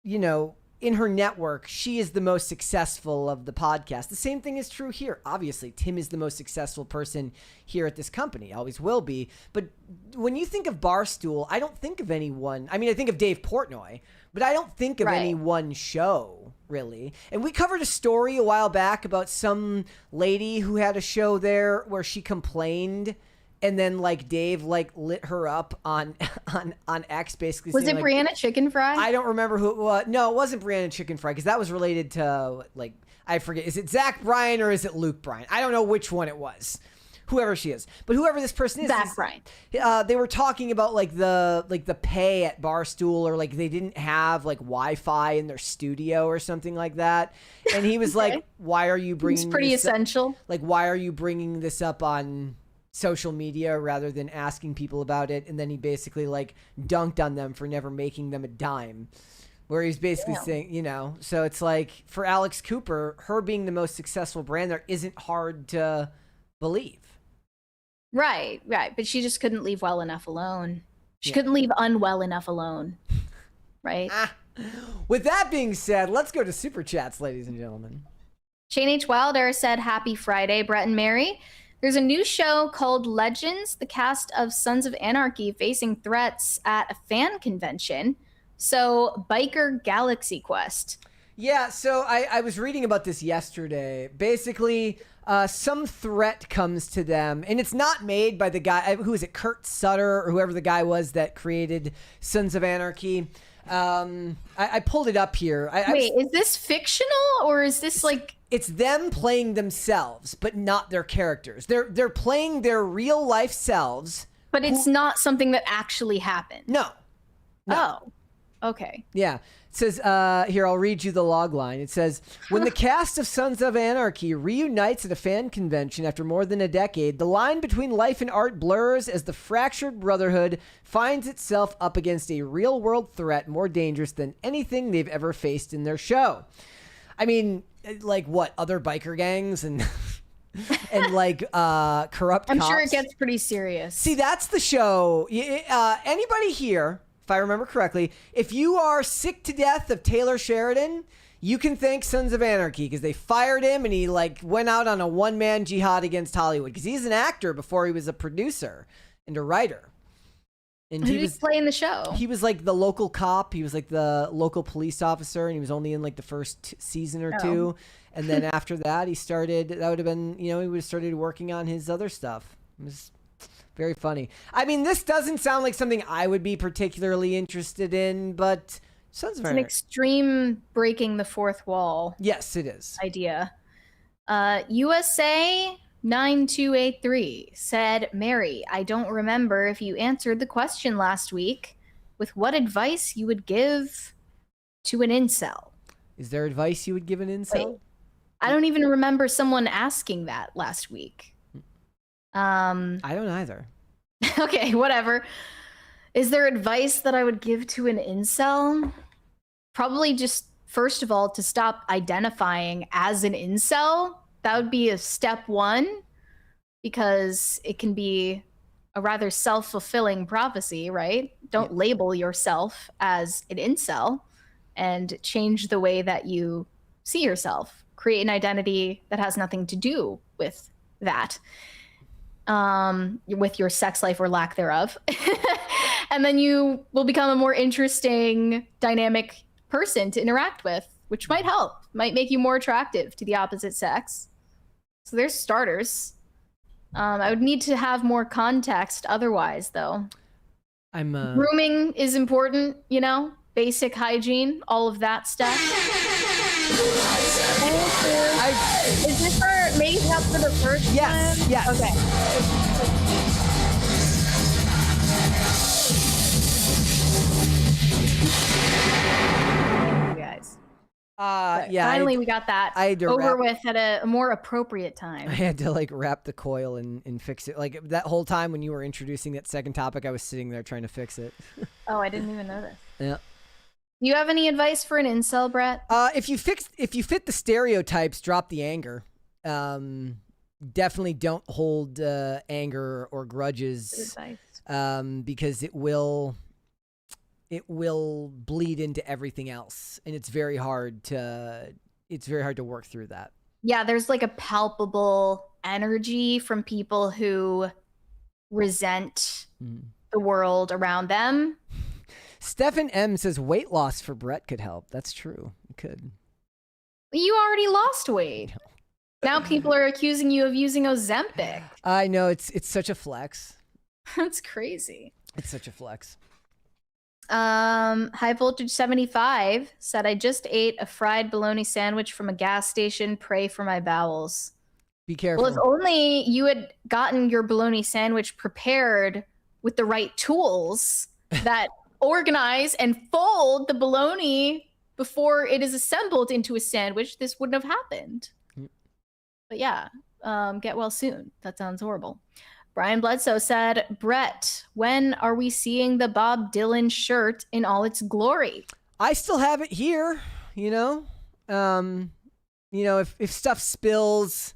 you know, in her network, she is the most successful of the podcast. The same thing is true here. Obviously, Tim is the most successful person here at this company, always will be. But when you think of Barstool, I don't think of anyone. I mean, I think of Dave Portnoy, but I don't think of any one show, really. And we covered a story a while back about some lady who had a show there where she complained. And then, like, Dave, like, lit her up on X, basically. Was it like, Brianna Chicken Fry? I don't remember who it was. No, it wasn't Brianna Chicken Fry, because that was related to, like, I forget. Is it Zach Bryan or is it Luke Bryan? I don't know which one it was. Whoever she is. But whoever this person is. Zach Bryan. They were talking about, like, the pay at Barstool, or, like, they didn't have, like, Wi-Fi in their studio or something like that. And he was like, why are you bringing It's pretty essential. Like, why are you bringing this up on social media rather than asking people about it? And then he basically, like, dunked on them for never making them a dime, where he's basically saying, you know, so it's like, for Alex Cooper, her being the most successful brand there isn't hard to believe. Right. But she just couldn't leave well enough alone. She couldn't leave unwell enough alone. Right. With that being said, let's go to Super Chats, ladies and gentlemen. Shane H. Wilder said, "Happy Friday, Brett and Mary. There's a new show called Legends, the cast of Sons of Anarchy facing threats at a fan convention. So, Biker Galaxy Quest." Yeah, so I was reading about this yesterday. Basically, some threat comes to them, and it's not made by the guy, who is it, Kurt Sutter, or whoever the guy was that created Sons of Anarchy. I pulled it up here. Wait, is this fictional, or is this like... It's them playing themselves, but not their characters. They're playing their real life selves. But it's not something that actually happened. No. Oh, okay. Yeah. It says, here, I'll read you the log line. It says, when the cast of Sons of Anarchy reunites at a fan convention after more than a decade, the line between life and art blurs as the fractured brotherhood finds itself up against a real-world threat more dangerous than anything they've ever faced in their show. I mean, like, what, other biker gangs and and like corrupt I'm cops? sure it gets pretty serious. See, that's the show. Anybody here, if I remember correctly, if you are sick to death of Taylor Sheridan, you can thank Sons of Anarchy, because they fired him and he, like, went out on a one-man jihad against Hollywood, because he's an actor before he was a producer and a writer. And Who was playing the show? He was like the local cop. He was like the local police officer, and he was only in like the first season or two. And then after that, he started. That would have been, you know, he would have started working on his other stuff. It was very funny. I mean, this doesn't sound like something I would be particularly interested in, but sounds very. It's an extreme breaking the fourth wall. Yes, it is. Idea. USA 9283 said, "Mary, I don't remember if you answered the question last week with what advice you would give to an incel." Is there advice you would give an incel? Wait, I don't even remember someone asking that last week. I don't either. Okay, whatever. Is there advice that I would give to an incel? Probably just, first of all, to stop identifying as an incel. that would be a step one, because it can be a rather self-fulfilling prophecy, right? Don't label yourself as an incel, and change the way that you see yourself. Create an identity that has nothing to do with that, with your sex life or lack thereof. And then you will become a more interesting, dynamic person to interact with, which might help, might make you more attractive to the opposite sex. So there's starters. I would need to have more context otherwise, though. Grooming is important, you know, basic hygiene, all of that stuff. Is this for making up for the first time? Yes. Okay. Guys. Finally, we got that over with at a more appropriate time. I had to like wrap the coil and fix it. Like that whole time when you were introducing that second topic, I was sitting there trying to fix it. Oh, I didn't even know this. Yeah. Do you have any advice for an incel, Brett? If you fit the stereotypes, drop the anger. Definitely don't hold anger or grudges, because it will bleed into everything else, and it's very hard to work through that. Yeah, there's like a palpable energy from people who resent the world around them. Stefan M says weight loss for Brett could help. That's true. It could. You already lost weight. Now people are accusing you of using Ozempic. I know, it's such a flex. That's crazy. It's such a flex. High Voltage 75 said, I just ate a fried bologna sandwich from a gas station. Pray for my bowels. Be careful. Well, if only you had gotten your bologna sandwich prepared with the right tools that organize and fold the bologna before it is assembled into a sandwich, this wouldn't have happened. But yeah, get well soon. That sounds horrible. Brian Bledsoe said, Brett, when are we seeing the Bob Dylan shirt in all its glory? I still have it here, you know? If stuff spills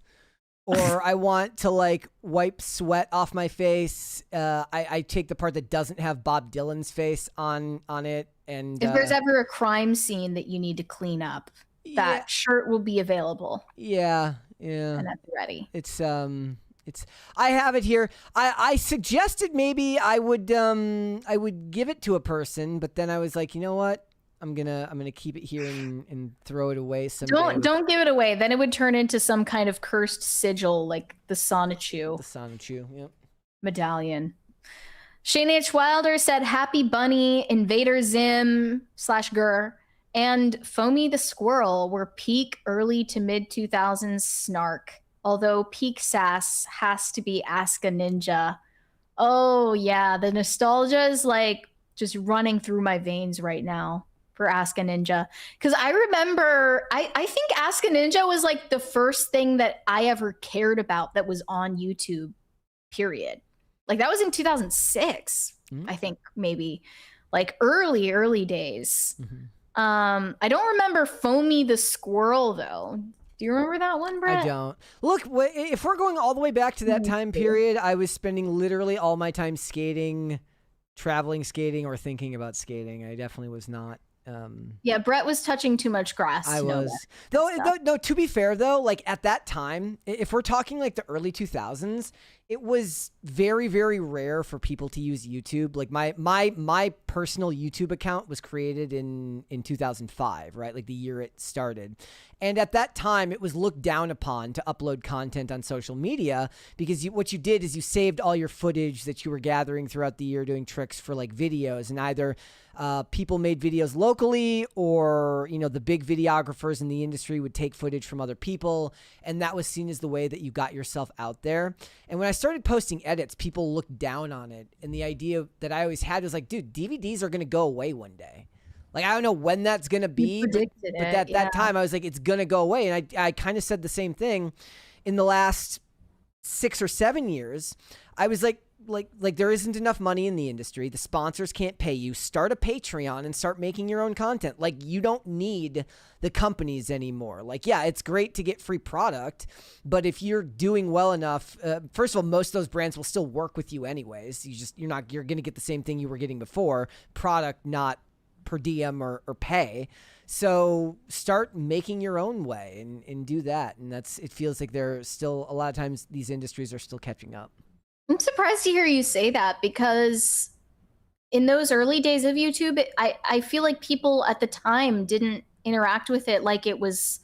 or I want to like wipe sweat off my face, I take the part that doesn't have Bob Dylan's face on it. And if there's ever a crime scene that you need to clean up, that shirt will be available. Yeah. And that's ready. I have it here. I suggested maybe I would give it to a person, but then I was like, you know what? I'm gonna keep it here and throw it away someday. Don't give it away. Then it would turn into some kind of cursed sigil, like the Sonichu. The Sonichu, yep. Medallion. Shane H. Wilder said, Happy Bunny, Invader Zim /Gur, and Foamy the Squirrel were peak early to mid 2000s snark. Although peak sass has to be Ask a Ninja. Oh yeah, the nostalgia is like just running through my veins right now for Ask a Ninja. Because I remember, I think Ask a Ninja was like the first thing that I ever cared about that was on YouTube, period. Like that was in 2006, I think, maybe. Like early days. I don't remember Foamy the Squirrel though. Do you remember that one, Brett? I don't. Look, if we're going all the way back to that time period, I was spending literally all my time skating, traveling skating, or thinking about skating. I definitely was not. Yeah, Brett was touching too much grass. I was. Though, to be fair, though, like at that time, if we're talking like the early 2000s, it was very, very rare for people to use YouTube. Like my personal YouTube account was created in 2005, right? Like the year it started. And at that time, it was looked down upon to upload content on social media because what you did is you saved all your footage that you were gathering throughout the year doing tricks for like videos, and either people made videos locally or, you know, the big videographers in the industry would take footage from other people. And that was seen as the way that you got yourself out there. And when I started posting edits, people looked down on it. And the idea that I always had was like, dude, DVDs are going to go away one day. Like, I don't know when that's going to be, but at that time I was like, it's going to go away. And I kind of said the same thing in the last 6 or 7 years. I was like, like there isn't enough money in the industry. The sponsors can't pay you. Start a Patreon and start making your own content. Like, you don't need the companies anymore. Like, yeah, it's great to get free product, but if you're doing well enough, first of all, most of those brands will still work with you anyways. You're going to get the same thing you were getting before, product, not per diem or pay. So start making your own way and do that. And it feels like they're still, a lot of times these industries are still catching up. I'm surprised to hear you say that, because in those early days of YouTube, I feel like people at the time didn't interact with it like it was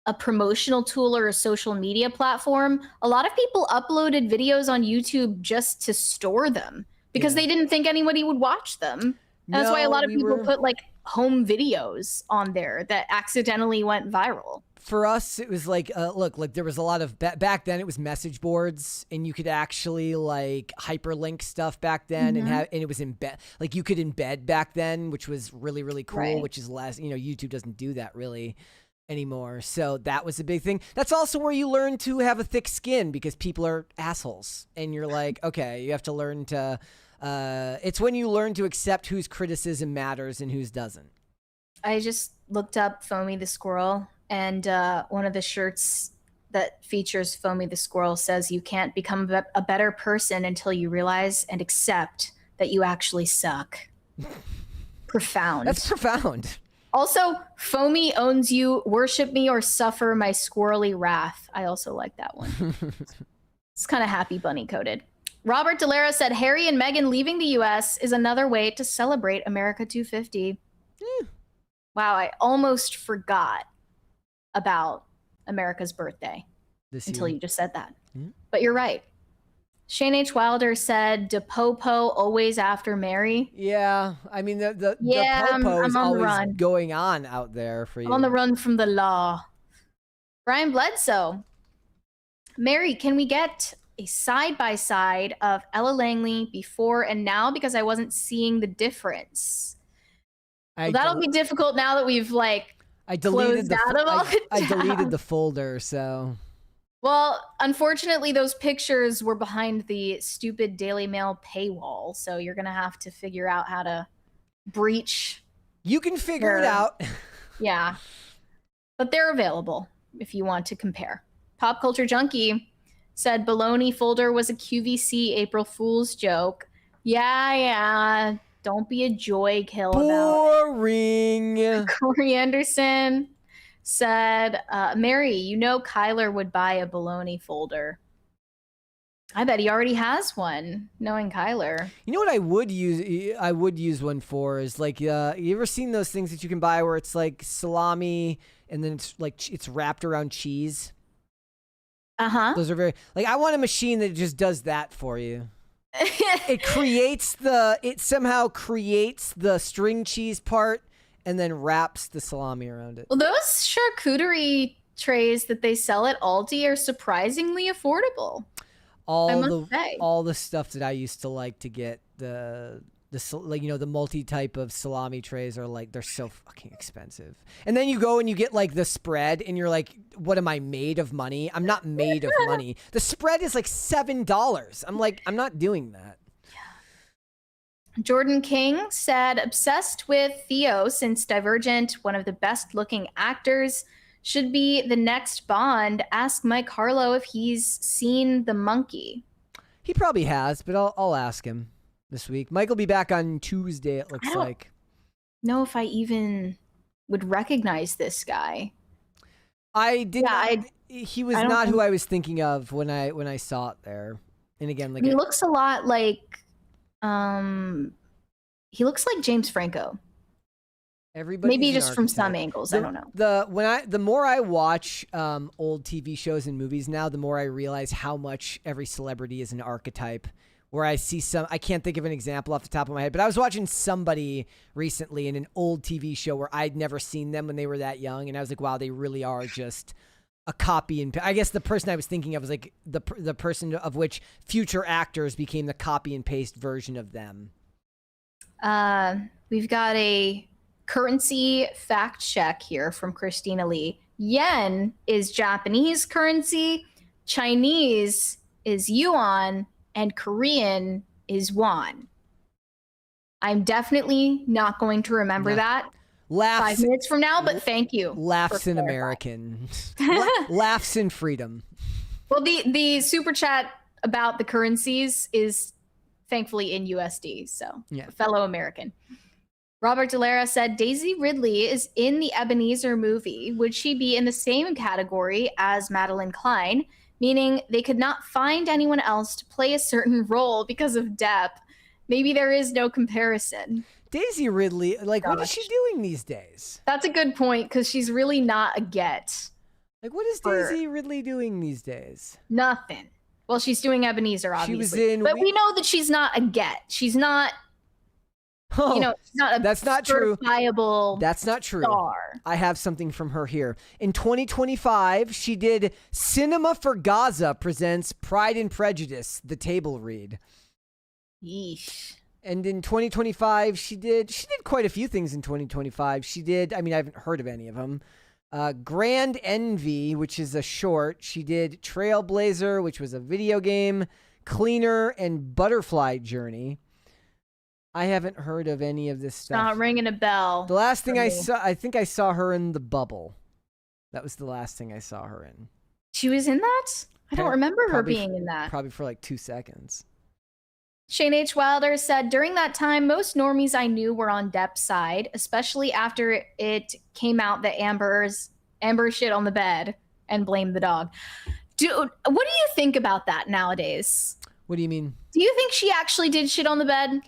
a promotional tool or a social media platform. A lot of people uploaded videos on YouTube just to store them because they didn't think anybody would watch them. That's why a lot of people put like home videos on there that accidentally went viral. For us, it was like, look, like there was a lot of, back then it was message boards, and you could actually like hyperlink stuff back then, and it was embed, like you could embed back then, which was really, really cool, which is less, YouTube doesn't do that really anymore. So that was a big thing. That's also where you learn to have a thick skin, because people are assholes, and you're like, okay, you have to learn to, it's when you learn to accept whose criticism matters and whose doesn't. I just looked up Foamy the Squirrel, and one of the shirts that features Foamy the Squirrel says, "You can't become a better person until you realize and accept that you actually suck." Profound. That's profound. Also, Foamy owns you, worship me or suffer my squirrely wrath. I also like that one. It's kind of happy bunny coded. Robert Delara said, Harry and Meghan leaving the US is another way to celebrate America 250. Wow, I almost forgot about America's birthday until you just said that. But you're right. Shane H. Wilder said, "De Popo always after Mary." Yeah, I mean the Popo is always going on out there for you. I'm on the run from the law. Brian Bledsoe, Mary, can we get a side-by-side of Ella Langley before and now, because I wasn't seeing the difference? Well, that'll be difficult now that we've I deleted I deleted the folder, so. Well, unfortunately, those pictures were behind the stupid Daily Mail paywall, so you're gonna have to figure out how to breach. You can figure it out. Yeah, but they're available if you want to compare. Pop Culture Junkie said Baloney folder was a QVC April Fool's joke. Yeah. Don't be a joy kill about it. Boring. Corey Anderson said, Mary, Kyler would buy a baloney folder. I bet he already has one, knowing Kyler. You know what I would use? I would use one for is like, you ever seen those things that you can buy where it's like salami and then it's wrapped around cheese? Those are I want a machine that just does that for you. It somehow creates the string cheese part and then wraps the salami around it. Well, those charcuterie trays that they sell at Aldi are surprisingly affordable. All the stuff that I used to like to get, the multi-type of salami trays are they're so fucking expensive. And then you go and you get the spread and you're like, what am I, made of money? I'm not made of money. The spread is $7. I'm like, I'm not doing that. Yeah. Jordan King said, obsessed with Theo since Divergent, one of the best looking actors, should be the next Bond. Ask Mike Harlow if he's seen The Monkey. He probably has, but I'll ask him this week. Mike will be back on Tuesday, it looks like. Know if I even would recognize this guy. I did not. He was not who I was thinking of when I saw it there. And again, he looks a lot like he looks like James Franco. Maybe just from some angles. I don't know. The more I watch old TV shows and movies now, the more I realize how much every celebrity is an archetype. Where I see I can't think of an example off the top of my head, but I was watching somebody recently in an old TV show where I'd never seen them when they were that young, and I was like, wow, they really are just a copy and I guess the person I was thinking of was like the person of which future actors became the copy and paste version of them. We've got a currency fact check here from Christina Lee. Yen is Japanese currency, Chinese is yuan, and Korean is won. I'm definitely not going to remember that 5 minutes from now, but thank you. Laughs in American. Laughs in freedom. Well, the super chat about the currencies is thankfully in USD, so fellow American. Robert Delara said, Daisy Ridley is in the Ebenezer movie. Would she be in the same category as Madeline Klein? Meaning they could not find anyone else to play a certain role because of Depp. Maybe there is no comparison. Daisy Ridley, like, what is she doing these days? That's a good point, because she's really not a get. Like, what is Daisy Ridley doing these days? Nothing. Well, she's doing Ebenezer, obviously. She was in... But we know that she's not a get. She's not... Oh, you know, she's not a that's not true. Certifiable That's not true. Star. I have something from her here. In 2025, she did Cinema for Gaza presents Pride and Prejudice, the table read. Yeesh. And in 2025, she did quite a few things in 2025. She did, I mean, I haven't heard of any of them. Grand Envy, which is a short. She did Trailblazer, which was a video game, Cleaner, and Butterfly Journey. I haven't heard of any of this stuff. Not ringing a bell. The last thing I saw, I think I saw her in The Bubble. That was the last thing I saw her in. She was in that? I don't remember her Probably being in that. Probably for like 2 seconds. Shane H. Wilder said, during that time, most normies I knew were on Depp's side, especially after it came out that Amber shit on the bed and blamed the dog. Dude, what do you think about that nowadays? What do you mean? Do you think she actually did shit on the bed?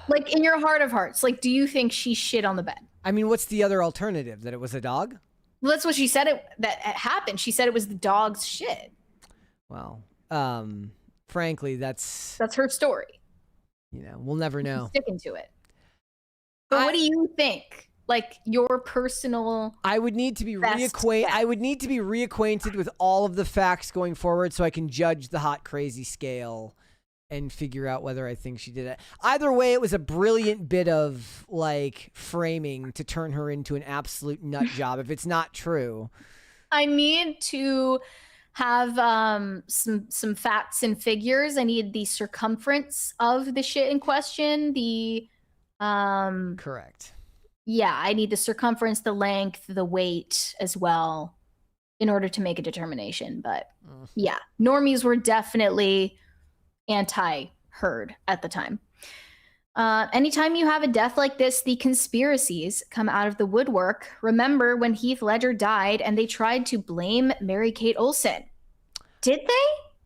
Like, in your heart of hearts, like, do you think she shit on the bed? I mean, what's the other alternative? That it was a dog? Well, that's what she said that happened. She said it was the dog's shit. Well, frankly, that's her story. You know, we'll never know. Sticking to it. But what do you think? Like, your personal... I would need to be reacquainted with all of the facts going forward so I can judge the hot crazy scale and figure out whether I think she did it. Either way, it was a brilliant bit of, like, framing to turn her into an absolute nut job if it's not true. I need to have some facts and figures. I need the circumference of the shit in question. Correct. Yeah, I need the circumference, the length, the weight as well in order to make a determination. But yeah, normies were definitely anti-herd at the time. Anytime you have a death like this, the conspiracies come out of the woodwork. Remember when Heath Ledger died and they tried to blame Mary-Kate Olsen? Did they?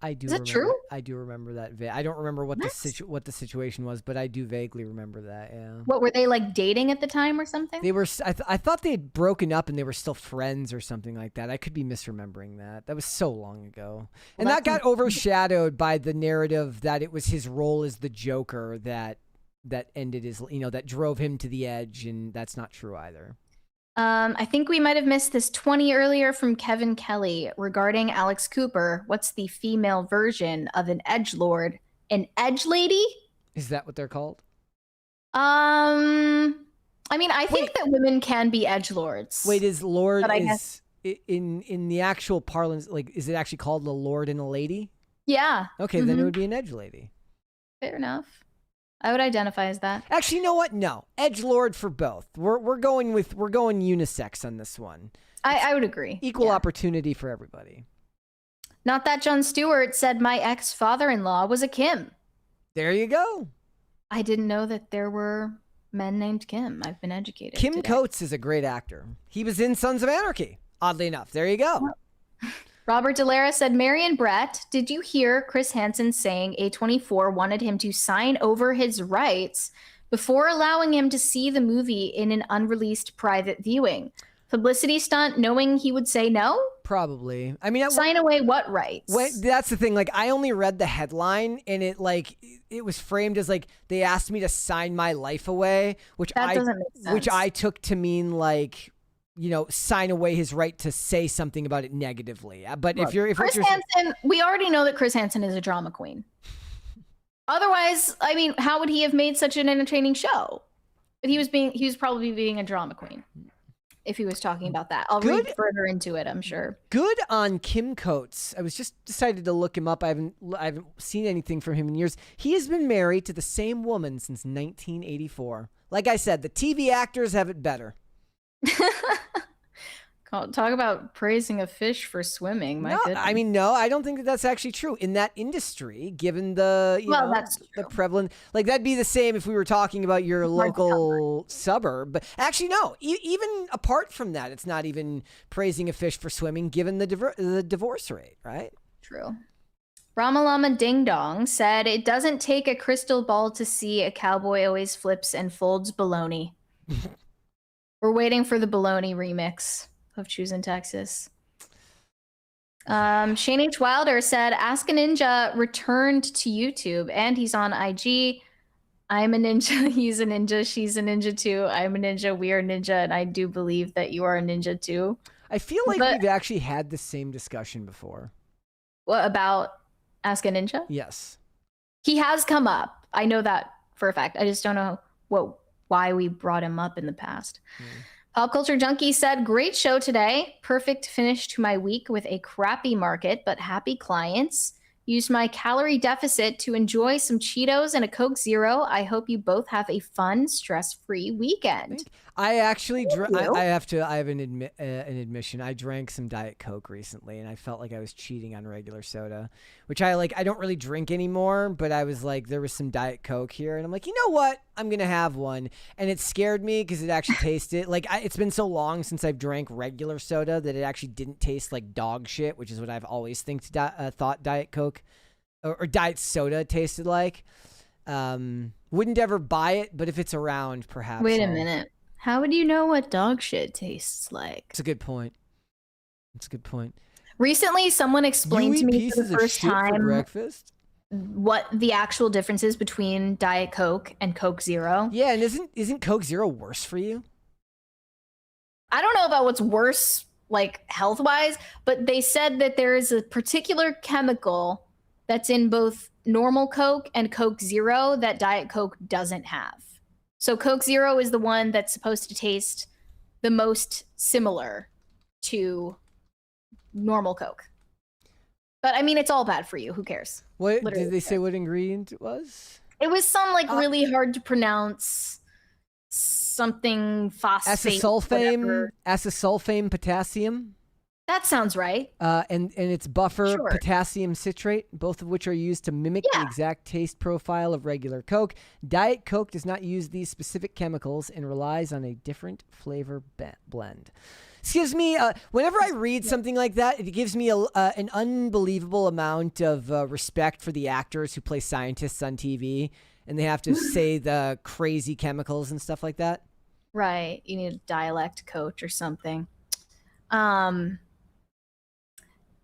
I do. Is that true? I do remember that. I don't remember what the situation was, but I do vaguely remember that. Yeah. What, were they like dating at the time or something? They were. I thought they had broken up and they were still friends or something like that. I could be misremembering that. That was so long ago, and that got overshadowed by the narrative that it was his role as the Joker that ended his, that drove him to the edge, and that's not true either. I think we might have missed this 20 earlier from Kevin Kelly regarding Alex Cooper. What's the female version of an edgelord? An edge lady? Is that what they're called? I mean, I think that women can be edgelords. Wait, is lord in the actual parlance, like, is it actually called a lord and a lady? Yeah. Okay, then it would be an edge lady. Fair enough. I would identify as that. Actually, you know what? No, edgelord for both. We're going unisex on this one. I would agree. Equal opportunity for everybody. Not that Jon Stewart said my ex-father-in-law was a Kim. There you go. I didn't know that there were men named Kim. I've been educated. Kim today. Coates is a great actor. He was in Sons of Anarchy, oddly enough. There you go. Robert Delara said, Marion Brett, did you hear Chris Hansen saying A24 wanted him to sign over his rights before allowing him to see the movie in an unreleased private viewing? Publicity stunt, knowing he would say no? Probably. I mean, sign away what rights? That's the thing. Like, I only read the headline, and it was framed as like they asked me to sign my life away, which doesn't make sense. Which I took to mean like, sign away his right to say something about it negatively. But if Chris Hansen, we already know that Chris Hansen is a drama queen. Otherwise, I mean, how would he have made such an entertaining show? But he was probably being a drama queen. if he was talking about that. I'll read further into it, I'm sure. Good on Kim Coates. I was just decided to look him up. I haven't seen anything from him in years. He has been married to the same woman since 1984. Like I said, the TV actors have it better. Talk about praising a fish for swimming. My goodness. I mean, no, I don't think that's actually true in that industry, given the that's the prevalent. Like that'd be the same if we were talking about your local suburb. But actually, no. Even apart from that, it's not even praising a fish for swimming, given the divorce rate, right? True. Ramalama Ding Dong said, "It doesn't take a crystal ball to see a cowboy always flips and folds baloney." We're waiting for the baloney remix of Choosing Texas. Shane H. Wilder said, "Ask a Ninja returned to YouTube and he's on IG. I'm a ninja. He's a ninja. She's a ninja too. I'm a ninja. We are ninja. And I do believe that you are a ninja too." I feel like we've actually had the same discussion before. What about Ask a Ninja? Yes. He has come up. I know that for a fact. I just don't know why we brought him up in the past. Pop Culture Junkie said, "Great show today. Perfect finish to my week with a crappy market, but happy clients. Used my calorie deficit to enjoy some Cheetos and a Coke Zero. I hope you both have a fun, stress-free weekend." I actually, I have an admission. I drank some Diet Coke recently, and I felt like I was cheating on regular soda, which I don't really drink anymore, but I was like, there was some Diet Coke here, and I'm like, you know what? I'm going to have one. And it scared me because it actually tasted like, it's been so long since I've drank regular soda that it actually didn't taste like dog shit, which is what I've always thought Diet Coke or Diet Soda tasted like. Wouldn't ever buy it, but if it's around, perhaps. Wait a minute. How would you know what dog shit tastes like? It's a good point. Recently, someone explained to me for the first time for breakfast? What the actual difference is between Diet Coke and Coke Zero. Yeah, and isn't Coke Zero worse for you? I don't know about what's worse, like health-wise, but they said that there is a particular chemical that's in both normal Coke and Coke Zero that Diet Coke doesn't have. So Coke Zero is the one that's supposed to taste the most similar to normal Coke. But I mean, it's all bad for you. Who cares? What did they say? What ingredient it was? It was some really hard to pronounce something phosphate. Acesulfame potassium. That sounds right. And it's buffer potassium citrate, both of which are used to mimic the exact taste profile of regular Coke. Diet Coke does not use these specific chemicals and relies on a different flavor blend. Excuse me, whenever I read something like that, it gives me an unbelievable amount of respect for the actors who play scientists on TV, and they have to say the crazy chemicals and stuff like that. Right. You need a dialect coach or something.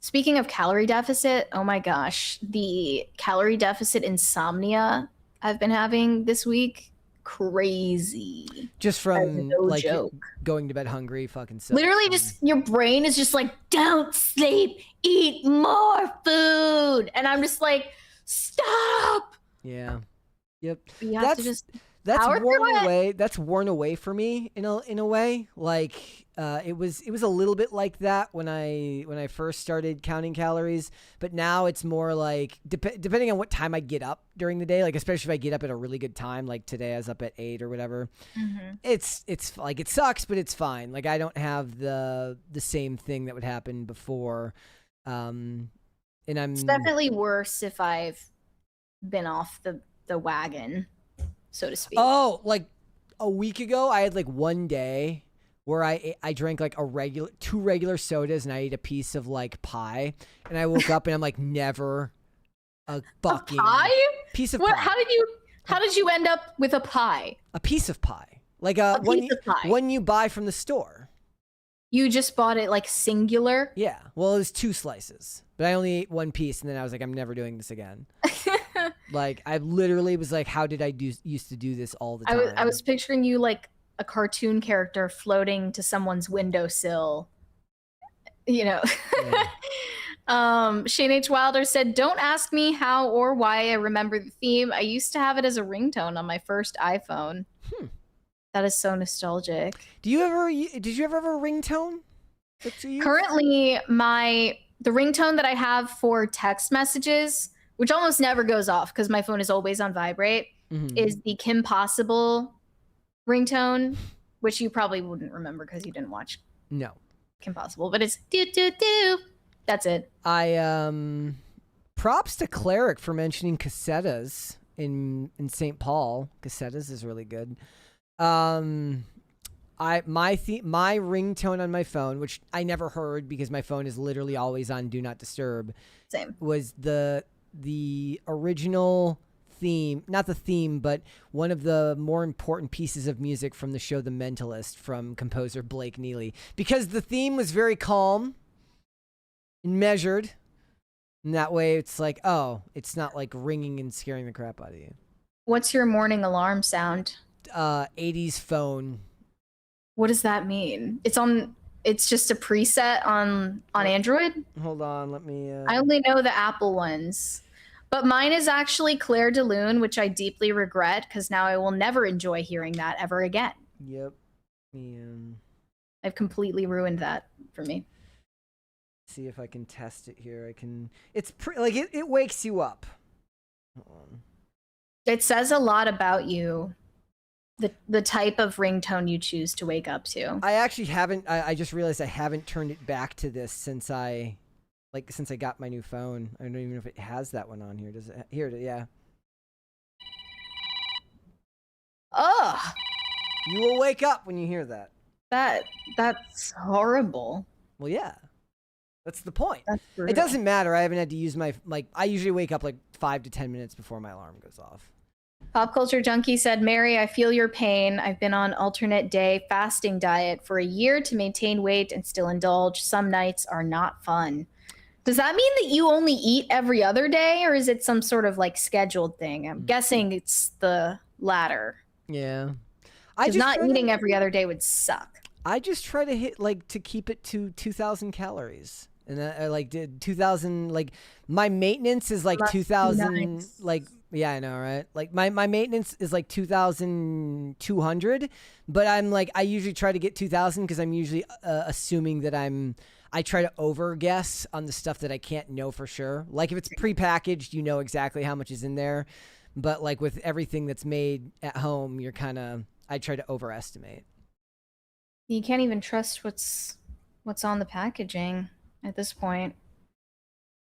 Speaking of calorie deficit, oh my gosh, the calorie deficit insomnia I've been having this week, crazy. Just from going to bed hungry, fucking sucks. Literally just your brain is just like, don't sleep, eat more food. And I'm just like, stop. Yeah. Yep. You have to just that's worn away. That's worn away for me in a way. Like it was a little bit like that when I first started counting calories, but now it's more like depending on what time I get up during the day, like especially if I get up at a really good time, like today I was up at 8 or whatever. Mm-hmm. It's like it sucks, but it's fine. Like I don't have the same thing that would happen before. And it's definitely worse if I've been off the wagon, so to speak. Oh, like a week ago, I had like one day where I drank like two regular sodas and I ate a piece of like pie, and I woke up and I'm like, never a fucking piece of pie. How did you end up with a pie? A piece of pie, like one you buy from the store. You just bought it like singular? Yeah. Well, it was 2 slices, but I only ate one piece, and then I was like, I'm never doing this again. Like I literally was like, how did I used to do this all the time? I was picturing you like a cartoon character floating to someone's windowsill, you know. Yeah. Shane H. Wilder said, "Don't ask me how or why I remember the theme. I used to have it as a ringtone on my first iPhone." That is so nostalgic. Did you ever have a ringtone that you used? Currently, the ringtone that I have for text messages, which almost never goes off because my phone is always on vibrate, is the Kim Possible ringtone, which you probably wouldn't remember because you didn't watch Kim Possible, but it's do do do. That's it. Props to Cleric for mentioning Cassettes in St. Paul. Cassettes is really good. My ringtone on my phone, which I never heard because my phone is literally always on Do Not Disturb. Same. Was the original theme, not the theme, but one of the more important pieces of music from the show The Mentalist from composer Blake Neely, because the theme was very calm and measured. And that way it's like, oh, it's not like ringing and scaring the crap out of you. What's your morning alarm sound? 80s phone. What does that mean? It's just a preset on Android? Hold on, let me I only know the Apple ones. But mine is actually Claire de Lune, which I deeply regret because now I will never enjoy hearing that ever again. Yep. I've completely ruined that for me. See if I can test it here. It's like it wakes you up. Hold on. It says a lot about you. The type of ringtone you choose to wake up to. I actually haven't. I just realized I haven't turned it back to this since I got my new phone. I don't even know if it has that one on here. Does it? Here it is. Yeah. Ugh. You will wake up when you hear that. That's horrible. Well, yeah. That's the point. That's brutal. It doesn't matter. I haven't had to use my I usually wake up like 5 to 10 minutes before my alarm goes off. Pop Culture Junkie said, Mary, I feel your pain. I've been on alternate day fasting diet for a year to maintain weight and still indulge. Some nights are not fun. Does that mean that you only eat every other day, or is it some sort of like scheduled thing? I'm guessing it's the latter. Yeah. Because not eating every other day would suck. I just try to hit to keep it to 2,000 calories. And I did 2,000, my maintenance is 2,000, nice. Yeah, I know, right? My maintenance is 2,200, but I usually try to get 2,000 because I'm usually assuming that I try to over guess on the stuff that I can't know for sure. Like if it's prepackaged, you know exactly how much is in there. But with everything that's made at home, I try to overestimate. You can't even trust what's on the packaging at this point.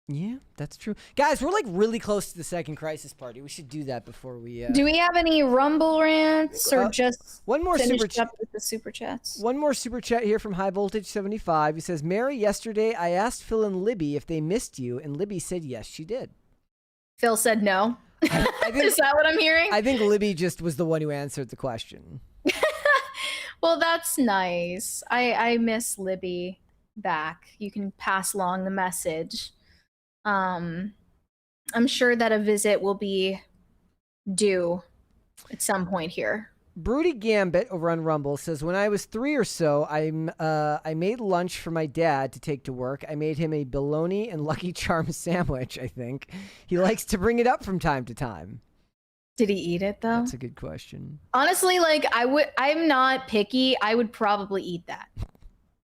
Yeah, that's true. Guys, we're really close to the second crisis party. We should do that before we... Do we have any Rumble rants or just one more finish up with the Super Chats? One more Super Chat here from High Voltage 75. He says, Mary, yesterday I asked Phil and Libby if they missed you, and Libby said yes, she did. Phil said no. I think, is that what I'm hearing? I think Libby just was the one who answered the question. Well, that's nice. I miss Libby back. You can pass along the message. I'm sure that a visit will be due at some point here. Broody Gambit over on Rumble says, when I was 3 or so, I made lunch for my dad to take to work. I made him a bologna and Lucky Charms sandwich, I think. He likes to bring it up from time to time. Did he eat it, though? That's a good question. Honestly, I'm not picky. I would probably eat that.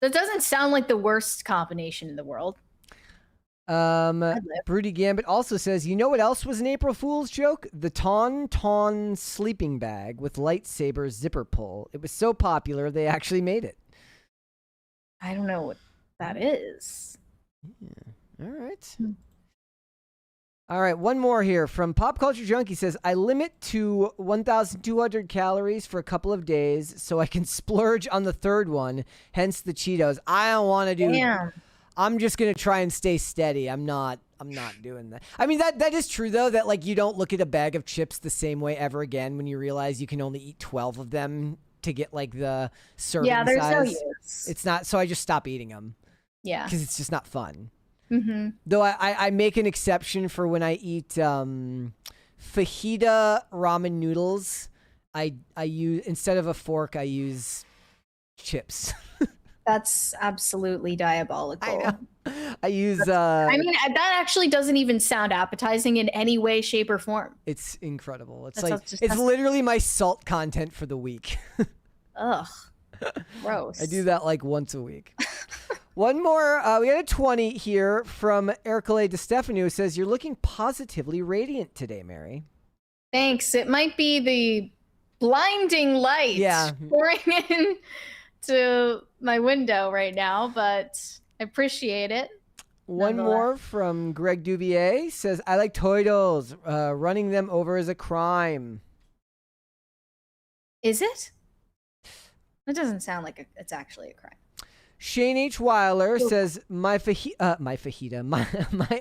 That doesn't sound like the worst combination in the world. Broody Gambit also says, you know what else was an April Fool's joke? The Tauntaun sleeping bag with lightsaber zipper pull. It was so popular, they actually made it. I don't know what that is. Yeah. All right. All right, one more here from Pop Culture Junkie says, I limit to 1,200 calories for a couple of days so I can splurge on the third one, hence the Cheetos. I don't want to do... Damn. I'm just going to try and stay steady. I'm not doing that. I mean, that is true, though, that, you don't look at a bag of chips the same way ever again when you realize you can only eat 12 of them to get, the serving size. Yeah, there's no use. It's not, so I just stop eating them. Yeah. Because it's just not fun. Mm-hmm. Though I make an exception for when I eat fajita ramen noodles. I use, instead of a fork, I use chips. That's absolutely diabolical. I know. I use... I mean, that actually doesn't even sound appetizing in any way, shape, or form. It's incredible. It's It's literally my salt content for the week. Ugh. Gross. I do that like once a week. One more. We got a 20 here from Ercole DeStefano, who says, "You're looking positively radiant today, Mary." Thanks. It might be the blinding light pouring in to my window right now, but I appreciate it. One more from Greg Duvier says, "I like toidles. Running them over is a crime." Is it? It doesn't sound like it's actually a crime. Shane H. Weiler says, my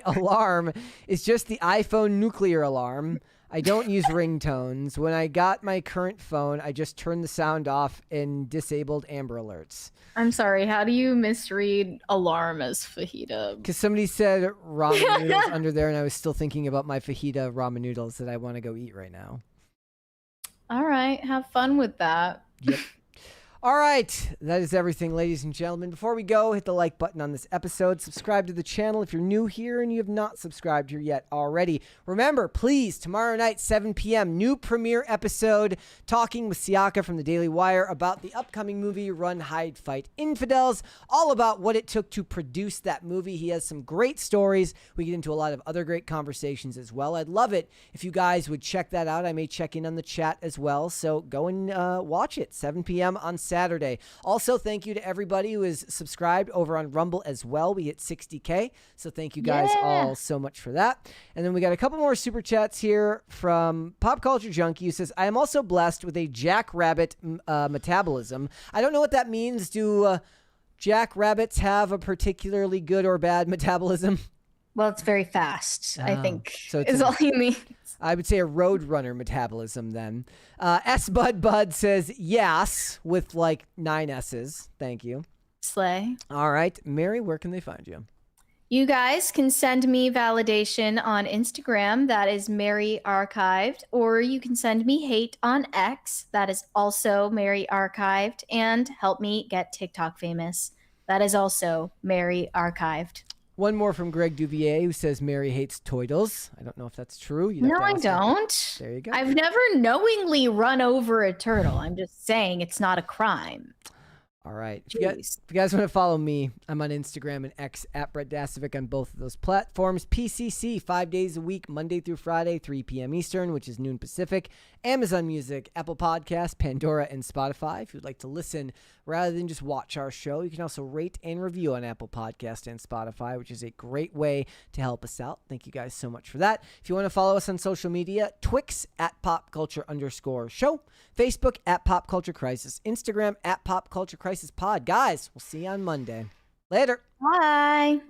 alarm is just the iPhone nuclear alarm. I don't use ringtones. When I got my current phone, I just turned the sound off and disabled Amber Alerts. I'm sorry, how do you misread alarm as fajita? Because somebody said ramen noodles under there, and I was still thinking about my fajita ramen noodles that I want to go eat right now. All right, have fun with that. Yep. All right, that is everything, ladies and gentlemen. Before we go, hit the like button on this episode. Subscribe to the channel if you're new here and you have not subscribed here yet already. Remember, please, tomorrow night, 7 p.m., new premiere episode, talking with Siaka from the Daily Wire about the upcoming movie Run, Hide, Fight, Infidels, all about what it took to produce that movie. He has some great stories. We get into a lot of other great conversations as well. I'd love it if you guys would check that out. I may check in on the chat as well, so go and watch it, 7 p.m. on Saturday. Also, thank you to everybody who is subscribed over on Rumble as well. We hit 60K, so thank you guys all so much for that. And then we got a couple more super chats here from Pop Culture Junkie, who says, "I am also blessed with a jackrabbit metabolism." I don't know what that means. Do jackrabbits have a particularly good or bad metabolism? Well, it's very fast, I think, so is all you mean. I would say a roadrunner metabolism then. S Bud says yes with like 9 S's. Thank you. Slay. All right. Mary, where can they find you? You guys can send me validation on Instagram. That is Mary Archived. Or you can send me hate on X. That is also Mary Archived. And help me get TikTok famous. That is also Mary Archived. One more from Greg Duvier, who says Mary hates toidles. I don't know if that's true. No, I don't. There you go. I've never knowingly run over a turtle. I'm just saying it's not a crime. All right. If you guys want to follow me, I'm on Instagram and X at Brett Dasovic on both of those platforms. PCC, 5 days a week, Monday through Friday, 3 p.m. Eastern, which is noon Pacific. Amazon Music, Apple Podcasts, Pandora, and Spotify. If you'd like to listen rather than just watch our show, you can also rate and review on Apple Podcasts and Spotify, which is a great way to help us out. Thank you guys so much for that. If you want to follow us on social media, Twix at popculture_show, Facebook at Pop Culture Crisis, Instagram at Pop Culture Crisis Pod. Guys, we'll see you on Monday. Later. Bye.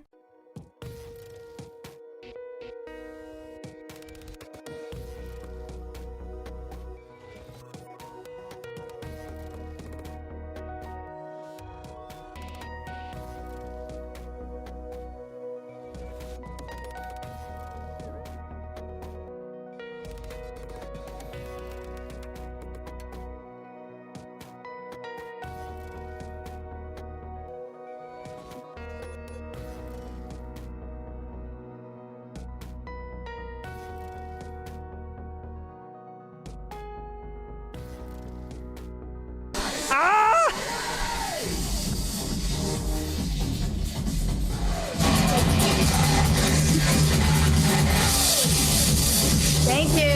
Thank you.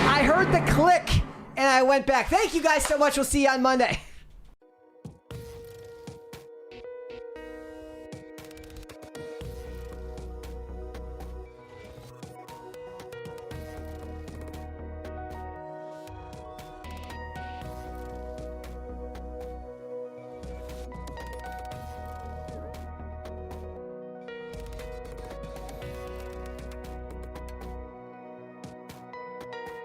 I heard the click and I went back. Thank you guys so much. We'll see you on Monday.